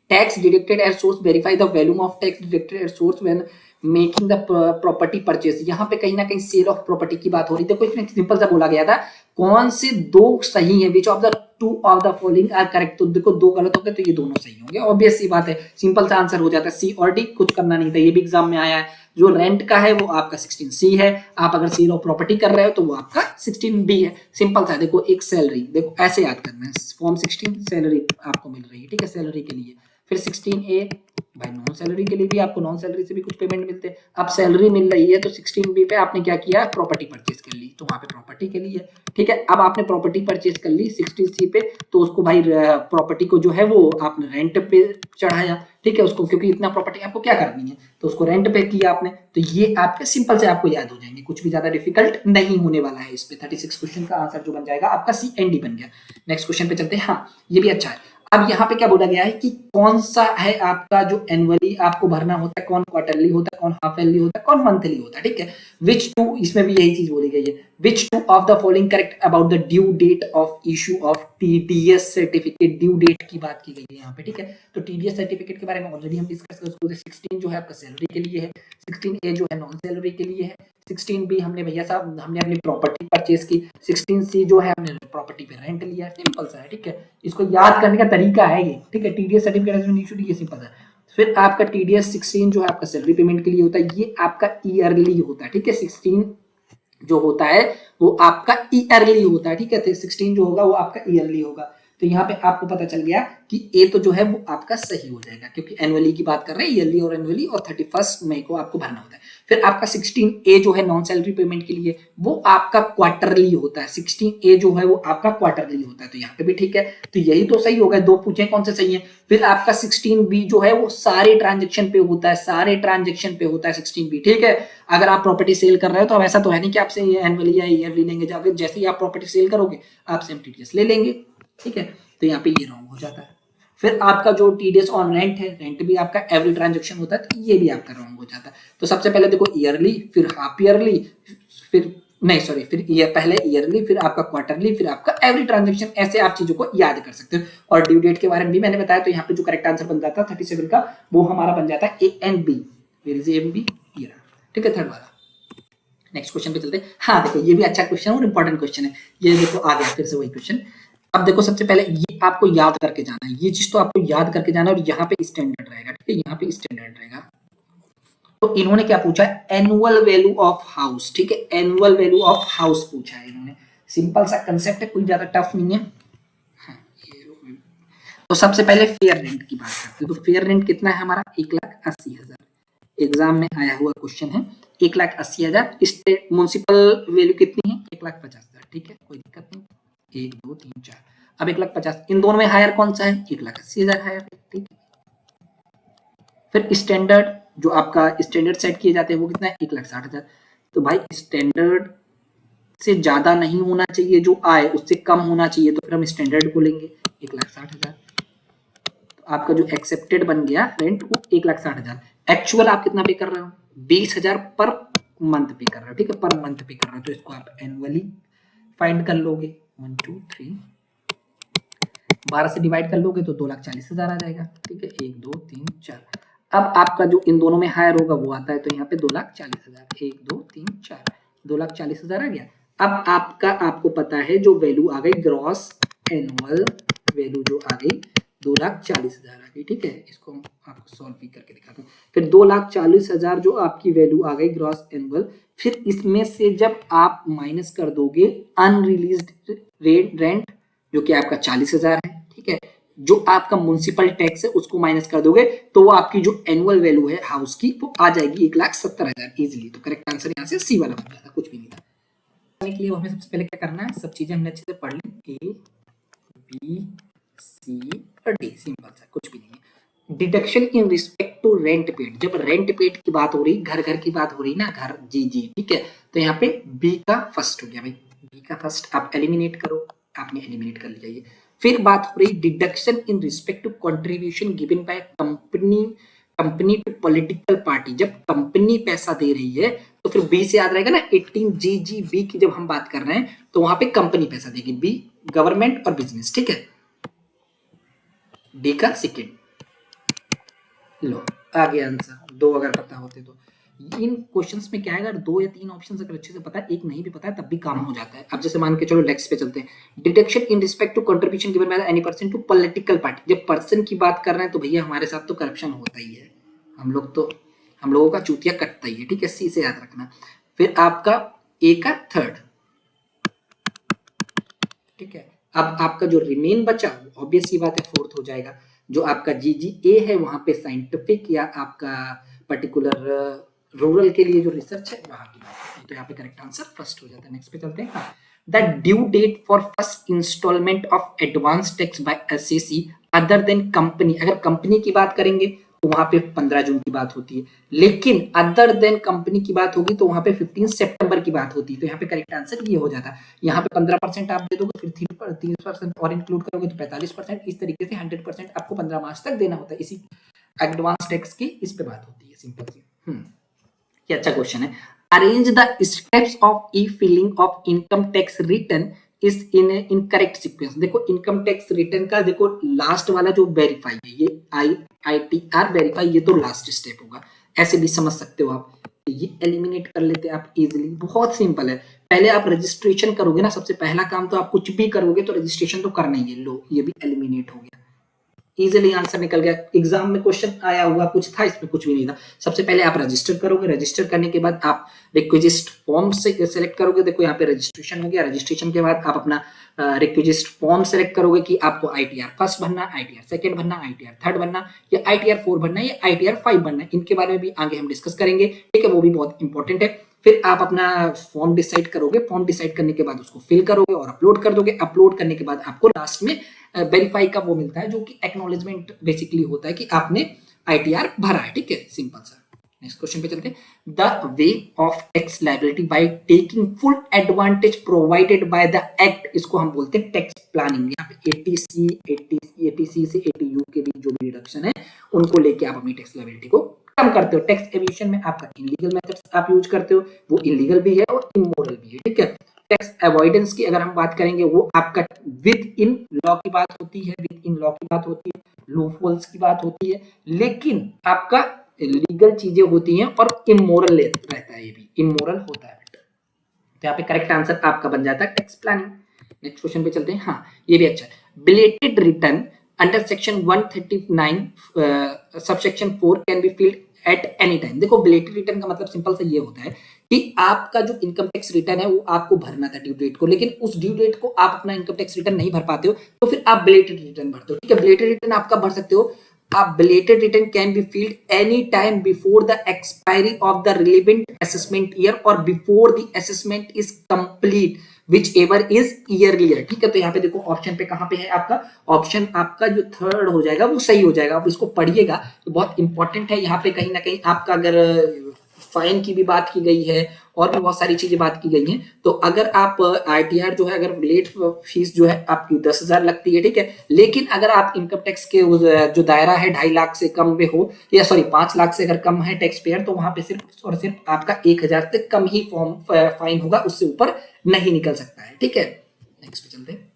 tax deducted at source, verify the volume of tax deducted at source when making the property purchase. यहाँ पे कहीं ना कहीं सेल ऑफ प्रॉपर्टी की बात हो रही थी। देखो इसमें सिंपल सा बोला गया था कौन से दो सही है, which of the two of the following are correct. तो देखो दो गलत हो गए तो ये दोनों सही होंगे, ऑब्वियस सी बात है, सिंपल सा आंसर हो जाता है सी और डी, कुछ करना नहीं था, ये भी एग्जाम में आया है। जो रेंट का है वो आपका 16C है, आप अगर सेल ऑफ प्रॉपर्टी कर रहे हो तो वो आपका 16B है, सिंपल सा। देखो एक सैलरी, देखो ऐसे याद करना है, फॉर्म 16 सैलरी आपको मिल रही है, ठीक है, सैलरी के लिए। फिर 16A भाई नॉन सैलरी के लिए भी आपको नॉन सैलरी से भी कुछ पेमेंट मिलते हैं। अब सैलरी मिल रही है तो 16B पे आपने क्या किया, प्रॉपर्टी परचेज कर ली, तो वहां पे प्रॉपर्टी के लिए, ठीक है। अब आपने प्रॉपर्टी परचेज कर ली 16C पे, तो उसको भाई प्रॉपर्टी को जो है वो आपने रेंट पे चढ़ाया, ठीक है, उसको, क्योंकि इतना प्रॉपर्टी आपको क्या करनी है तो उसको रेंट पे किया आपने। तो ये आपके सिंपल से आपको याद हो जाएंगे, कुछ भी ज्यादा डिफिकल्ट नहीं होने वाला है इस पे। 36 क्वेश्चन का आंसर जो बन जाएगा आपका CND बन गया। नेक्स्ट क्वेश्चन पे चलते हैं। हाँ, ये भी अच्छा है। अब यहाँ पे क्या बोला गया है कि कौन सा है आपका जो एनुअली आपको भरना होता है, कौन क्वार्टरली होता है, कौन हाफ ईयरली होता है, कौन मंथली होता है, ठीक है। विच टू, इसमें भी यही चीज बोली गई है, which two of the following correct about the due date of issue of TDS certificate. Due date की बात की गई है यहाँ पे, ठीक है। तो TDS सर्टिफिकेट के बारे में ऑलरेडी हम डिस्कस कर चुके हैं। 16 जो है आपका सैलरी के लिए है, 16A जो है नॉन सैलरी के लिए है, 16B हमने भैया साहब हमने अपनी प्रॉपर्टी परचेज की, 16C जो है हमने प्रॉपर्टी पे रेंट लिया, सिंपल सा है, ठीक है। इसको याद करने का तरीका है ये, ठीक है। TDS सर्टिफिकेट ये सिंपल है। फिर आपका TDS 16 जो है आपका सैलरी पेमेंट के लिए होता है, ये आपका ईयरली होता है, ठीक है। 16 जो होता है वो आपका ईयरली होता है, ठीक है। तो 16 जो होगा वो आपका ईयरली होगा। तो यहाँ पे आपको पता चल गया कि ए तो जो है वो आपका सही हो जाएगा, क्योंकि एनुअली की बात कर रहे हैं, ईयरली और एनुअली, और 31 मई को आपको भरना होता है। फिर आपका 16 ए जो है नॉन सैलरी पेमेंट के लिए, वो आपका क्वार्टरली होता है। 16 ए जो है वो आपका क्वार्टरली होता है, तो यहाँ पे भी ठीक है। तो यही तो सही हो गया, दो पूछे कौन से सही है। फिर आपका 16 बी जो है वो सारे ट्रांजेक्शन पे होता है, सारे ट्रांजेक्शन पे होता है 16 बी, ठीक है। अगर आप प्रॉपर्टी सेल कर रहे हो तो अब ऐसा तो है नहीं कि आपसे एनुअली या ईयरली लेंगे, जाकर जैसे ही आप प्रॉपर्टी सेल करोगे आपसे हम टीडीएस ले लेंगे, ठीक है। तो यहाँ पे ये रॉन्ग हो जाता है। फिर आपका जो टीडीएस ऑन रेंट है, रेंट भी आपका एवरी ट्रांजेक्शन होता है, तो ये भी आपका रॉन्ग हो जाता है। तो सबसे पहले देखो ईयरली, फिर हाफ ईयरली, फिर नहीं सॉरी, फिर ये पहले ईयरली, फिर आपका क्वार्टरली, फिर आपका एवरी ट्रांजेक्शन। ऐसे आप चीजों को याद कर सकते हो। और ड्यू डेट के बारे में भी मैंने बताया, तो यहाँ पे जो करेक्ट आंसर बन जाता है 37 का, वो हमारा बन जाता है A and B. Where is A and B? ये, ठीक है, थर्ड वाला। नेक्स्ट क्वेश्चन पे चलते हैं। हाँ देखो, ये भी अच्छा क्वेश्चन और इंपॉर्टेंट क्वेश्चन है। ये देखो आ गया फिर से वही क्वेश्चन। अब देखो सबसे पहले ये आपको याद करके जाना है, ये चीज तो आपको याद करके जाना है, और यहाँ पे स्टैंडर्ड रहेगा, ठीक है, यहाँ पे स्टैंडर्ड रहेगा। तो इन्होंने क्या पूछा है? एनुअल वैल्यू ऑफ हाउस, ठीक है, एनुअल वैल्यू ऑफ हाउस पूछा है इन्होंने। सिंपल सा कंसेप्ट है, कोई ज्यादा टफ नहीं है। हाँ, तो सबसे पहले फेयर रेंट की बात करते हैं। तो फेयर रेंट कितना है हमारा? 1,80,000। एग्जाम में आया हुआ क्वेश्चन है, 1,80,000। स्टेट म्युनिसिपल वैल्यू कितनी है? 1,50,000, ठीक है, कोई दिक्कत नहीं। 1 2 3 4, अब 1,50,000, इन दोनों में हायर कौन सा है? 1,80,000 हायर, ठीक है। फिर स्टैंडर्ड, जो आपका स्टैंडर्ड सेट किए जाते हैं वो कितना है? 1,60,000। तो भाई स्टैंडर्ड से ज्यादा नहीं होना चाहिए, जो आए उससे कम होना चाहिए, तो फिर हम स्टैंडर्ड को लेंगे 1,60,000। तो आपका जो एक्सेप्टेड बन गया रेंट वो 1,60,000। एक्चुअल आप कितना पे कर रहे हो? 20,000 पर मंथ पे कर रहे हो, ठीक है, पर मंथ पे कर रहे हो। तो इसको आप एनुअली फाइंड कर लोगे। 1 2 3, 12 से डिवाइड कर लोगे तो 2,40,000 आ जाएगा, ठीक है। 1 2 3 4। अब आपका जो इन दोनों में हायर होगा वो आता है, तो यहाँ पे 2,40,000। 1 2 3 4, 2,40,000 आ गया। अब आपका, आपको पता है जो वैल्यू आ गई ग्रॉस एनुअल वैल्यू जो आ गई 2,40,000 आ गई, ठीक है। इसको आपको सॉल्व भी करके दिखाता हूँ। फिर 2,40,000 जो आपकी वैल्यू आ गई ग्रॉस एनुअल, फिर इसमें से जब आप माइनस कर दोगे अनरिलीज्ड रेंट जो कि आपका 40,000 है, ठीक है, जो आपका म्युनिसिपल टैक्स है उसको माइनस कर दोगे, तो वो आपकी जो एनुअल वैल्यू है हाउस की वो आ जाएगी 1,70,000 इजीली। तो करेक्ट आंसर यहाँ से सी वाला बन जाता, कुछ भी नहीं था। के लिए हमें सबसे पहले क्या करना है? सब चीजें हमने अच्छे से पढ़ ली, ए बी सी और डी, सिंपल सा, कुछ भी नहीं है। Deduction in respect to rent paid, जब रेंट पेड की बात हो रही, घर घर की बात हो रही ना, घर, जी जी, ठीक है। तो यहाँ पे बी का फर्स्ट हो गया भाई, बी का फर्स्ट आप एलिमिनेट करो, आपने एलिमिनेट कर लिया ये। फिर बात हो रही deduction in respect to contribution given by company to political party, जब कंपनी पैसा दे रही है तो फिर बी से याद रहेगा ना, 18GGB की जब हम बात कर रहे हैं तो वहां पे कंपनी पैसा देगी, बी गवर्नमेंट और बिजनेस, ठीक है। डी का सेकेंड, लो आ गया आंसर। दो अगर पता होते तो इन क्वेश्चंस में क्या है, अगर 2 या 3 ऑप्शन अगर अच्छे से पता है, एक नहीं भी पता है, तब भी काम हो जाता है। अब जैसे मान के चलो नेक्स्ट पे चलते हैं। Deduction in respect to contribution given by any person to political party, जब पर्सन की बात कर रहे हैं तो भैया हमारे साथ तो करप्शन होता ही है, हम लोगों का चूतिया कटता ही है, ठीक है, सी से याद रखना। फिर आपका ए का थर्ड, ठीक है। अब आपका जो रिमेन बचा ऑब्वियस सी बात है फोर्थ हो जाएगा। जो आपका GGA है वहां पे साइंटिफिक या आपका पर्टिकुलर रूरल के लिए जो रिसर्च है वहां की बात है, तो यहाँ पे करेक्ट आंसर फर्स्ट हो जाता है। नेक्स्ट पे चलते हैं। The due date for first installment of advance tax by SAC other than company, अगर कंपनी की बात करेंगे तो वहां पे 15 जून की बात होती है, लेकिन अदर देन कंपनी की बात होगी तो वहां पे 15 सितंबर की बात होती है। तो यहाँ पे करेक्ट आंसर ये हो जाता है। यहाँ पे 15% आप दे दोगे, फिर 30% और इंक्लूड करोगे तो 45%, इस तरीके से 100% आपको 15 मार्च तक देना होता है। इसी एडवांस टैक्स की इस पे बात होती है, सिंपल सी। ये अच्छा क्वेश्चन है। Arrange the steps of E filling of income tax return is in incorrect sequence. देखो इनकम टैक्स रिटर्न का देखो लास्ट वाला जो वेरीफाई है, ये ITR वेरीफाई, ये तो लास्ट स्टेप होगा, ऐसे भी समझ सकते हो आप। ये एलिमिनेट कर लेते हैं आप इजीली, बहुत सिंपल है। पहले आप रजिस्ट्रेशन करोगे ना, सबसे पहला काम तो आप कुछ भी करोगे तो रजिस्ट्रेशन तो करना ही है। लो ये भी एलिमिनेट हो गया। इजीली आंसर निकल गया। एग्जाम में क्वेश्चन आया हुआ कुछ था, इसमें कुछ भी नहीं था। सबसे पहले आप रजिस्टर करोगे, रजिस्टर करने के बाद आप रिक्वेजिस्ट फॉर्म से सेलेक्ट करोगे। देखो यहाँ पे रजिस्ट्रेशन हो गया। रजिस्ट्रेशन के बाद आप अपना रिक्वेजिस्ट फॉर्म सेलेक्ट करोगे कि आपको आईटीआर फर्स्ट भरना, आईटीआर सेकंड भरना, आईटीआर थर्ड भरना, या आईटीआर 4 भरना, या आईटीआर 5 भरना। इनके बारे में भी आगे हम डिस्कस करेंगे, ठीक है, वो भी बहुत इंपॉर्टेंट है। फिर आप अपना फॉर्म डिसाइड करोगे। फॉर्म डिसाइड करने के बाद उसको फिल करोगे और अपलोड कर दोगे। अपलोड करने के बाद आपको लास्ट में वेरीफाई का वो मिलता है, जो कि एक्नॉलेजमेंट बेसिकली होता है कि आपने आईटीआर भरा है, ठीक है, सिंपल सा। नेक्स्ट क्वेश्चन पे चलते हैं। The way of tax liability by taking full advantage provided by the act, इसको हम बोलते हैं टैक्स प्लानिंग। यहाँ पे एटीसी से एटीयू के बीच जो भी डिडक्शन है उनको लेके आप अपनी टैक्स लायबिलिटी को कम करते हो। टैक्स एविएशन में आपका इलीगल मेथड्स आप यूज करते हो, वो इलीगल भी है और इमोरल भी है, ठीक है। टैक्स अवॉइडेंस की अगर हम बात करेंगे, वो आपका विद इन लॉ की बात होती है, विद इन लॉ की बात होती है, लूपहोल्स की बात होती है, लेकिन आपका लीगल चीजें होती हैं और इमोरल रहता है, ये भी इमोरल होता है। तो यहाँ पे करेक्ट आंसर आपका बन जाता है टैक्स प्लानिंग। नेक्स्ट क्वेश्चन पे चलते हैं। हाँ, ये भी अच्छा है। Belated return under section 139 subsection 4 can be field at any time. देखो, बिलेटेड रिटर्न का मतलब सिंपल सा ये होता है कि आपका जो इनकम टैक्स रिटर्न है वो आपको भरना था ड्यू डेट को, लेकिन उस ड्यू डेट को आप अपना इनकम टैक्स रिटर्न नहीं भर पाते हो, तो फिर आप बिलेटेड रिटर्न भरते हो, ठीक है। बिलेटेड रिटर्न आपका भर सकते हो, आप belated return can be filed any time before the expiry of the relevant assessment year और before the assessment is complete whichever is earlier, ठीक है। तो यहाँ पे देखो ऑप्शन पे कहाँ पे है आपका ऑप्शन, आपका जो थर्ड हो जाएगा वो सही हो जाएगा। आप इसको पढ़िएगा तो बहुत इंपॉर्टेंट है। यहाँ पे कहीं ना कहीं आपका अगर फाइन की भी बात की गई है और भी बहुत सारी चीजें बात की गई हैं, तो अगर आप आईटीआर जो है, अगर लेट फीस जो है आपकी 10,000 लगती है, ठीक है, लेकिन अगर आप इनकम टैक्स के जो दायरा है 2.5 लाख से कम में हो, या सॉरी 5 लाख से अगर कम है टैक्स पेयर, तो वहां पे सिर्फ और सिर्फ आपका 1,000 से कम ही फाइन होगा, उससे ऊपर नहीं निकल सकता है, ठीक है। नेक्स्ट पे चलते हैं।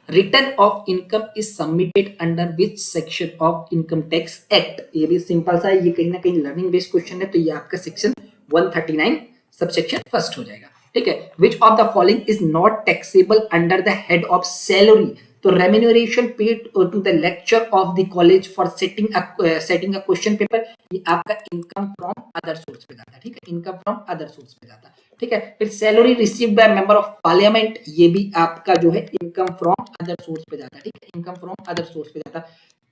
Return of income is submitted under which section of income tax act. ये भी सिंपल सा है, ये कहीं ना कहीं लर्निंग बेस्ड क्वेश्चन है, तो ये आपका सेक्शन 139 सबसेक्शन फर्स्ट हो जाएगा, ठीक है। Which of the following is not taxable under the head of salary. तो remuneration paid to the lecture of the college for setting a question paper, ये आपका इनकम फ्रॉम अदर सोर्स पे जाता है, ठीक है, इनकम फ्रॉम अदर सोर्स पे जाता है, ठीक है। फिर salary received by member of parliament, ये भी आपका जो है इनकम फ्रॉम अदर सोर्स पे जाता है, ठीक है, इनकम फ्रॉम अदर सोर्स पे जाता है,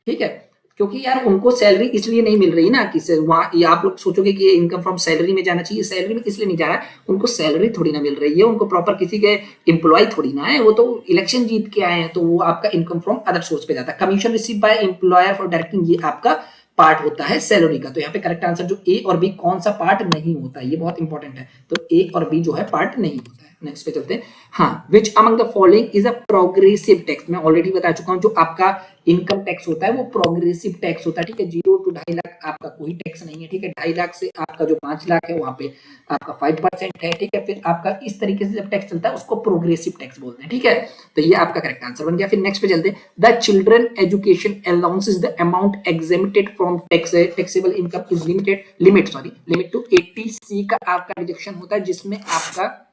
ठीक है। क्योंकि यार उनको सैलरी इसलिए नहीं मिल रही ना कि वहाँ, ये आप लोग सोचोगे कि इनकम फ्रॉम सैलरी में जाना चाहिए, सैलरी में इसलिए नहीं जा रहा है, उनको सैलरी थोड़ी ना मिल रही है, उनको प्रॉपर किसी के एम्प्लॉय थोड़ी ना है, वो तो इलेक्शन जीत के आए हैं, तो वो आपका इनकम फ्रॉम अदर सोर्स पे जाता है। Commission receive by employer for directing, ये आपका पार्ट होता है सैलरी का। तो यहाँ पे करेक्ट आंसर जो ए और बी कौन सा पार्ट नहीं होता है, ये बहुत इंपॉर्टेंट है, तो ए और बी जो है पार्ट नहीं होता है। नेक्स्ट पे चलते हैं। हाँ, which among the following is a progressive tax, मैं ऑलरेडी बता चुका हूँ, जो आपका इनकम टैक्स होता है वो प्रोग्रेसिव टैक्स होता है, ठीक है। 0 to 2.5 लाख आपका कोई टैक्स नहीं है, ठीक है। 2.5 लाख से आपका जो 5 लाख है वहां पे आपका 5% है, ठीक है। फिर आपका इस तरीके से जब टैक्स चलता है उसको प्रोग्रेसिव टैक्स बोलते हैं, ठीक है। तो ये आपका करेक्ट आंसर बन गया। फिर नेक्स्ट पे चलते हैं। The children education allowance is the amount exempted from taxable income is limit to 80C का आपका डिडक्शन होता है, जिसमें आपका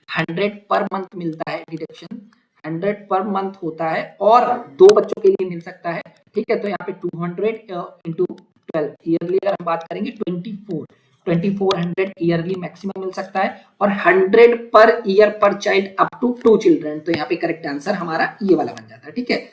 100 पर मंथ मिलता है डिडक्शन, 100 पर मंथ होता है और 2 बच्चों के लिए मिल सकता है, ठीक है। तो यहाँ पे 200 इंटू 12 ईयरली अगर हम बात करेंगे 2400 ईयरली मैक्सिमम मिल सकता है, और 100 पर ईयर पर चाइल्ड अप टू 2 चिल्ड्रन। तो यहाँ पे करेक्ट आंसर हमारा ये वाला बन जाता है, ठीक है।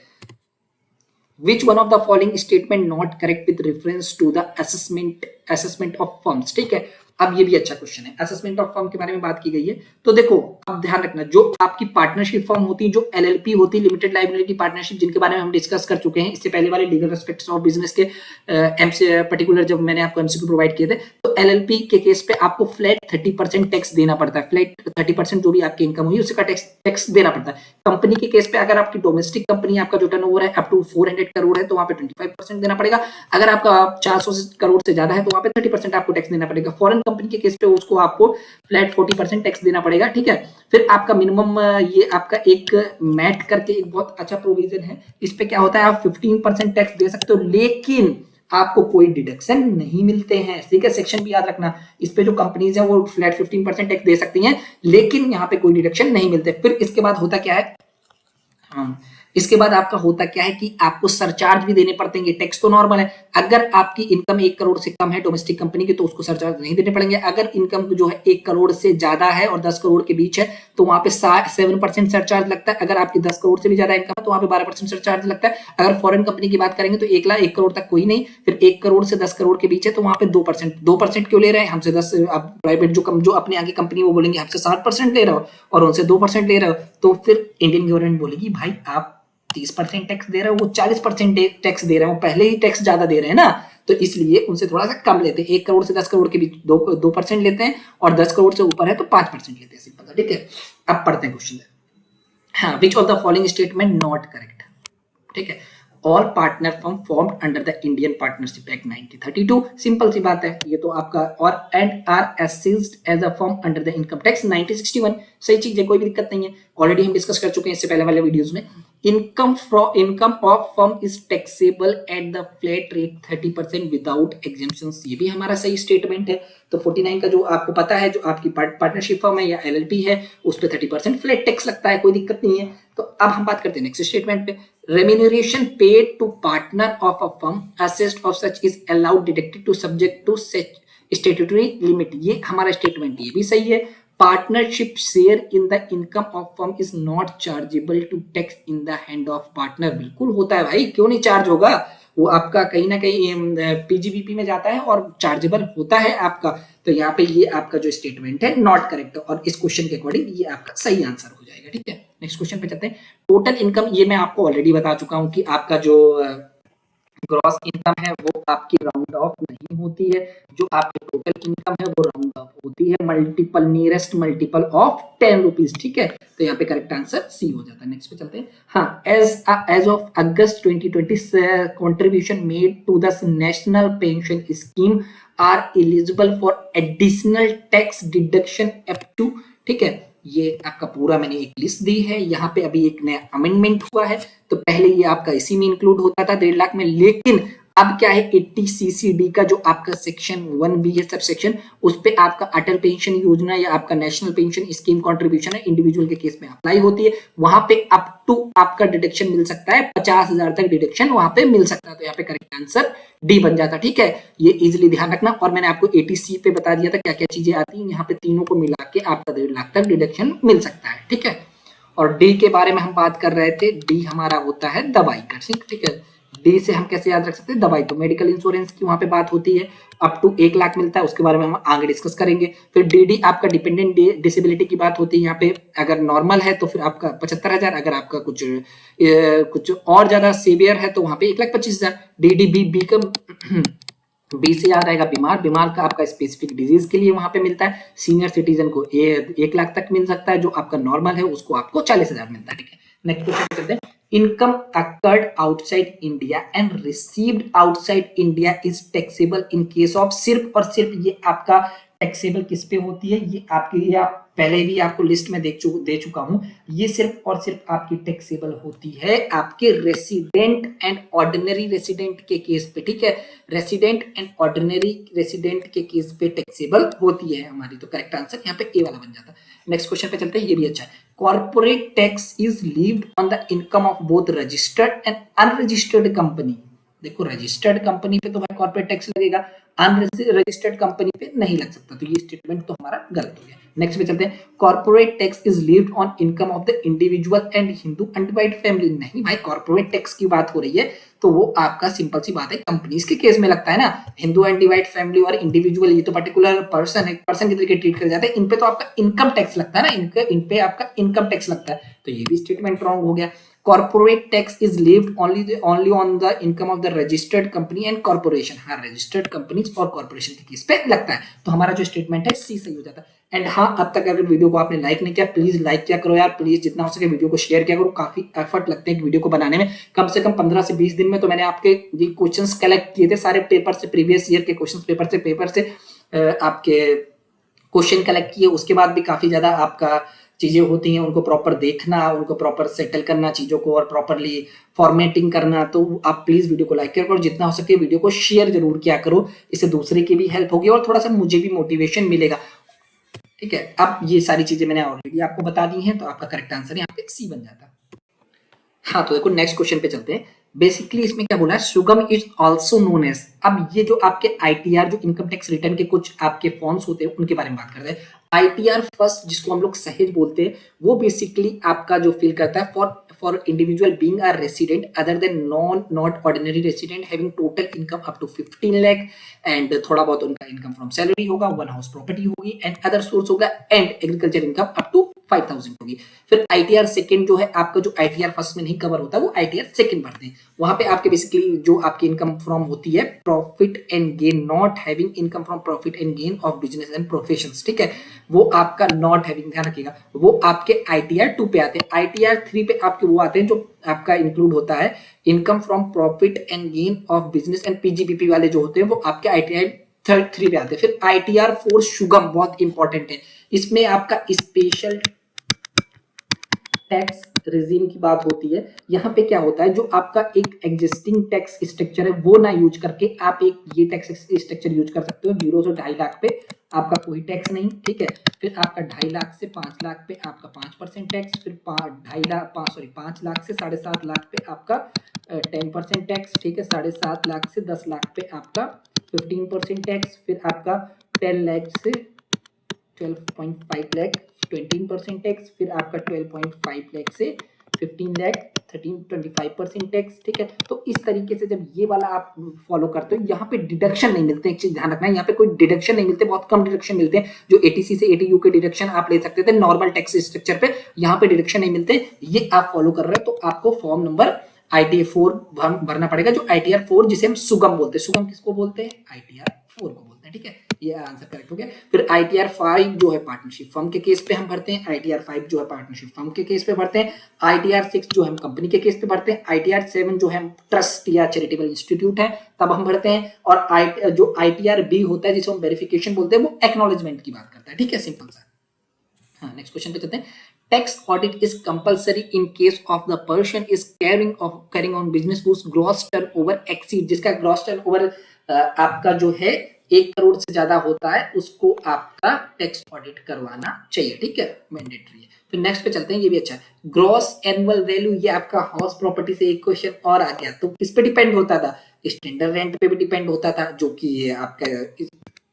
Which one of the following statement not correct with reference to the assessment of firms, ठीक है। अब ये भी अच्छा क्वेश्चन है, असेसमेंट ऑफ फर्म के बारे में बात की गई है। तो देखो, अब ध्यान रखना, जो आपकी पार्टनरशिप फर्म होती है, जो एलएलपी होती है, लिमिटेड लायबिलिटी पार्टनरशिप, जिनके बारे में हम डिस्कस कर चुके हैं इससे पहले वाले लीगल एस्पेक्ट्स ऑफ बिजनेस के पर्टिकुलर जब मैंने आपको एमसीक्यू प्रोवाइड किए थे, तो एलएलपी के केस पे आपको फ्लैट 30% टैक्स देना पड़ता है। फ्लैट 30% जो भी आपकी इनकम हुई उसका टैक्स देना पड़ता है। कंपनी के केस पे अगर आपकी डोमेस्टिक कंपनी, आपका जो टर्नओवर है अप टू 400 करोड़ है, तो वहां पे 25% देना पड़ेगा। अगर आपका 400 करोड़ से ज्यादा है तो वहां पे 30% आपको टैक्स देना पड़ेगा। फॉरेन कंपनी के केस पे उसको आपको फ्लैट 40% टैक्स देना पड़ेगा, ठीक है। फिर आपका मिनिमम, ये आपका एक मैट करके एक बहुत अच्छा प्रोविजन है, इस पे क्या होता है, आप 15% टैक्स दे सकते हो, लेकिन आपको कोई डिडक्शन नहीं मिलते हैं, ठीक है। सेक्शन भी याद रखना, इस पे जो कंपनीज है वो फ्लैट 15% टैक्स दे सकती हैं, लेकिन यहाँ पे कोई डिडक्शन नहीं मिलते। फिर इसके बाद होता क्या है, इसके बाद आपका होता क्या है कि आपको सरचार्ज भी देने पड़ते हैं। टैक्स तो नॉर्मल है, अगर आपकी इनकम 1 करोड़ से कम है डोमेस्टिक कंपनी की तो उसको सरचार्ज नहीं देने पड़ेंगे। अगर इनकम जो है 1 करोड़ से ज्यादा है और 10 करोड़ के बीच है तो वहां पे 7% सरचार्ज लगता है। अगर आपकी 10 करोड़ से भी ज्यादा इनकम है तो वहां पे 12% सरचार्ज लगता है। अगर फॉरेन कंपनी की बात करेंगे तो 1 करोड़ तक कोई नहीं, फिर 1 करोड़ से 10 करोड़ के बीच है तो वहां पे 2% क्यों ले रहे हैं हमसे? 10 अब प्राइवेट जो अपने आगे कंपनी वो बोलेंगे हमसे 7% ले रहे हो और उनसे 2% ले रहे हो, तो फिर इंडियन गवर्नमेंट बोलेगी भाई आप 30% टैक्स दे रहे हो, वो 40% टैक्स दे रहे हो, पहले ही टैक्स ज्यादा दे रहे हैं ना, तो इसलिए उनसे थोड़ा सा कम लेते हैं। 1 करोड़ से 10 करोड़ के बीच 2% लेते हैं और 10 करोड़ से ऊपर है तो 5% लेते हैं। सिंपल, ठीक है। अब पढ़ते हैं क्वेश्चन। हाँ, which of the following statement not correct, ठीक है। All partner firm formed under the Indian partnership act 1932, simple सी बात है ये तो आपका, और and are assessed as a firm under the income tax 1961, सही चीज है, कोई भी दिक्कत नहीं है, ऑलरेडी हम डिस्कस कर चुके हैं इससे पहले वाले वीडियोस में। Income of firm is taxable at the flat rate 30% without exemptions, ये भी हमारा सही स्टेटमेंट है। तो 49 का जो आपको पता है, जो आपकी पार्टनरशिप फर्म है या एलएलपी है उस पर 30% फ्लैट टैक्स लगता है, कोई दिक्कत नहीं है। तो अब हम बात करते हैं नेक्स्ट स्टेटमेंट पे। Remuneration paid to partner of a firm assessed of such is allowed deducted to subject to such statutory limit, ये हमारा स्टेटमेंट ये भी सही है। Partnership share in the income of firm is not chargeable to tax in the hand of partner, बिल्कुल होता है भाई, क्यों नहीं चार्ज होगा, वो आपका कहीं ना कहीं पीजीबीपी में जाता है और चार्जेबल होता है आपका। तो यहाँ पे ये आपका जो स्टेटमेंट है नॉट करेक्ट, और इस क्वेश्चन के अकॉर्डिंग ये आपका सही आंसर हो जाएगा, ठीक है। नेक्स्ट क्वेश्चन पे चलते हैं। टोटल इनकम, ये मैं आपको ऑलरेडी बता चुका हूं कि आपका जो ग्रॉस इनकम है वो आपकी राउंड ऑफ नहीं होती है, जो आपकी टोटल इनकम है वो राउंड ऑफ होती है multiple, nearest multiple of 10 rupees, ठीक है। तो यहाँ पे करेक्ट आंसर सी हो जाता है। नेक्स्ट पे चलते हैं। हाँ, as of August 2020 contribution made to the national pension scheme are eligible for additional tax deduction up to, ठीक है। ये आपका पूरा मैंने एक लिस्ट दी है, यहाँ पे अभी एक नया अमेंडमेंट हुआ है, तो पहले ये आपका इसी में इंक्लूड होता था 1.5 लाख में, लेकिन अब क्या है 80 CCD का जो आपका सेक्शन 1B है सब सेक्शन, उस पे आपका अटल पेंशन योजना या आपका नेशनल पेंशन स्कीम कंट्रीब्यूशन है इंडिविजुअल के केस में अप्लाई होती है, वहां पे अप टू आपका डिडक्शन मिल सकता है 50,000 तक डिडक्शन वहां पे मिल सकता है। तो यहाँ पे करेक्ट आंसर डी बन जाता, ठीक है। ये इजिली ध्यान रखना, और मैंने आपको 80C पे बता दिया था क्या क्या चीजें आती हैं, यहाँ पे तीनों को मिला के आपका 1.5 लाख तक डिडक्शन मिल सकता है, ठीक है। और डी के बारे में हम बात कर रहे थे, डी हमारा होता है दवाई का, ठीक है। डी से हम कैसे याद रख सकते हैं, दवाई, तो मेडिकल इंश्योरेंस की वहां पे बात होती है, अप टू 1 लाख मिलता है, उसके बारे में हम आगे डिस्कस करेंगे। फिर डी आपका डिपेंडेंट डिसेबिलिटी की बात होती है, यहाँ पे अगर नॉर्मल है तो फिर आपका 75,000, अगर आपका कुछ और ज्यादा सीवियर है तो वहां पे 1,25,000। बी का बी से याद आएगा बीमार का आपका स्पेसिफिक डिजीज के लिए वहां पे मिलता है। सीनियर सिटीजन को 1 लाख तक मिल सकता है, जो आपका नॉर्मल है उसको आपको 40,000 मिलता है, ठीक है। नेक्स्ट क्वेश्चन चलते हैं। Income occurred outside India and received outside India is taxable in case of, सिर्फ और सिर्फ ये आपका टैक्सेबल किस पे होती है, ये आपके लिए आप पहले भी आपको लिस्ट में दे चुका हूं, ये सिर्फ और सिर्फ आपकी टैक्सेबल होती है आपके रेसिडेंट एंड ऑर्डिनरी रेसिडेंट के केस पे, ठीक है। रेसिडेंट एंड ऑर्डिनरी रेसिडेंट के केस पे टैक्सेबल होती है हमारी, तो करेक्ट आंसर यहाँ पे ए वाला बन जाता है। नेक्स्ट क्वेश्चन पे चलते हैं, ये भी अच्छा है। Corporate tax is levied on the income of both registered and unregistered company, देखो रजिस्टर्ड कंपनी पे तो भाई कॉर्पोरेट टैक्स लगेगा, अनरजिस्टर्ड कंपनी पे नहीं लग सकता, तो ये स्टेटमेंट तो हमारा गलत हो गया। नेक्स्ट पे चलते हैं। Corporate tax is levied on income of the individual and Hindu undivided family, नहीं भाई, कॉर्पोरेट टैक्स की बात हो रही है तो वो आपका सिंपल सी बात है कंपनीज के केस में लगता है ना। हिंदू अनडिवाइडेड फैमिली और इंडिविजुअल ये तो पर्टिकुलर पर्सन है, पर्सन के तरीके ट्रीट कर जाते हैं, इन पे तो आपका इनकम टैक्स लगता है ना, इन पे आपका इनकम टैक्स लगता है, तो ये भी स्टेटमेंट रॉन्ग हो गया। Corporate tax is levied only on the income of the registered company and corporation, हाँ रजिस्टर्ड कंपनीज और कॉर्पोरेशन के केस पे लगता है, तो हमारा जो स्टेटमेंट है सी सही हो जाता है। एंड हाँ, अब तक अगर वीडियो को आपने लाइक नहीं किया प्लीज लाइक किया करो यार, प्लीज जितना हो सके वीडियो को शेयर किया करो, काफी एफर्ट लगते हैं वीडियो को बनाने में, कम से कम 15 से 20 दिन में तो मैंने आपके ये क्वेश्चंस कलेक्ट किए थे सारे पेपर से, प्रीवियस ईयर के क्वेश्चंस पेपर से आपके क्वेश्चन कलेक्ट किए, उसके बाद भी काफी ज्यादा आपका चीजें होती हैं, उनको प्रॉपर देखना, उनको प्रॉपर सेटल करना चीजों को और प्रॉपरली फॉर्मेटिंग करना, तो आप प्लीज वीडियो को लाइक किया करो, जितना हो सके वीडियो को शेयर जरूर किया करो, इससे दूसरे की भी हेल्प होगी और थोड़ा सा मुझे भी मोटिवेशन मिलेगा, ठीक है। अब ये सारी चीजें मैंने ऑलरेडी आपको बता दी हैं, तो आपका करेक्ट आंसर यहाँ पे सी बन जाता है। हाँ, तो देखो नेक्स्ट क्वेश्चन पे चलते हैं। बेसिकली इसमें क्या बोला है, सुगम इज ऑल्सो नोन एज। अब ये जो आपके आईटीआर जो इनकम टैक्स रिटर्न के कुछ आपके फॉर्म्स होते हैं उनके बारे में बात करते हैं। आईटीआर फर्स्ट जिसको हम लोग सहज बोलते हैं, वो बेसिकली आपका जो फिल करता है for individual being a resident other than not ordinary resident having total income up to 15 lakh and थोड़ा बहुत उनका इनकम फ्रॉम सैलरी होगा, वन हाउस प्रॉपर्टी होगी एंड अदर सोर्स होगा and agriculture income up to 5000 होगी। फिर आईटीआर सेकंड जो है आपका, जो आईटीआर फर्स्ट में नहीं कवर होता वो आईटीआर सेकंड भरते हैं। वहां पे आपके बेसिकली जो आपकी इनकम फ्रॉम होती है profit and gain, not having income from profit and gain of business and professions, ठीक है, वो आपका नॉट हैविंग, ध्यान रखिएगा, वो आपके आईटीआर 2 पे आते हैं। आईटीआर 3 पे आपके वो आते हैं जो आपका इंक्लूड होता है income from profit and gain of business and PGBP वाले जो होते हैं वो आपके आईटीआर 3 पे आते हैं। फिर आईटीआर 4 सुगम बहुत इंपॉर्टेंट है, इसमें आपका स्पेशल टैक्स रिजीम की बात होती है। यहाँ पे क्या होता है, जो आपका एक एग्जिस्टिंग टैक्स स्ट्रक्चर है वो ना यूज करके आप एक ये टैक्स स्ट्रक्चर यूज कर सकते हो। 0 से 2.5 लाख पे आपका कोई टैक्स नहीं, ठीक है। फिर आपका 2.5 लाख से 5 लाख पे आपका 5% टैक्स, फिर 5 लाख से 7.5 लाख पे आपका 10% टैक्स, ठीक है। 7.5 लाख से 10 लाख पे आपका 15% टैक्स, फिर आपका 10 लाख से 12.5 लाख 20% टैक्स, फिर आपका 12.5 लाख से 15 लाख 25% टैक्स, ठीक है। तो इस तरीके से जब ये वाला आप फॉलो करते हो, यहाँ पे डिडक्शन नहीं मिलते, एक चीज ध्यान रखना है, यहाँ पे कोई डिडक्शन नहीं मिलते, बहुत कम डिडक्शन मिलते हैं। जो एटीसी से एटीयू के डिडक्शन आप ले सकते थे नॉर्मल टैक्स स्ट्रक्चर पे, यहाँ पे डिडक्शन नहीं मिलते। ये आप फॉलो कर रहे हो तो आपको फॉर्म नंबर आईटीआर 4 भरना पड़ेगा, जो आईटीआर 4 जिसे हम सुगम बोलते हैं। सुगम किसको बोलते हैं, आईटीआर 4 को बोलते हैं, ठीक है। ये आंसर करेक्ट हो गया। फिर आईटीआर 5 जो है पार्टनरशिप फर्म के केस पे हम भरते हैं, आईटीआर 5 जो है पार्टनरशिप फर्म के केस पे भरते हैं, आईटीआर 6 जो हम कंपनी के केस पे भरते हैं, आईटीआर 7 जो है ट्रस्ट या चैरिटेबल इंस्टीट्यूट है तब हम भरते हैं, और जो आईटीआर बी होता है जिसे हम वेरिफिकेशन बोलते हैं वो एक्नॉलेजमेंट की बात करता है, ठीक है, सिंपल सा। हाँ, नेक्स्ट क्वेश्चन पे चलते हैं। Tax audit is compulsory in case of the person is carrying on business whose gross turnover exceed, जिसका ग्रॉस टर्नओवर आपका जो है 1 करोड़ से ज्यादा होता है, उसको आपका टैक्स ऑडिट करवाना चाहिए, ठीक है, मैंडेटरी है। फिर नेक्स्ट पे चलते हैं, ये भी अच्छा है। ग्रॉस एनुअल वैल्यू, ये आपका हाउस प्रॉपर्टी से एक क्वेश्चन और आ गया, तो किस पे डिपेंड होता था, स्टैंडर्ड रेंट पे भी डिपेंड होता था, जो कि ये आपका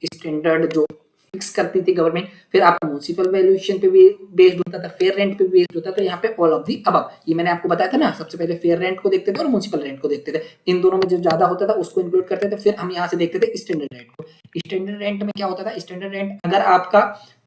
स्टैंडर्ड जो फिक्स करती थी गवर्नमेंट। फिर आपका म्युनिसिपल वैल्यूएशन पे भी बेस्ड होता था, फेयर रेंट पे भी बेस्ड होता था। यहाँ पे ऑल ऑफ दी अबव, ये मैंने आपको बताया था ना, सबसे पहले फेयर रेंट को देखते थे और म्युनिसिपल रेंट को देखते थे, इन दोनों में जो ज्यादा होता था उसको इंक्लूड करते थे। फिर हम यहाँ से देखते थे स्टैंडर्ड रेंट को। स्टैंडर्ड रेंट में क्या होता था, स्टैंडर्ड रेंट अगर आपका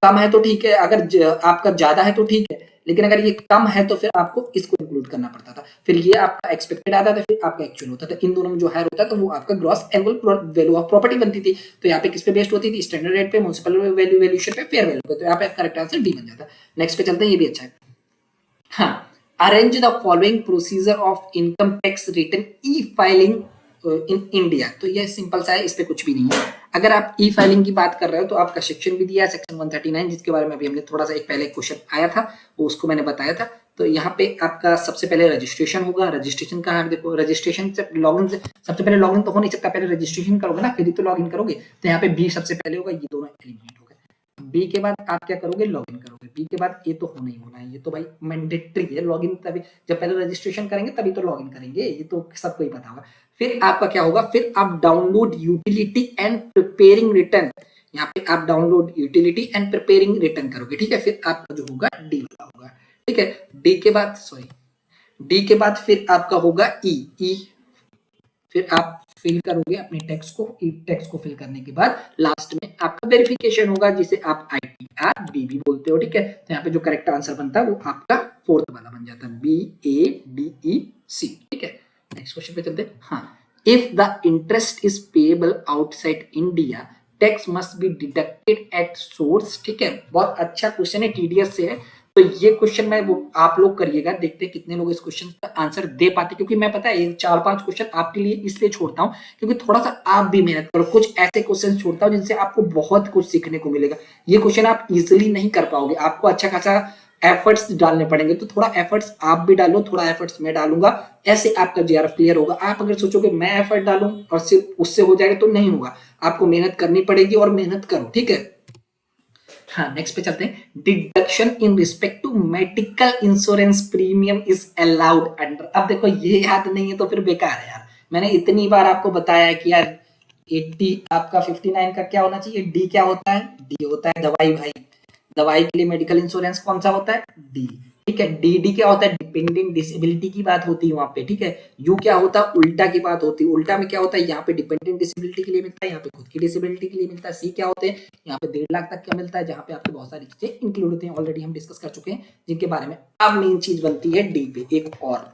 कम है तो ठीक है, अगर आपका ज्यादा है तो ठीक है, लेकिन अगर ये कम है तो फिर आपको इसको इंक्लूड करना पड़ता था। फिर ये आपका एक्सपेक्टेड आता था, फिर आपका एक्चुअल होता था। इन दोनों में जो हायर होता था वो आपका gross annual value of property बनती थी। तो यहाँ पे किस पे बेस्ड होती थी, स्टैंडर्ड रेट पे, म्युनिसिपल वैल्यूएशन पे, फेयर वैल्यू पे। तो यहाँ पे करेक्ट आंसर डी बन जाता। नेक्स्ट पे चलते हैं, ये भी अच्छा है। हाँ, arrange the following procedure of income tax return E filing in India. तो ये सिंपल सा है, इस पे कुछ भी नहीं है। अगर आप ई फाइलिंग की बात कर रहे हो तो आपका सेक्शन भी दिया है, सेक्शन 139, जिसके बारे में अभी हमने थोड़ा सा एक पहले क्वेश्चन आया था, वो उसको मैंने बताया था। तो यहाँ पे आपका सबसे पहले रजिस्ट्रेशन होगा। रजिस्ट्रेशन का देखो, रजिस्ट्रेशन से लॉगिन से सबसे पहले लॉगिन तो हो नहीं सकता, पहले रजिस्ट्रेशन करोगे ना, फिर ही तो लॉगिन करोगे। तो यहाँ पे बी सबसे पहले होगा, ये दोनों एलिमिनेट हो गए। बी के बाद आप क्या करोगे, लॉगिन करोगे। बी के बाद ए तो होना ही होना है, ये तो भाई मैंडेटरी है लॉगिन, तभी जब पहले रजिस्ट्रेशन करेंगे तभी तो लॉगिन करेंगे, ये तो सबको ही पता होगा। फिर आपका क्या होगा, फिर आप download utility and preparing return, यहाँ पे आप download utility and preparing return करोगे, ठीक है। फिर आपका जो होगा डी वाला होगा, ठीक है। डी के बाद फिर आपका होगा ई, फिर आप फिल करोगे अपने टैक्स को। टैक्स को फिल करने के बाद लास्ट में आपका वेरिफिकेशन होगा, जिसे आप आईटीआर बी भी बोलते हो, ठीक है। तो यहाँ पे जो करेक्ट आंसर बनता है वो आपका 4th वाला बन जाता है, BADEC, ठीक है। नेक्स्ट क्वेश्चन पे चलते हैं। हाँ, if the interest is payable outside India tax must be deducted at source, ठीक है। बहुत अच्छा क्वेश्चन है, टीडीएस से है। तो ये क्वेश्चन मैं वो आप लोग करिएगा, देखते हैं कितने लोग इस क्वेश्चन का आंसर दे पाते, क्योंकि मैं पता है 4-5 क्वेश्चन आपके लिए इसलिए छोड़ता हूँ क्योंकि थोड़ा सा आप भी मेहनत करो। कुछ ऐसे क्वेश्चन छोड़ता हूँ जिनसे आपको बहुत कुछ सीखने को मिलेगा। ये क्वेश्चन आप इजिली नहीं कर पाओगे, आपको अच्छा खासा एफर्ट्स डालने पड़ेंगे। तो थोड़ा एफर्ट्स आप भी डालो, थोड़ा एफर्ट्स मैं डालूंगा, ऐसे आपका जेआरएफ क्लियर होगा। आप अगर सोचोगे मैं एफर्ट डालूं और सिर्फ उससे हो जाएगा तो नहीं होगा, आपको मेहनत करनी पड़ेगी और मेहनत करो, ठीक है। हाँ, नेक्स्ट पे चलते हैं। Deduction in respect to medical insurance premium is allowed under. अब देखो ये याद नहीं है तो फिर बेकार है यार। मैंने इतनी बार आपको बताया कि यार 80 आपका 59 का क्या होना चाहिए, डी क्या होता है, डी होता है दवाई भाई। दवाई के लिए मेडिकल इंश्योरेंस कौन सा होता है, डी। ठीक है, डी डी क्या होता है, डिपेंडेंट डिसेबिलिटी की बात होती है वहां पे। ठीक है, यू क्या होता है, उल्टा की बात होती है। उल्टा में क्या होता है, यहाँ पे डिपेंडेंट डिसेबिलिटी के लिए मिलता है, यहाँ पे खुद की डिसेबिलिटी के लिए मिलता है। सी क्या होते हैं, यहाँ पे 1.5 लाख तक का मिलता है, जहाँ पे आपको बहुत सारी चीजें इंक्लूड होती हैं, ऑलरेडी हम डिस्कस कर चुके हैं जिनके बारे में। अब मेन चीज बनती है डी पे एक और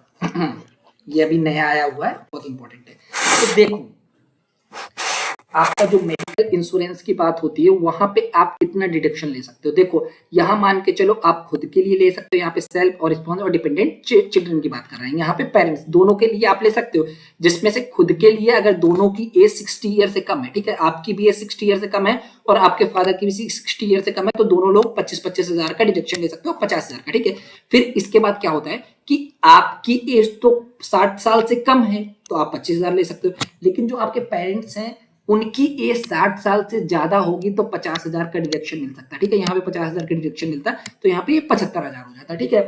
ये अभी नया आया हुआ है, बहुत इंपॉर्टेंट है। तो देखो आपका जो मेडिकल इंश्योरेंस की बात होती है वहां पे आप कितना डिडक्शन ले सकते हो। देखो यहाँ मान के चलो आप खुद के लिए ले सकते हो, यहाँ पे सेल्फ और रिस्पॉन्स और डिपेंडेंट चिल्ड्रन की बात कर रहे हैं। यहाँ पे पेरेंट्स दोनों के लिए आप ले सकते हो, जिसमें से खुद के लिए अगर दोनों की एज 60 ईयर से कम है, ठीक है, आपकी भी एज 60 ईयर से कम है और आपके फादर की भी 60 ईयर से कम है, तो दोनों लोग 25-25 हजार का डिडक्शन ले सकते हो, 50 हजार का। ठीक है, फिर इसके बाद क्या होता है कि आपकी एज तो 60 साल से कम है तो आप 25 हजार ले सकते हो, लेकिन जो आपके पेरेंट्स हैं उनकी एज 60 साल से ज्यादा होगी तो 50 हजार का डिडक्शन मिल सकता है। ठीक है, यहाँ पे 50 हजार का डिडक्शन मिलता है तो यहाँ पे ये 75 हजार हो जाता है। ठीक है,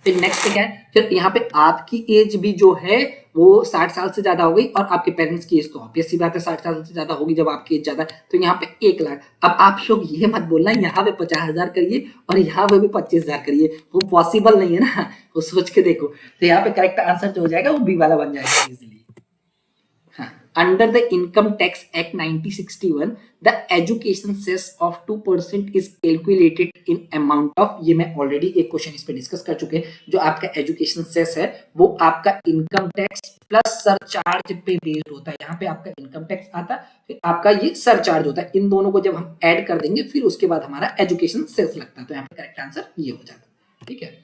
फिर नेक्स्ट पे क्या है, फिर यहाँ पे आपकी एज भी जो है वो 60 साल से ज्यादा हो गई और आपके पेरेंट्स की एज तो ऑब्वियस सी बात है 60 साल से ज्यादा होगी जब आपकी एज ज्यादा, तो यहाँ पे 1 लाख। अब आप लोग ये मत बोलना यहाँ पे 50 हजार करिए और यहाँ पे भी 25 हजार करिए, वो पॉसिबल नहीं है ना, वो सोच के देखो। तो यहाँ पे करेक्ट आंसर जो हो जाएगा वो बी वाला बन जाएगा easily. Under the Income Tax Act 1961, the education cess of 2% is calculated in amount of, ये मैं ऑलरेडी एक क्वेश्चन इस पे डिस्कस कर चुके हैं। जो आपका एजुकेशन सेस है वो आपका इनकम टैक्स प्लस सरचार्ज पे बेस्ड होता है। यहाँ पे आपका इनकम टैक्स आता है, फिर आपका ये सरचार्ज होता है। इन दोनों को जब हम ऐड कर देंगे फिर उसके बाद हमारा एजुकेशन सेस लगता है। तो यहाँ पे करेक्ट आंसर ये हो जाता है। ठीक है,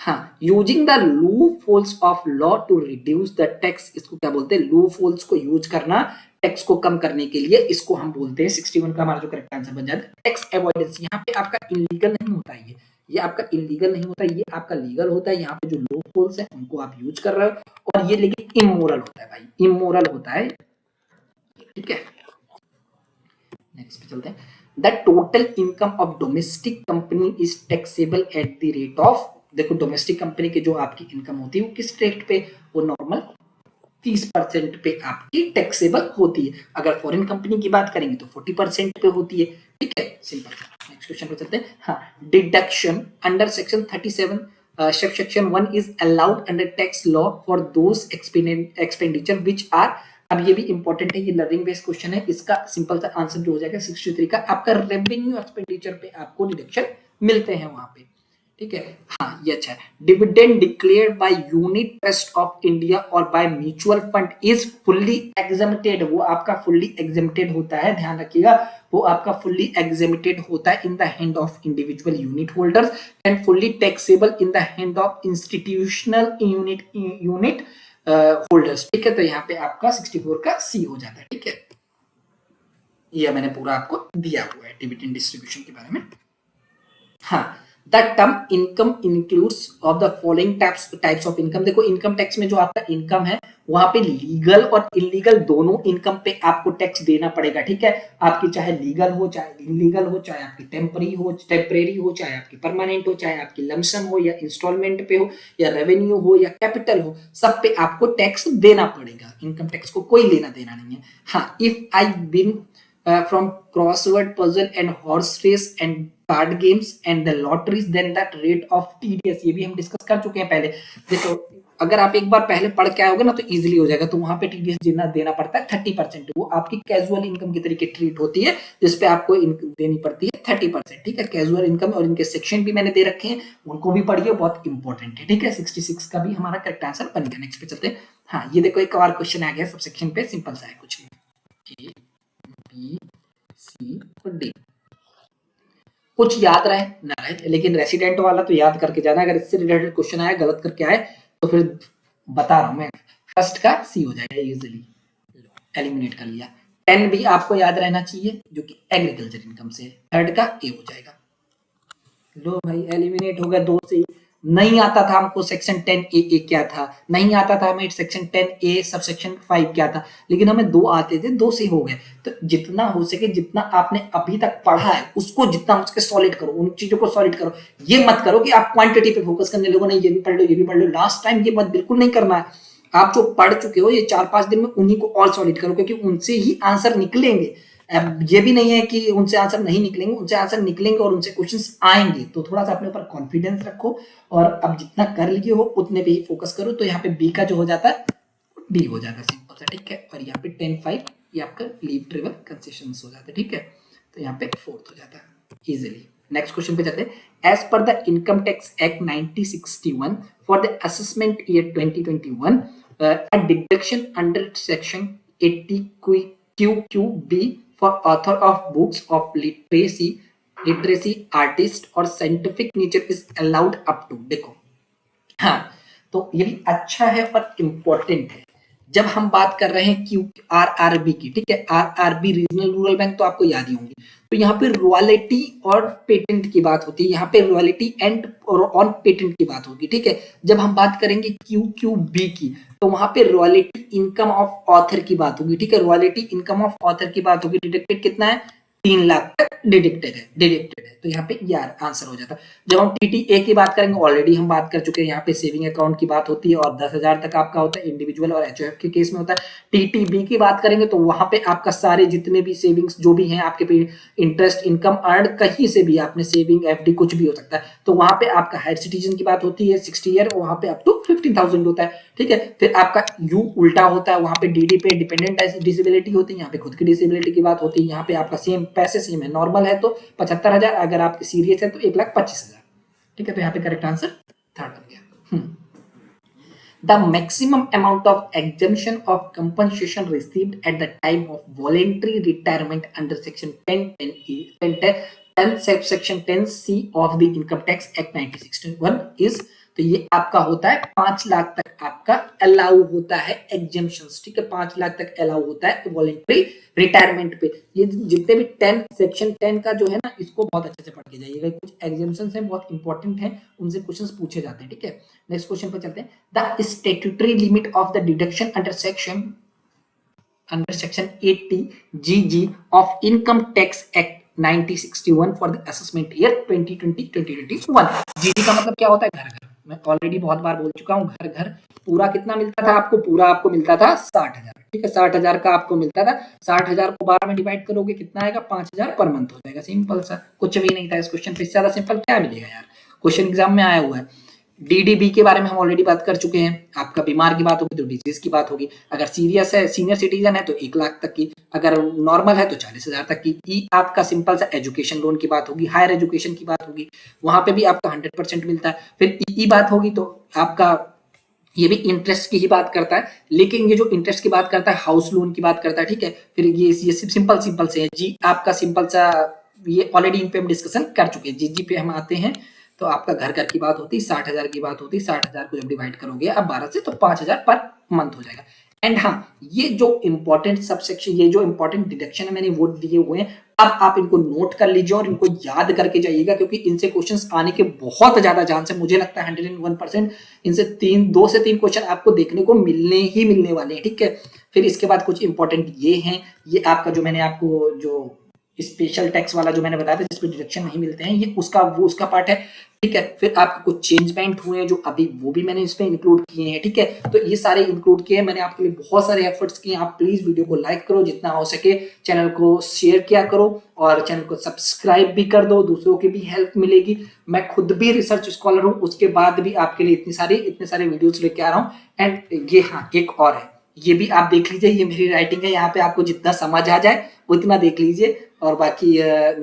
हाँ, using the loop holes of law to reduce the tax, इसको क्या बोलते हैं, लूप होल्स को यूज करना टैक्स को कम करने के लिए, इसको हम बोलते हैं 61 का हमारा जो करेक्ट आंसर बन जाता है टैक्स अवॉइडेंस। यहाँ पे आपका इलीगल नहीं होता है, ये आपका इलीगल नहीं होता, ये आपका लीगल होता है। यहाँ पे जो लूप होल्स है उनको आप यूज कर रहे हो और ये लेकिन इमोरल होता है भाई, इमोरल होता है। ठीक है, नेक्स्ट पे चलते हैं। The total income of domestic company is taxable at the rate of, देखो डोमेस्टिक कंपनी की जो आपकी इनकम होती है वो किस रेट पे, वो नॉर्मल 30% पे आपकी टैक्सेबल होती है। अगर फॉरेन कंपनी की बात करेंगे तो 40% पे होती है। ठीक है, सिंपल। नेक्स्ट क्वेश्चन पे चलते हैं। हाँ, deduction under section 37 section 1 is allowed under tax law for those expenditure which are, अब ये भी इंपॉर्टेंट है, ये लर्निंग बेस्ड क्वेश्चन है। इसका सिंपल सा आंसर जो हो जाएगा 63 का, आपका रेवेन्यू एक्सपेंडिचर पे आपको डिडक्शन मिलते हैं वहां पे। ठीक है, हाँ ये अच्छा है। Dividend declared by unit trust of India और by mutual fund is fully exempted, वो आपका फुल्ली एग्जेम्प्टेड होता है, ध्यान रखिएगा, वो आपका फुल्ली एग्जेम्प्टेड होता है in the hand of individual unit holders and fully taxable in the hand of institutional unit holders. ठीक है, तो यहाँ पे आपका 64 का सी हो जाता है। ठीक है, ये मैंने पूरा आपको दिया हुआ है डिविडेंड डिस्ट्रीब्यूशन के बारे में। हाँ, the term income includes of the following types of income. देखो इनकम टैक्स में जो आपका इनकम है वहां पे लीगल और इलीगल दोनों इनकम पे आपको टैक्स देना पड़ेगा। ठीक है, आपकी चाहे लीगल हो चाहे इलीगल हो, चाहे आपकी टेम्परेरी हो चाहे आपकी परमानेंट हो, चाहे आपकी लमसम हो या इंस्टॉलमेंट पे हो या रेवेन्यू हो या कैपिटल हो, सब पे आपको टैक्स देना पड़ेगा। इनकम टैक्स को कोई लेना देना नहीं है। हाँ, if I been from crossword puzzle and horse race and card games and the lotteries then that rate of TDS, ये भी हम डिस्कस कर चुके हैं पहले। देखो अगर आप एक बार पहले पढ़ के आओगे ना तो इजीली हो जाएगा। तो वहां पे TDS जितना देना पड़ता है 30%, वो आपकी कैजुअल इनकम की तरीके ट्रीट होती है जिसपे आपको देनी पड़ती है 30%। ठीक है, कैजुअल इनकम, और इनके सेक्शन भी मैंने दे रखे हैं, उनको भी पढ़िए, बहुत इंपॉर्टेंट है। ठीक है, 66 का भी हमारा करेक्ट आंसर बन गया। नेक्स्ट पे चलते हैं। हाँ, ये देखो एक और क्वेश्चन आ गया सब सेक्शन पे, सिंपल सा है कुछ भी, बी सी और डी, कुछ याद रहे ना रहे, लेकिन रेसिडेंट वाला तो याद करके जाना। अगर इससे रिलेटेड क्वेश्चन आया गलत करके आए तो फिर बता रहा हूं मैं, फर्स्ट का सी हो जाएगा इजीली, एलिमिनेट कर लिया। 10 भी आपको याद रहना चाहिए जो कि एग्रीकल्चर इनकम से, थर्ड का ए हो जाएगा। लो भाई एलिमिनेट हो गया 2 से। नहीं आता था हमको सेक्शन 10A क्या था, नहीं आता था हमें सेक्शन 10A सबसेक्शन 5 क्या था, लेकिन हमें 2 आते थे, 2 से हो गए। तो जितना हो सके, जितना आपने अभी तक पढ़ा है उसको जितना हो सके सॉलिड करो, उन चीजों को सॉलिड करो। ये मत करो कि आप क्वांटिटी पे फोकस करने लगो, नहीं ये भी पढ़ लो, ये भी पढ़ लो। लास्ट टाइम ये मत बिल्कुल नहीं करना है। आप जो पढ़ चुके हो ये 4-5 दिन में उन्हीं को और सॉलिड करो, क्योंकि उनसे ही आंसर निकलेंगे। अब ये भी नहीं है कि उनसे आंसर नहीं निकलेंगे, उनसे आंसर निकलेंगे और उनसे क्वेश्चंस आएंगे। तो थोड़ा सा अपने ऊपर कॉन्फिडेंस रखो और अब जितना कर लिए हो उतने पे ही फोकस करो। तो यहाँ पे बी का जो हो जाता है डी हो जाता है, सिंपल सा, ठीक है। और यहाँ पे 10-5 ये आपका लीव ट्रेवल कंसेशन हो जाता है, ठीक है। तो यहाँ पे 4th हो जाता है इजिली। नेक्स्ट क्वेश्चन पे चलते हैं। As per the income tax act 1961 for the assessment year 2021 a deduction under section 80 QQB for author of books of literacy artist और scientific nature is allowed up to, देखो हाँ, तो ये भी अच्छा है और इम्पोर्टेंट है। जब हम बात कर रहे हैं QRRB की, ठीक है, RRB रीजनल रूरल बैंक तो आपको याद ही होंगी। तो यहाँ पे रॉयल्टी और पेटेंट की बात होती है, यहाँ पे रॉयल्टी एंड ऑन पेटेंट की बात होगी, ठीक है। जब हम बात करेंगे QQB की, तो वहां पे रॉयल्टी इनकम ऑफ ऑथर की बात होगी, ठीक है। रॉयल्टी इनकम ऑफ ऑथर की बात होगी। डिडक्टेड कितना है, 3 लाख तक डिडक्टेड है। तो यहाँ पे यार आंसर हो जाता है। जब हम TTA की बात करेंगे, ऑलरेडी हम बात कर चुके हैं, यहाँ पे सेविंग अकाउंट की बात होती है और 10,000 तक आपका होता है, इंडिविजुअल और HOF के केस में होता है। TTB की बात करेंगे तो वहां पे आपका सारे जितने भी सेविंग्स जो भी हैं आपके पे, इंटरेस्ट इनकम अर्न कहीं से भी, आपने सेविंग FD कुछ भी हो सकता है, तो वहां पे आपका हायर सिटीजन की बात होती है 60 ईयर, वहां पे अप टू 15,000 होता है, ठीक है। फिर आपका U उल्टा होता है, वहां पे DD पे डिपेंडेंट डिसेबिलिटी होती है, यहाँ पे खुद की डिसेबिलिटी की बात होती है। यहाँ पे आपका सेम पैसे सेम है, नॉर्मल है तो 75,000, अगर आप सीरियस है तो 1,25,000, ठीक है। तो यहाँ पे करेक्ट आंसर 3rd बन गया। The maximum amount of exemption of compensation received at the time of voluntary retirement under section 10 subsection 10C of the Income Tax Act 1961 is, तो ये आपका होता है 5 लाख तक आपका अलाउ होता है एग्जेम्पशंस, ठीक है। 5 लाख तक अलाउ होता है वॉलंटरी रिटायरमेंट पे। ये जितने भी 10 सेक्शन 10 का जो है ना, इसको बहुत अच्छे से पढ़ के जाइएगा। कुछ एग्जेम्पशंस हैं बहुत इंपॉर्टेंट हैं, उनसे क्वेश्चंस पूछे जाते हैं, ठीक है। नेक्स्ट क्वेश्चन पे चलते हैं। The statutory limit of the deduction under section 80 GG of Income Tax Act 1961 for the assessment year 2020-2021। GG का मतलब क्या होता है, घर घर। मैं ऑलरेडी बहुत बार बोल चुका हूँ, घर घर। पूरा कितना मिलता था आपको, पूरा आपको मिलता था 60,000, ठीक है। 60,000 का आपको मिलता था। 60,000 को 12 में डिवाइड करोगे कितना आएगा, 5,000 पर मंथ हो जाएगा। सिंपल सा, कुछ भी नहीं था इस क्वेश्चन पे। इससे ज्यादा सिंपल क्या मिलेगा यार, क्वेश्चन एग्जाम में आया हुआ है। DDB के बारे में हम ऑलरेडी बात कर चुके हैं। आपका बीमार की बात होगी तो डिजीज की बात होगी, अगर सीरियस है, सीनियर सिटीजन है तो 1 लाख तक की, अगर नॉर्मल है तो 40,000 तक की। ई आपका सिंपल सा एजुकेशन लोन की बात होगी, हायर एजुकेशन की बात होगी, वहां पे भी आपका 100% मिलता है। फिर ई बात होगी तो आपका ये भी इंटरेस्ट की ही बात करता है, लेकिन ये जो इंटरेस्ट की बात करता है हाउस लोन की बात करता है, ठीक है। फिर ये सिंपल से है। जी आपका सिंपल सा, ये ऑलरेडी इन पे हम डिस्कशन कर चुके हैं। जी पे हम आते हैं तो आपका घर घर की बात होती है, 60,000 की बात होती है। 60,000 को जब डिवाइड करोगे अब 12 से तो 5,000 पर मंथ हो जाएगा। एंड हाँ, ये जो इंपॉर्टेंट सबसेक्शन, ये जो इंपॉर्टेंट डिडक्शन है मैंने वो दिए हुए हैं, अब आप इनको नोट कर लीजिए और इनको याद करके जाइएगा, क्योंकि इनसे क्वेश्चंस आने के बहुत ज्यादा चांस है। मुझे लगता है 101% इनसे 2 से 3 क्वेश्चन आपको देखने को मिलने वाले हैं, ठीक है। फिर इसके बाद कुछ इंपॉर्टेंट ये हैं, ये आपका जो मैंने आपको जो स्पेशल टैक्स वाला जो मैंने बताया था जिसपे डिडक्शन नहीं मिलते हैं, ये उसका पार्ट है, ठीक है। फिर आपके कुछ चेंजमेंट हुए हैं जो अभी, वो भी मैंने इसमें इंक्लूड किए हैं, ठीक है। तो ये सारे इंक्लूड किए हैं मैंने आपके लिए, बहुत सारे एफर्ट्स किए। आप प्लीज वीडियो को लाइक करो, जितना हो सके चैनल को शेयर किया करो और चैनल को सब्सक्राइब भी कर दो, दूसरों की भी हेल्प मिलेगी। मैं खुद भी रिसर्च स्कॉलर हूँ, उसके बाद भी आपके लिए इतने सारे वीडियोस लेके आ रहा हूँ। एंड ये हाँ, एक और है, ये भी आप देख लीजिए, ये मेरी राइटिंग है, यहाँ पे आपको जितना समझ आ जाए उतना देख लीजिए, और बाकी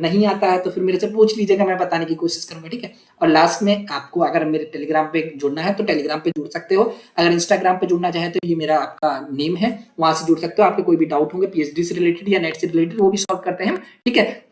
नहीं आता है तो फिर मेरे से पूछ लीजिएगा, मैं बताने की कोशिश करूंगा, ठीक है। और लास्ट में आपको अगर मेरे टेलीग्राम पे जुड़ना है तो टेलीग्राम पे जुड़ सकते हो, अगर इंस्टाग्राम पे जुड़ना चाहे तो ये मेरा आपका नेम है, वहां से जुड़ सकते हो। आपके कोई भी डाउट होंगे PhD से रिलेटेड या नेट से रिलेटेड, वो भी सॉल्व करते हैं, ठीक है। तो